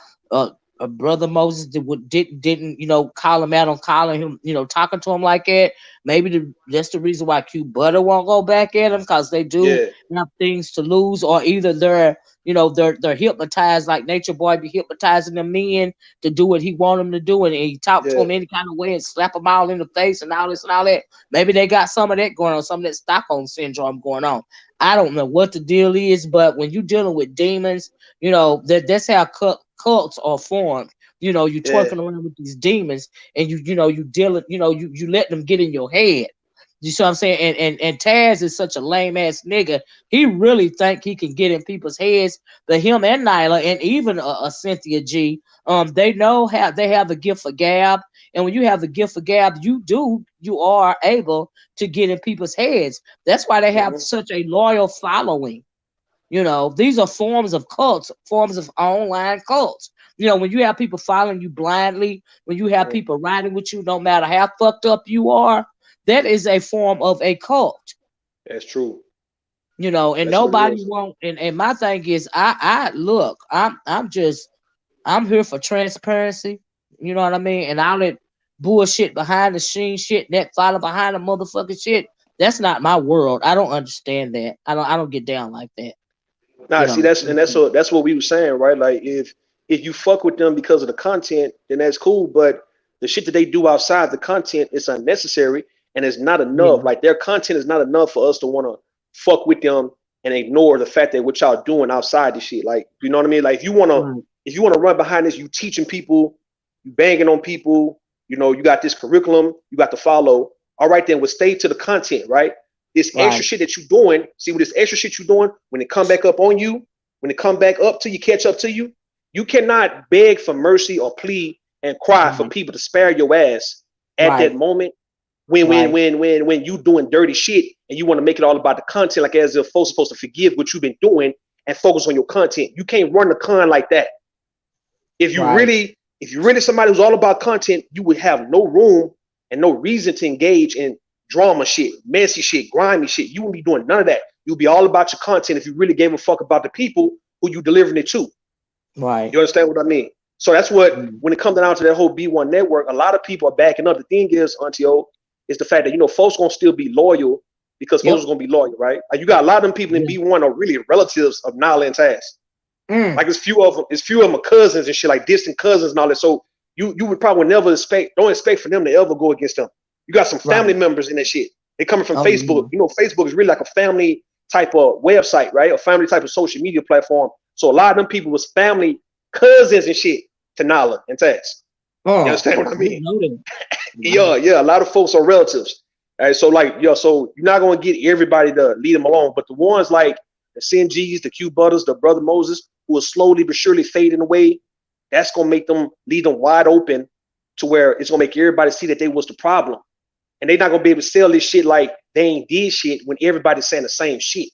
S1: brother Moses didn't call him out on calling him, talking to him like that. Maybe that's the reason why Q Butter won't go back at him, because they do
S7: Yeah.
S1: have things to lose, or either they're hypnotized, like Nature Boy be hypnotizing the men to do what he want them to do, and he talk to
S7: Yeah.
S1: them any kind of way and slap them all in the face and all this and all that. Maybe they got some of that going on, some of that Stockholm syndrome going on. I don't know what the deal is, but when you're dealing with demons, that's how cults are formed. You
S7: Yeah.
S1: twerking around with these demons, and you dealing, you let them get in your head. You see what I'm saying? And Taz is such a lame ass nigga. He really think he can get in people's heads. But him and Nyla and even a Cynthia G, they know how they have the gift for gab. And when you have the gift for gab, you are able to get in people's heads. That's why they have such a loyal following. These are forms of cults, forms of online cults. When you have people following you blindly, when you have people riding with you, no matter how fucked up you are, that is a form of a cult.
S7: That's true.
S1: And
S7: That's what it
S1: nobody
S7: is.
S1: won't. And my thing is, I look, I'm here for transparency. You know what I mean? And all that bullshit behind the scene shit, that follow behind the motherfucking shit. That's not my world. I don't understand that. I don't get down like that.
S7: Nah,
S1: You
S7: see,
S1: know.
S7: that's what we were saying, right? Like if you fuck with them because of the content, then that's cool. But the shit that they do outside the content is unnecessary and it's not
S1: Yeah.
S7: enough. Like their content is not enough for us to want to fuck with them and ignore the fact that what y'all doing outside the shit. Like, you know what I mean? Like
S1: Right.
S7: if you wanna run behind this, you teaching people, you banging on people, you got this curriculum, you got to follow. All right, then we'll stay to the content, right? This extra
S1: Right.
S7: shit that you doing, see what this extra shit you doing, when it come back up on you, when it come back up to you, catch up to you, you cannot beg for mercy or plead and cry for
S1: Right.
S7: people to spare your ass at that
S1: Right.
S7: moment when you doing dirty shit and you want to make it all about the content, like as if folks are supposed to forgive what you've been doing and focus on your content. You can't run the con like that. If you
S1: Right.
S7: really somebody who's all about content, you would have no room and no reason to engage in drama shit, messy shit, grimy shit. You wouldn't be doing none of that. You'd be all about your content if you really gave a fuck about the people who you delivering it to.
S1: Right.
S7: You understand what I mean? So that's what,
S1: Mm.
S7: when it comes down to that whole B1 network, a lot of people are backing up. The thing is, Auntie O, is the fact that, folks gonna still be loyal because folks
S1: Yep.
S7: are gonna be loyal, right? Like you got a lot of them people in
S1: Yeah.
S7: B1 are really relatives of Nyla and Taz.
S1: Mm.
S7: Like it's few of them are cousins and shit, like distant cousins and all that. So you would probably never don't expect for them to ever go against them. You got some family
S1: Right.
S7: members in that shit. They coming from
S1: Oh yeah.
S7: Facebook. Facebook is really like a family type of website, right? A family type of social media platform. So a lot of them people was family cousins and shit to Nyla and Taz. You
S1: Oh,
S7: understand what I
S1: I
S7: mean?
S1: didn't know that. Wow.
S7: Yeah. A lot of folks are relatives. All right, so so you're not gonna get everybody to lead them along, but the ones like the CynGs, the Q Butters, the Brother Moses, who are slowly but surely fading away, that's gonna make them leave them wide open to where it's gonna make everybody see that they was the problem. And they're not gonna be able to sell this shit like they ain't did shit when everybody's saying the same shit.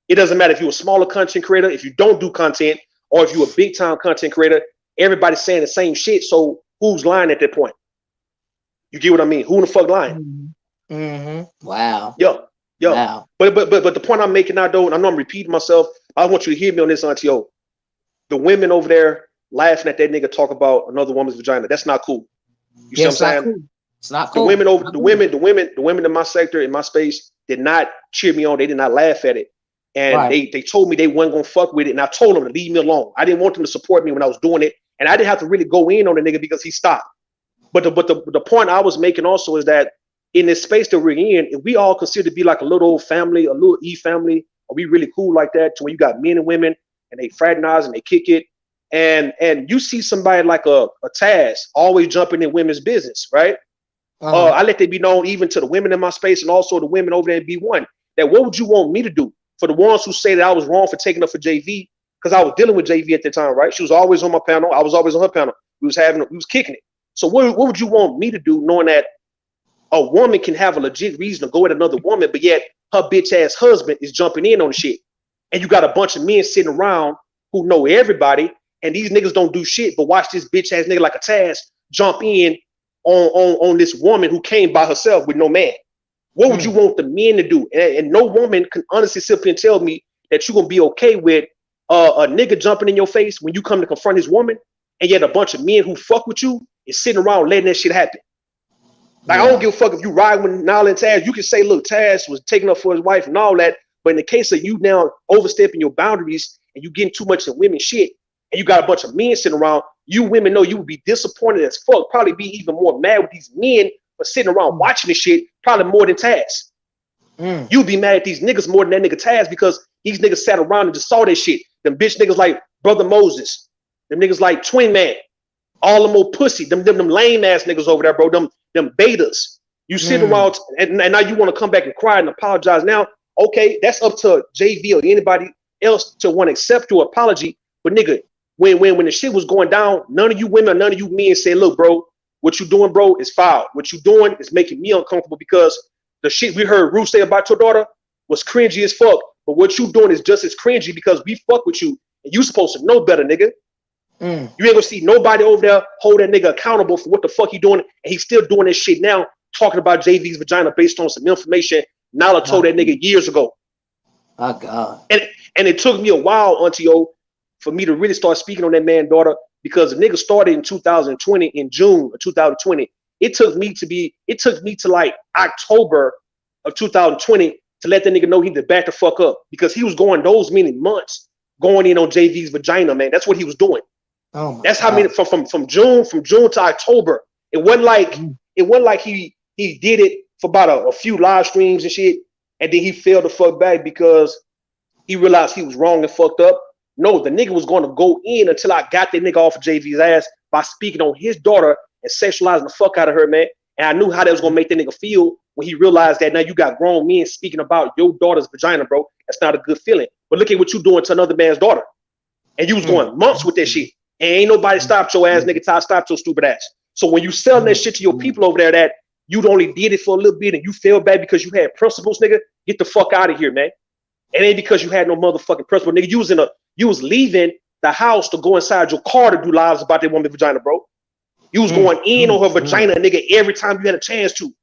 S7: It doesn't matter if you're a smaller content creator, if you don't do content, or if you're a big time content creator, everybody's saying the same shit. So who's lying at that point? You get what I mean? Who in the fuck lying?
S1: Wow.
S7: Yeah.
S1: Wow.
S7: But the point I'm making now, though, and I know I'm repeating myself, I want you to hear me on this, Auntie O. The women over there laughing at that nigga talk about another woman's vagina. That's not cool. You see
S1: Yeah,
S7: what I'm
S1: it's not
S7: saying?
S1: cool. It's not
S7: The
S1: cool.
S7: women over
S1: Not
S7: the
S1: cool.
S7: women in my sector, in my space, did not cheer me on. They did not laugh at it. And
S1: Right.
S7: they told me they wasn't gonna fuck with it. And I told them to leave me alone. I didn't want them to support me when I was doing it. And I didn't have to really go in on the nigga because he stopped. But the point I was making also is that in this space that we're in, if we all consider to be like a little old family, a little E family, are we really cool like that? To where you got men and women and they fraternize and they kick it and you see somebody like a Taz always jumping in women's business, right? I let that be known even to the women in my space and also the women over there in B1, that what would you want me to do for the ones who say that I was wrong for taking up for JV, because I was dealing with JV at the time, right? She was always on my panel. I was always on her panel. We was kicking it. So what would you want me to do, knowing that a woman can have a legit reason to go at another woman, but yet her bitch ass husband is jumping in on the shit, and you got a bunch of men sitting around who know everybody, and these niggas don't do shit but watch this bitch ass nigga like a Taz jump in on this woman who came by herself with no man. What would you want the men to do? And no woman can honestly simply and tell me that you're gonna be okay with a nigga jumping in your face when you come to confront his woman, and yet a bunch of men who fuck with you is sitting around letting that shit happen. Like, I don't give a fuck if you ride with Nyla and Taz. You can say, look, Taz was taking up for his wife and all that, but in the case of you now overstepping your boundaries and you getting too much of women shit, and you got a bunch of men sitting around, you women know you would be disappointed as fuck, probably be even more mad with these men for sitting around watching this shit, probably more than Taz. You'd be mad at these niggas more than that nigga Taz, because these niggas sat around and just saw that shit. Them bitch niggas like Brother Moses, them niggas like Twin Man, all them old pussy, them lame ass niggas over there, bro, them betas. You sit around and now you want to come back and cry and apologize now. Okay, that's up to JV or anybody else to want to accept your apology. But nigga, when the shit was going down, none of you women, none of you men said, look, bro, what you doing, bro, is foul. What you doing is making me uncomfortable, because the shit we heard Ruth say about your daughter was cringy as fuck. But what you doing is just as cringy, because we fuck with you and you supposed to know better, nigga. You ain't gonna see nobody over there hold that nigga accountable for what the fuck he doing, and he's still doing this shit now, talking about JV's vagina based on some information Nyla told that nigga years ago. Oh God. And it took me a while, Auntie O, for me to really start speaking on that man's daughter, because the nigga started in 2020, in June of 2020. It took me to like October of 2020 to let that nigga know he had to back the fuck up, because he was going those many months going in on JV's vagina, man. That's what he was doing. Oh, that's how many from June to October. It wasn't like he did it for about a few live streams and shit, and then he failed the fuck back because he realized he was wrong and fucked up. No, the nigga was going to go in until I got that nigga off of JV's ass by speaking on his daughter and sexualizing the fuck out of her, man. And I knew how that was gonna make that nigga feel when he realized that now you got grown men speaking about your daughter's vagina, bro. That's not a good feeling. But look at what you doing to another man's daughter, and you was going months with that shit. And ain't nobody stopped your ass, nigga. Ty, stop your stupid ass. So when you selling that shit to your people over there that you only did it for a little bit and you feel bad because you had principles, nigga, get the fuck out of here, man. It ain't because you had no motherfucking principle, nigga. You was leaving the house to go inside your car to do lives about that woman's vagina, bro. You was going in on her vagina, nigga, every time you had a chance to.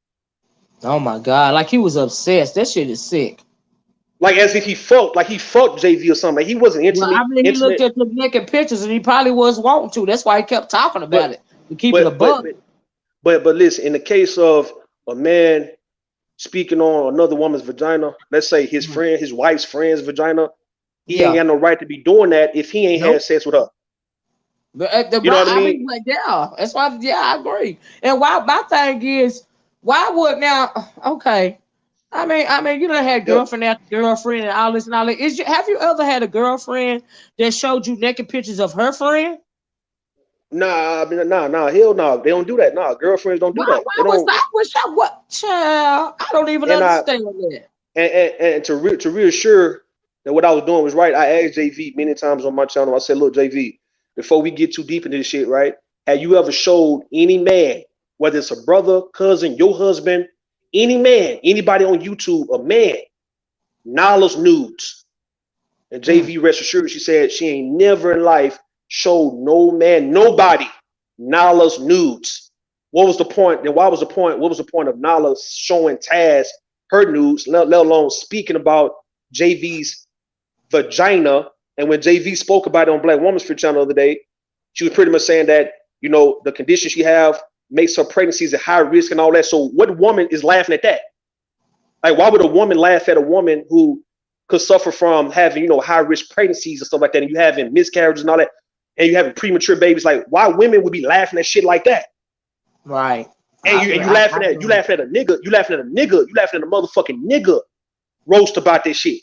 S1: Oh my God, like he was obsessed. That shit is sick.
S7: Like as if he fucked JV or something. Like he wasn't intimate.
S1: Well, I mean, he looked at the naked pictures and he probably was wanting to. That's why he kept talking about it. To keep it above.
S7: But listen, in the case of a man speaking on another woman's vagina, let's say his friend, his wife's friend's vagina, he ain't got no right to be doing that if he ain't had sex with her.
S1: But you know what I mean? Like, yeah, that's why. Yeah, I agree. And why my thing is, why would now? Okay, I mean, you done had girlfriend after girlfriend and all this and all that. Have you ever had a girlfriend that showed you naked pictures of her friend?
S7: Nah, hell no. They don't do that. Nah, girlfriends don't do that.
S1: What child? I don't even understand that.
S7: And to reassure that what I was doing was right, I asked JV many times on my channel. I said, look, JV, before we get too deep into this shit, right? Have you ever showed any man, whether it's a brother, cousin, your husband, any man, anybody on YouTube, a man, Nyla's nudes? And JV, rest assured, she said she ain't never in life showed no man, nobody, Nyla's nudes. What was the point? Then why was the point? What was the point of Nyla showing Taz her nudes, let alone speaking about JV's vagina? And when JV spoke about it on Black Woman's Free Channel the other day, she was pretty much saying that, you know, the condition she have makes her pregnancies at high risk and all that. So what woman is laughing at that? Like, why would a woman laugh at a woman who could suffer from having, you know, high risk pregnancies and stuff like that, and you having miscarriages and all that, and you having premature babies? Like, why women would be laughing at shit like that?
S1: Right.
S7: And you laughing at a nigga, you laughing at a motherfucking nigga roast about this shit.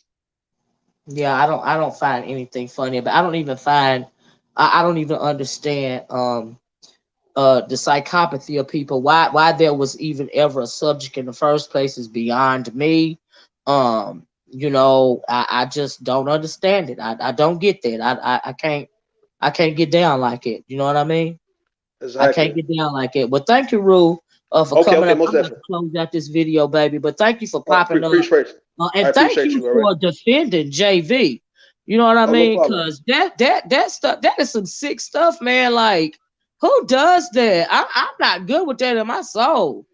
S1: Yeah, I don't find anything funny, but I don't even find I don't even understand the psychopathy of people. Why there was even ever a subject in the first place is beyond me. You know, I just don't understand it. I don't get that. I can't get down like it. You know what I mean? I can't
S7: Exactly.
S1: get down like it. But thank you, Rue, for
S7: Okay,
S1: coming
S7: okay,
S1: up.
S7: most
S1: I'm about to
S7: definitely.
S1: close out this video, baby. But thank you for popping up.
S7: Appreciate it. I
S1: And thank
S7: appreciate
S1: you
S7: you. All right.
S1: for defending JV. You know what I
S7: Oh, no
S1: mean?
S7: problem.
S1: Because that stuff, that is some sick stuff, man. Like, who does that? I'm not good with that in my soul.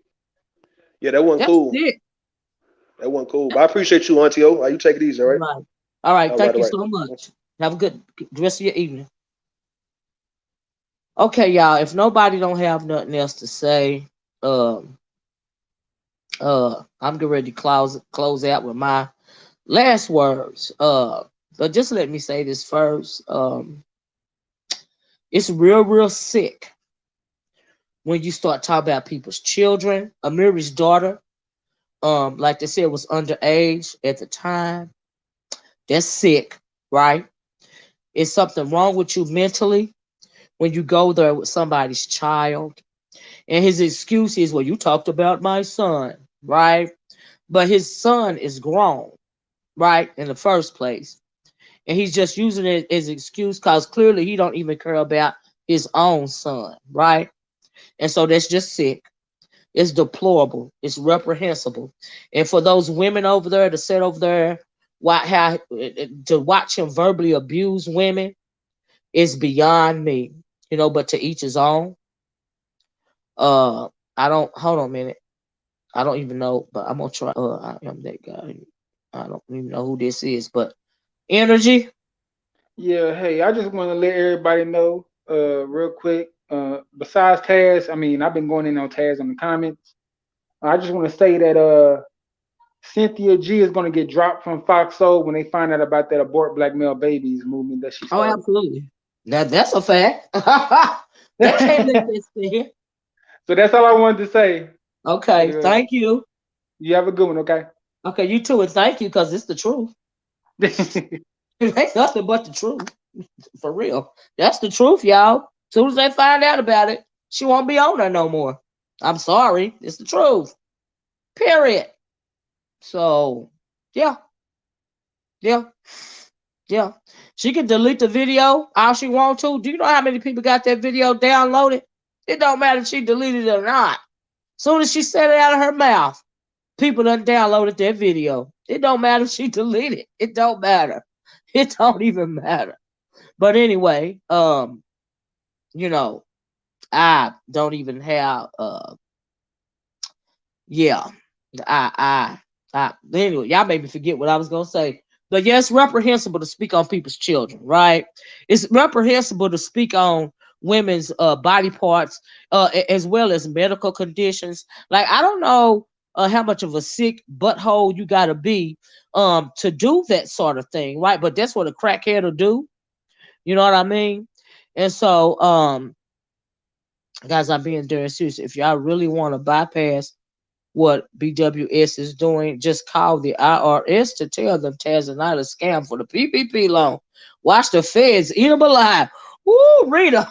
S7: Yeah, that wasn't
S1: That's
S7: cool.
S1: sick.
S7: That wasn't cool. But I appreciate you, Auntie O. You take it easy, all right?
S1: Right. All right.
S7: All right,
S1: Thank
S7: all
S1: you
S7: right.
S1: so much. Have a good rest of your evening. Okay, y'all. If nobody don't have nothing else to say, um, I'm getting ready to close out with my last words. But just let me say this first. It's real sick when you start talking about people's children. Amiri's daughter, like they said, was underage at the time. That's sick, right? Is something wrong with you mentally when you go there with somebody's child? And his excuse is, well, you talked about my son, right? But his son is grown, right, in the first place. And he's just using it as an excuse because clearly he don't even care about his own son, right? And so that's just sick. It's deplorable. It's reprehensible. And for those women over there to sit over there, to watch him verbally abuse women is beyond me. You know, but to each his own. I don't. Hold on a minute. I don't even know, but I'm gonna try. I am that guy. I don't even know who this is, but energy.
S8: Yeah, hey, I just want to let everybody know, real quick. Besides Taz, I mean, I've been going in on Taz on the comments. I just want to say that Cynthia G is going to get dropped from Fox Soul when they find out about that abort black male babies movement that she
S1: Oh,
S8: started.
S1: absolutely. That's a fact. They can't let this stand.
S8: So that's all I wanted to say. But
S1: Okay, thank you.
S8: you have a good one, okay?
S1: Okay, you too, and thank you, because it's the truth. It ain't nothing but the truth. For real. That's the truth, y'all. Soon as they find out about it, she won't be on there no more. I'm sorry. It's the truth. Period. So, yeah, yeah, yeah. She can delete the video all she want to. Do you know how many people got that video downloaded? It don't matter if she deleted it or not. Soon as she said it out of her mouth, people done downloaded that video. It don't matter if she deleted it. It don't matter. It don't even matter. But anyway, you know, I don't even have yeah. Anyway, y'all made me forget what I was gonna say. But yeah, it's reprehensible to speak on people's children, right? It's reprehensible to speak on women's body parts, as well as medical conditions. Like, I don't know how much of a sick butthole you gotta be to do that sort of thing, right? But that's what a crackhead will do. You know what I mean? And so, guys, I'm being very serious. If y'all really want to bypass what BWS is doing, just call the IRS to tell them Taz and Nyla scam for the PPP loan. Watch the feds eat them alive. Woo, Rita.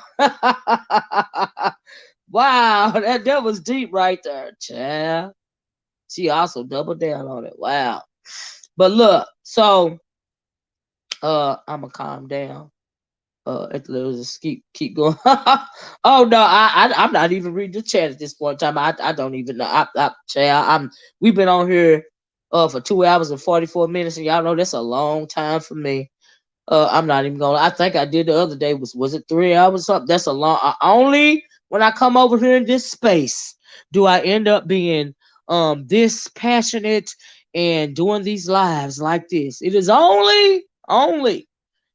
S1: Wow, that was deep right there, child. She also doubled down on it. Wow. But look, so I'ma calm down. Let's just keep going. Oh no, I'm not even reading the chat at this point in time. I don't even know. We've been on here for 2 hours and 44 minutes, and y'all know that's a long time for me. I'm not even gonna. I think I did the other day. Was it 3 hours? Something. That's a long. Only when I come over here in this space do I end up being this passionate and doing these lives like this. It is only.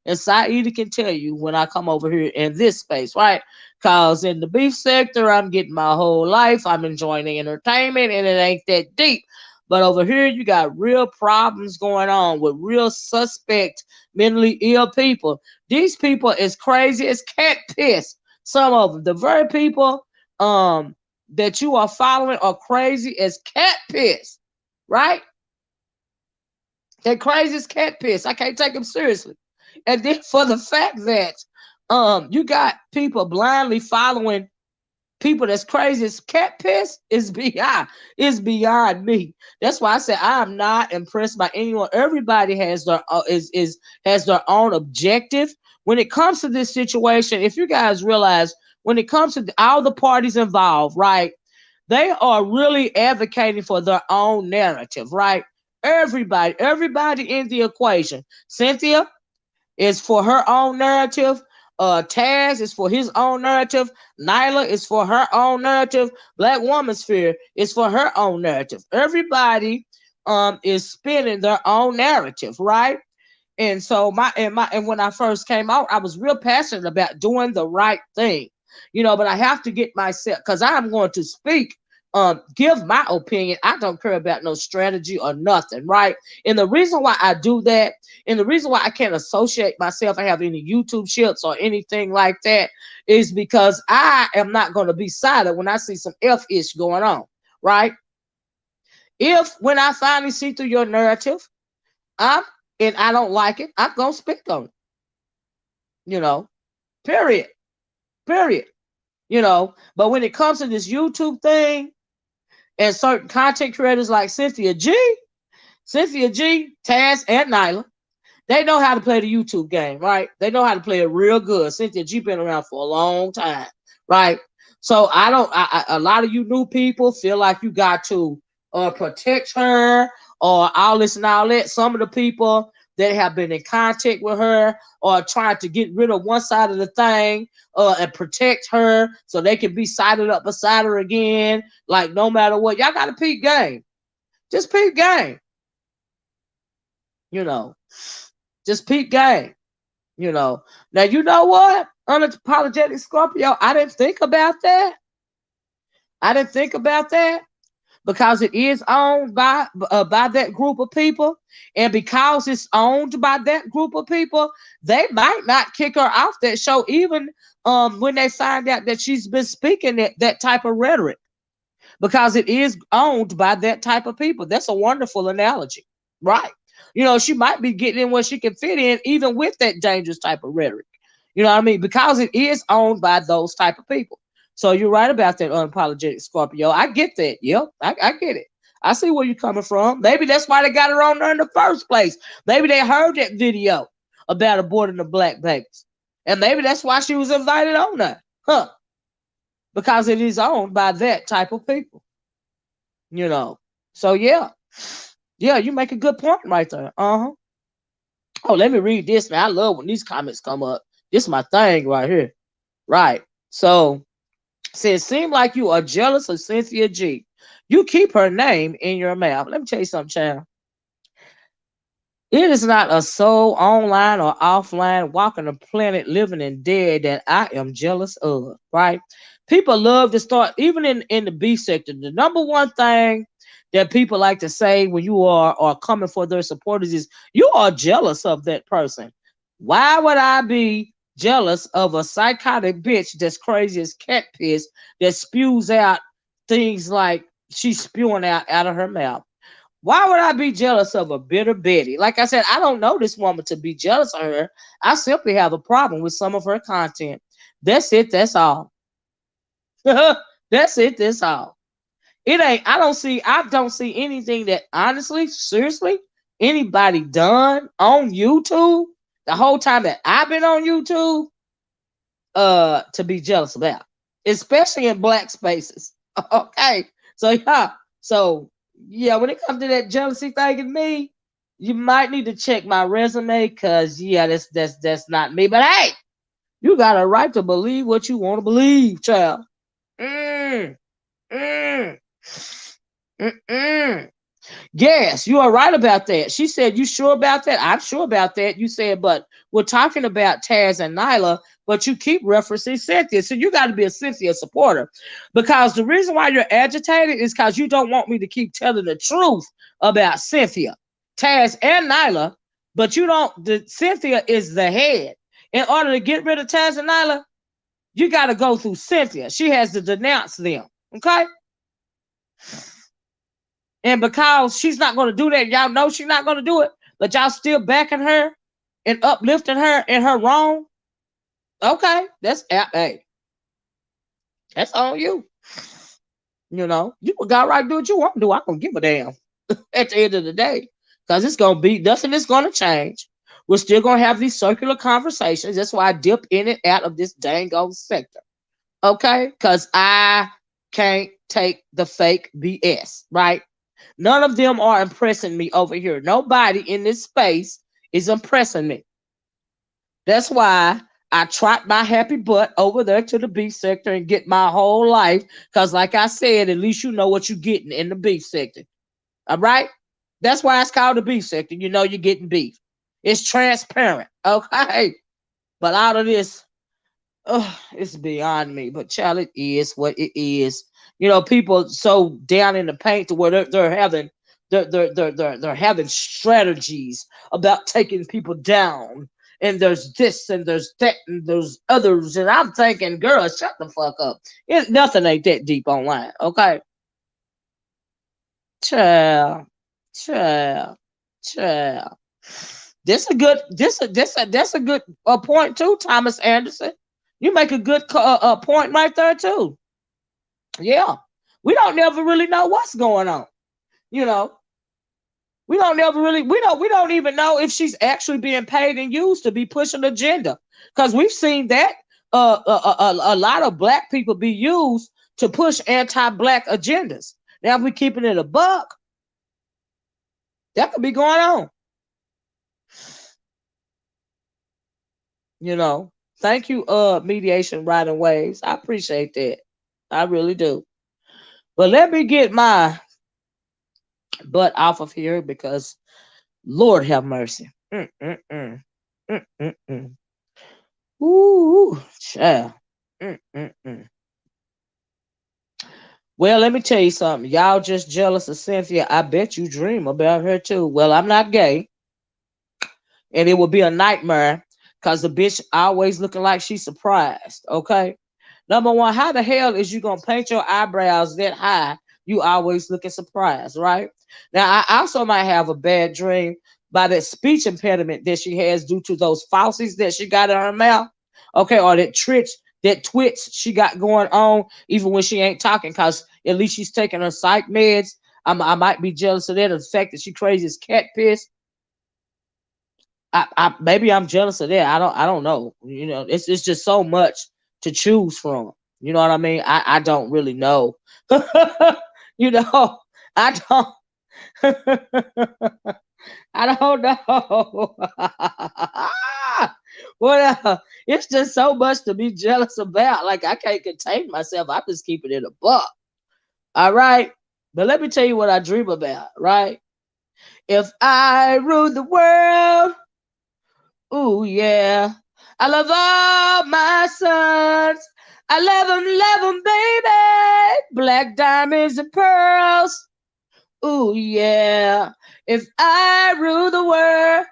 S1: And Saida can tell you when I come over here in this space, right? Because in the beef sector, I'm getting my whole life. I'm enjoying the entertainment, and it ain't that deep. But over here, you got real problems going on with real suspect, mentally ill people. These people is crazy as cat piss. Some of them, the very people that you are following, are crazy as cat piss, right? They're crazy as cat piss. I can't take them seriously. And then for the fact that You got people blindly following people that's crazy. It's cat piss is beyond me. That's why I said I'm not impressed by anyone. Everybody has their has their own objective when it comes to this situation. If you guys realize, when it comes to all the parties involved, right, they are really advocating for their own narrative, right? Everybody in the equation. Cynthia is for her own narrative. Taz is for his own narrative. Nyla is for her own narrative. Black Woman Sphere is for her own narrative. Everybody is spinning their own narrative, right? And so and when I first came out, I was real passionate about doing the right thing, but I have to get myself, because I'm going to speak, give my opinion. I don't care about no strategy or nothing, right? And the reason why I do that, and the reason why I can't associate myself and have any YouTube shits or anything like that, is because I am not going to be silent when I see some F-ish going on, right? If when I finally see through your narrative, and I don't like it, I'm gonna speak on it. Period. But when it comes to this YouTube thing and certain content creators like Cynthia G, Taz, and Nyla, they know how to play the YouTube game, right? They know how to play it real good. Cynthia G been around for a long time, right? So a lot of you new people feel like you got to protect her or all this and all that. Some of the people that have been in contact with her or trying to get rid of one side of the thing and protect her so they can be sided up beside her again. Like, no matter what, y'all got to peep game. Just peep game. Just peep game. Now, you know what? Unapologetic Scorpio, I didn't think about that. Because it is owned by that group of people, and because it's owned by that group of people, they might not kick her off that show, even when they find out that she's been speaking that type of rhetoric, because it is owned by that type of people. That's a wonderful analogy, right? She might be getting in where she can fit in, even with that dangerous type of rhetoric. You know what I mean? Because it is owned by those type of people. So you're right about that, unapologetic Scorpio. I get that. Yep, I get it. I see where you're coming from. Maybe that's why they got her on there in the first place. Maybe they heard that video about aborting the black babies. And maybe that's why she was invited on there. Because it is owned by that type of people. So yeah. Yeah, you make a good point right there. Oh, let me read this. Now, I love when these comments come up. This is my thing right here. Right. So, it seems like you are jealous of Cynthia G. You keep her name in your mouth. Let me tell you something, child. It is not a soul online or offline, walking the planet, living and dead, that I am jealous of, right? People love to start, even in the B sector, the number one thing that people like to say when you are coming for their supporters is, you are jealous of that person. Why would I be jealous of a psychotic bitch that's crazy as cat piss, that spews out things like she's spewing out of her mouth? Why would I be jealous of a bitter Betty? Like I said, I don't know this woman to be jealous of her. I simply have a problem with some of her content. That's it. That's all. That's it. That's all. It ain't. I don't see anything that, honestly, seriously, anybody done on YouTube the whole time that I've been on YouTube to be jealous about, especially in black spaces. Okay. So yeah, when it comes to that jealousy thing in me, you might need to check my resume, because that's not me. But hey, you got a right to believe what you want to believe, child. Yes, you are right about that. She said, you sure about that? I'm sure about that. You said, but we're talking about Taz and Nyla, but you keep referencing Cynthia. So you got to be a Cynthia supporter, because the reason why you're agitated is because you don't want me to keep telling the truth about Cynthia, Taz, and Nyla, but you don't. Cynthia is the head. In order to get rid of Taz and Nyla, you got to go through Cynthia. She has to denounce them. Okay? And because she's not going to do that, y'all know she's not going to do it, but y'all still backing her and uplifting her in her wrong. Okay, that's hey, that's on you. You know, you got right, do what you want to do. I don't give a damn at the end of the day, because it's gonna be nothing is gonna change. We're still gonna have these circular conversations. That's why I dip in and out of this dang old sector. Okay, because I can't take the fake BS. Right? None of them are impressing me over here. Nobody in this space is impressing me. That's why I trot my happy butt over there to the beef sector and get my whole life. Because, like I said, at least you know what you're getting in the beef sector. All right? That's why it's called the beef sector. You know you're getting beef. It's transparent. Okay? But out of this, it's beyond me. But, child, it is what it is. You know, people so down in the paint to where they're having they're having strategies about taking people down, and there's this and there's that and there's others, and I'm thinking, girl, shut the fuck up. Nothing ain't that deep online, okay? Child, child, child. That's a good point too, Thomas Anderson. You make a good point right there too. Yeah, we don't never really know what's going on. You know, we don't even know if she's actually being paid and used to be pushing agenda, because we've seen that a lot of black people be used to push anti-black agendas. Now, if we're keeping it a buck, that could be going on. You know, thank you, mediation riding waves. I appreciate that. I really do. But let me get my butt off of here because Lord have mercy. Mm-mm-mm. Mm-mm-mm. Ooh, child. Mm-mm-mm. Well, let me tell you something. Y'all just jealous of Cynthia. I bet you dream about her too. Well, I'm not gay, and it will be a nightmare because the bitch always looking like she's surprised. Okay. Number one, how the hell is you gonna paint your eyebrows that high? You always looking surprised, right? Now, I also might have a bad dream by that speech impediment that she has due to those falsies that she got in her mouth. Okay, or that twitch she got going on, even when she ain't talking, cause at least she's taking her psych meds. I might be jealous of that. The fact that she crazy as cat piss. Maybe I'm jealous of that. I don't know. You know, it's just so much to choose from. You know what I mean? I don't really know. You know, I don't I don't know. What it's just so much to be jealous about. Like I can't contain myself. I'm just keeping it a buck. All right. But let me tell you what I dream about, right? If I rule the world, ooh, yeah. I love all my sons. I love them, baby. Black diamonds and pearls. Ooh, yeah. If I rule the world,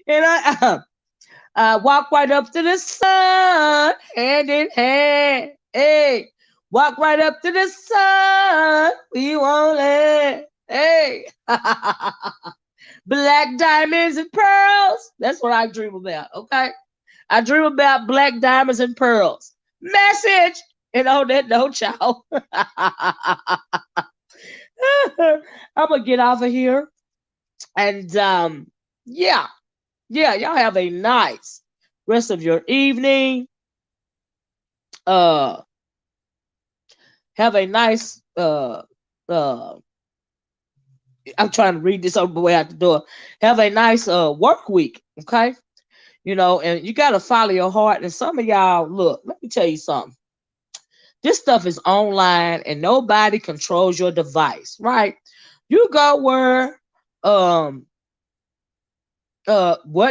S1: and I walk right up to the sun, hand in hand. Hey, walk right up to the sun. We won't let. Hey, black diamonds and pearls. That's what I dream about. Okay, I dream about black diamonds and pearls. Message. And on that note, y'all, I'm gonna get off of here. And yeah, y'all have a nice rest of your evening. Uh, have a nice I'm trying to read this over the way out the door. Have a nice work week, okay? You know, and you gotta follow your heart. And some of y'all, look, let me tell you something. This stuff is online and nobody controls your device, right? You go where what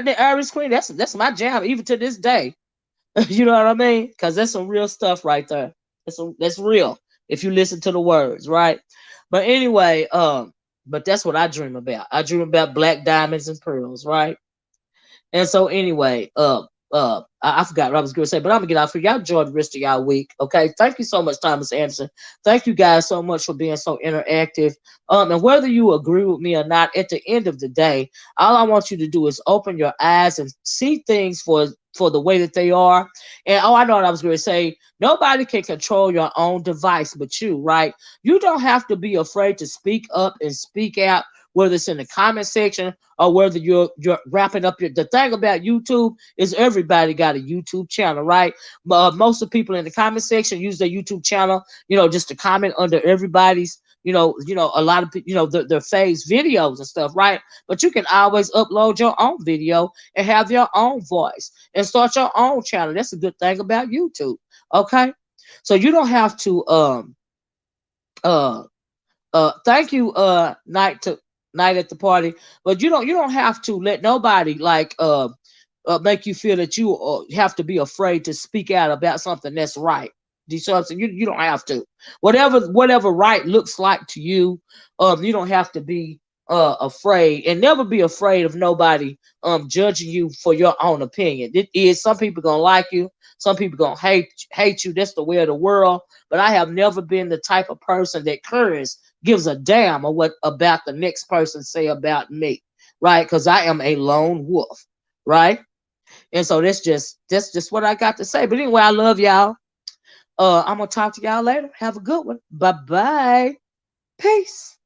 S1: the Irish Queen, that's my jam even to this day. You know what I mean? Because that's some real stuff right there. That's real if you listen to the words, right? But anyway, but that's what I dream about. I dream about black diamonds and pearls, right? And so anyway, I forgot what I was going to say, but I'm gonna get out for y'all. Enjoy the rest of y'all week. Okay. Thank you so much, Thomas Anderson. Thank you guys so much for being so interactive. And whether you agree with me or not, at the end of the day, all I want you to do is open your eyes and see things for the way that they are. And oh, I know what I was going to say. Nobody can control your own device but you, right? You don't have to be afraid to speak up and speak out, whether it's in the comment section or whether you're wrapping up the thing about YouTube is everybody got a YouTube channel, right? Most of the people in the comment section use their YouTube channel, just to comment under everybody's, a lot of people, their face videos and stuff, right? But you can always upload your own video and have your own voice and start your own channel. That's a good thing about YouTube. Okay. So you don't have to thank you night at the party, but you don't have to let nobody like make you feel that you have to be afraid to speak out about something that's right. Do you see what I'm saying? You don't have to. Whatever right looks like to you, you don't have to be afraid, and never be afraid of nobody judging you for your own opinion. It is some people gonna like you, some people gonna hate you. That's the way of the world. But I have never been the type of person that gives a damn of what about the next person say about me, right? Because I am a lone wolf, right? And so that's just what I got to say. But anyway, I love y'all. I'm gonna talk to y'all later. Have a good one. Bye bye. Peace.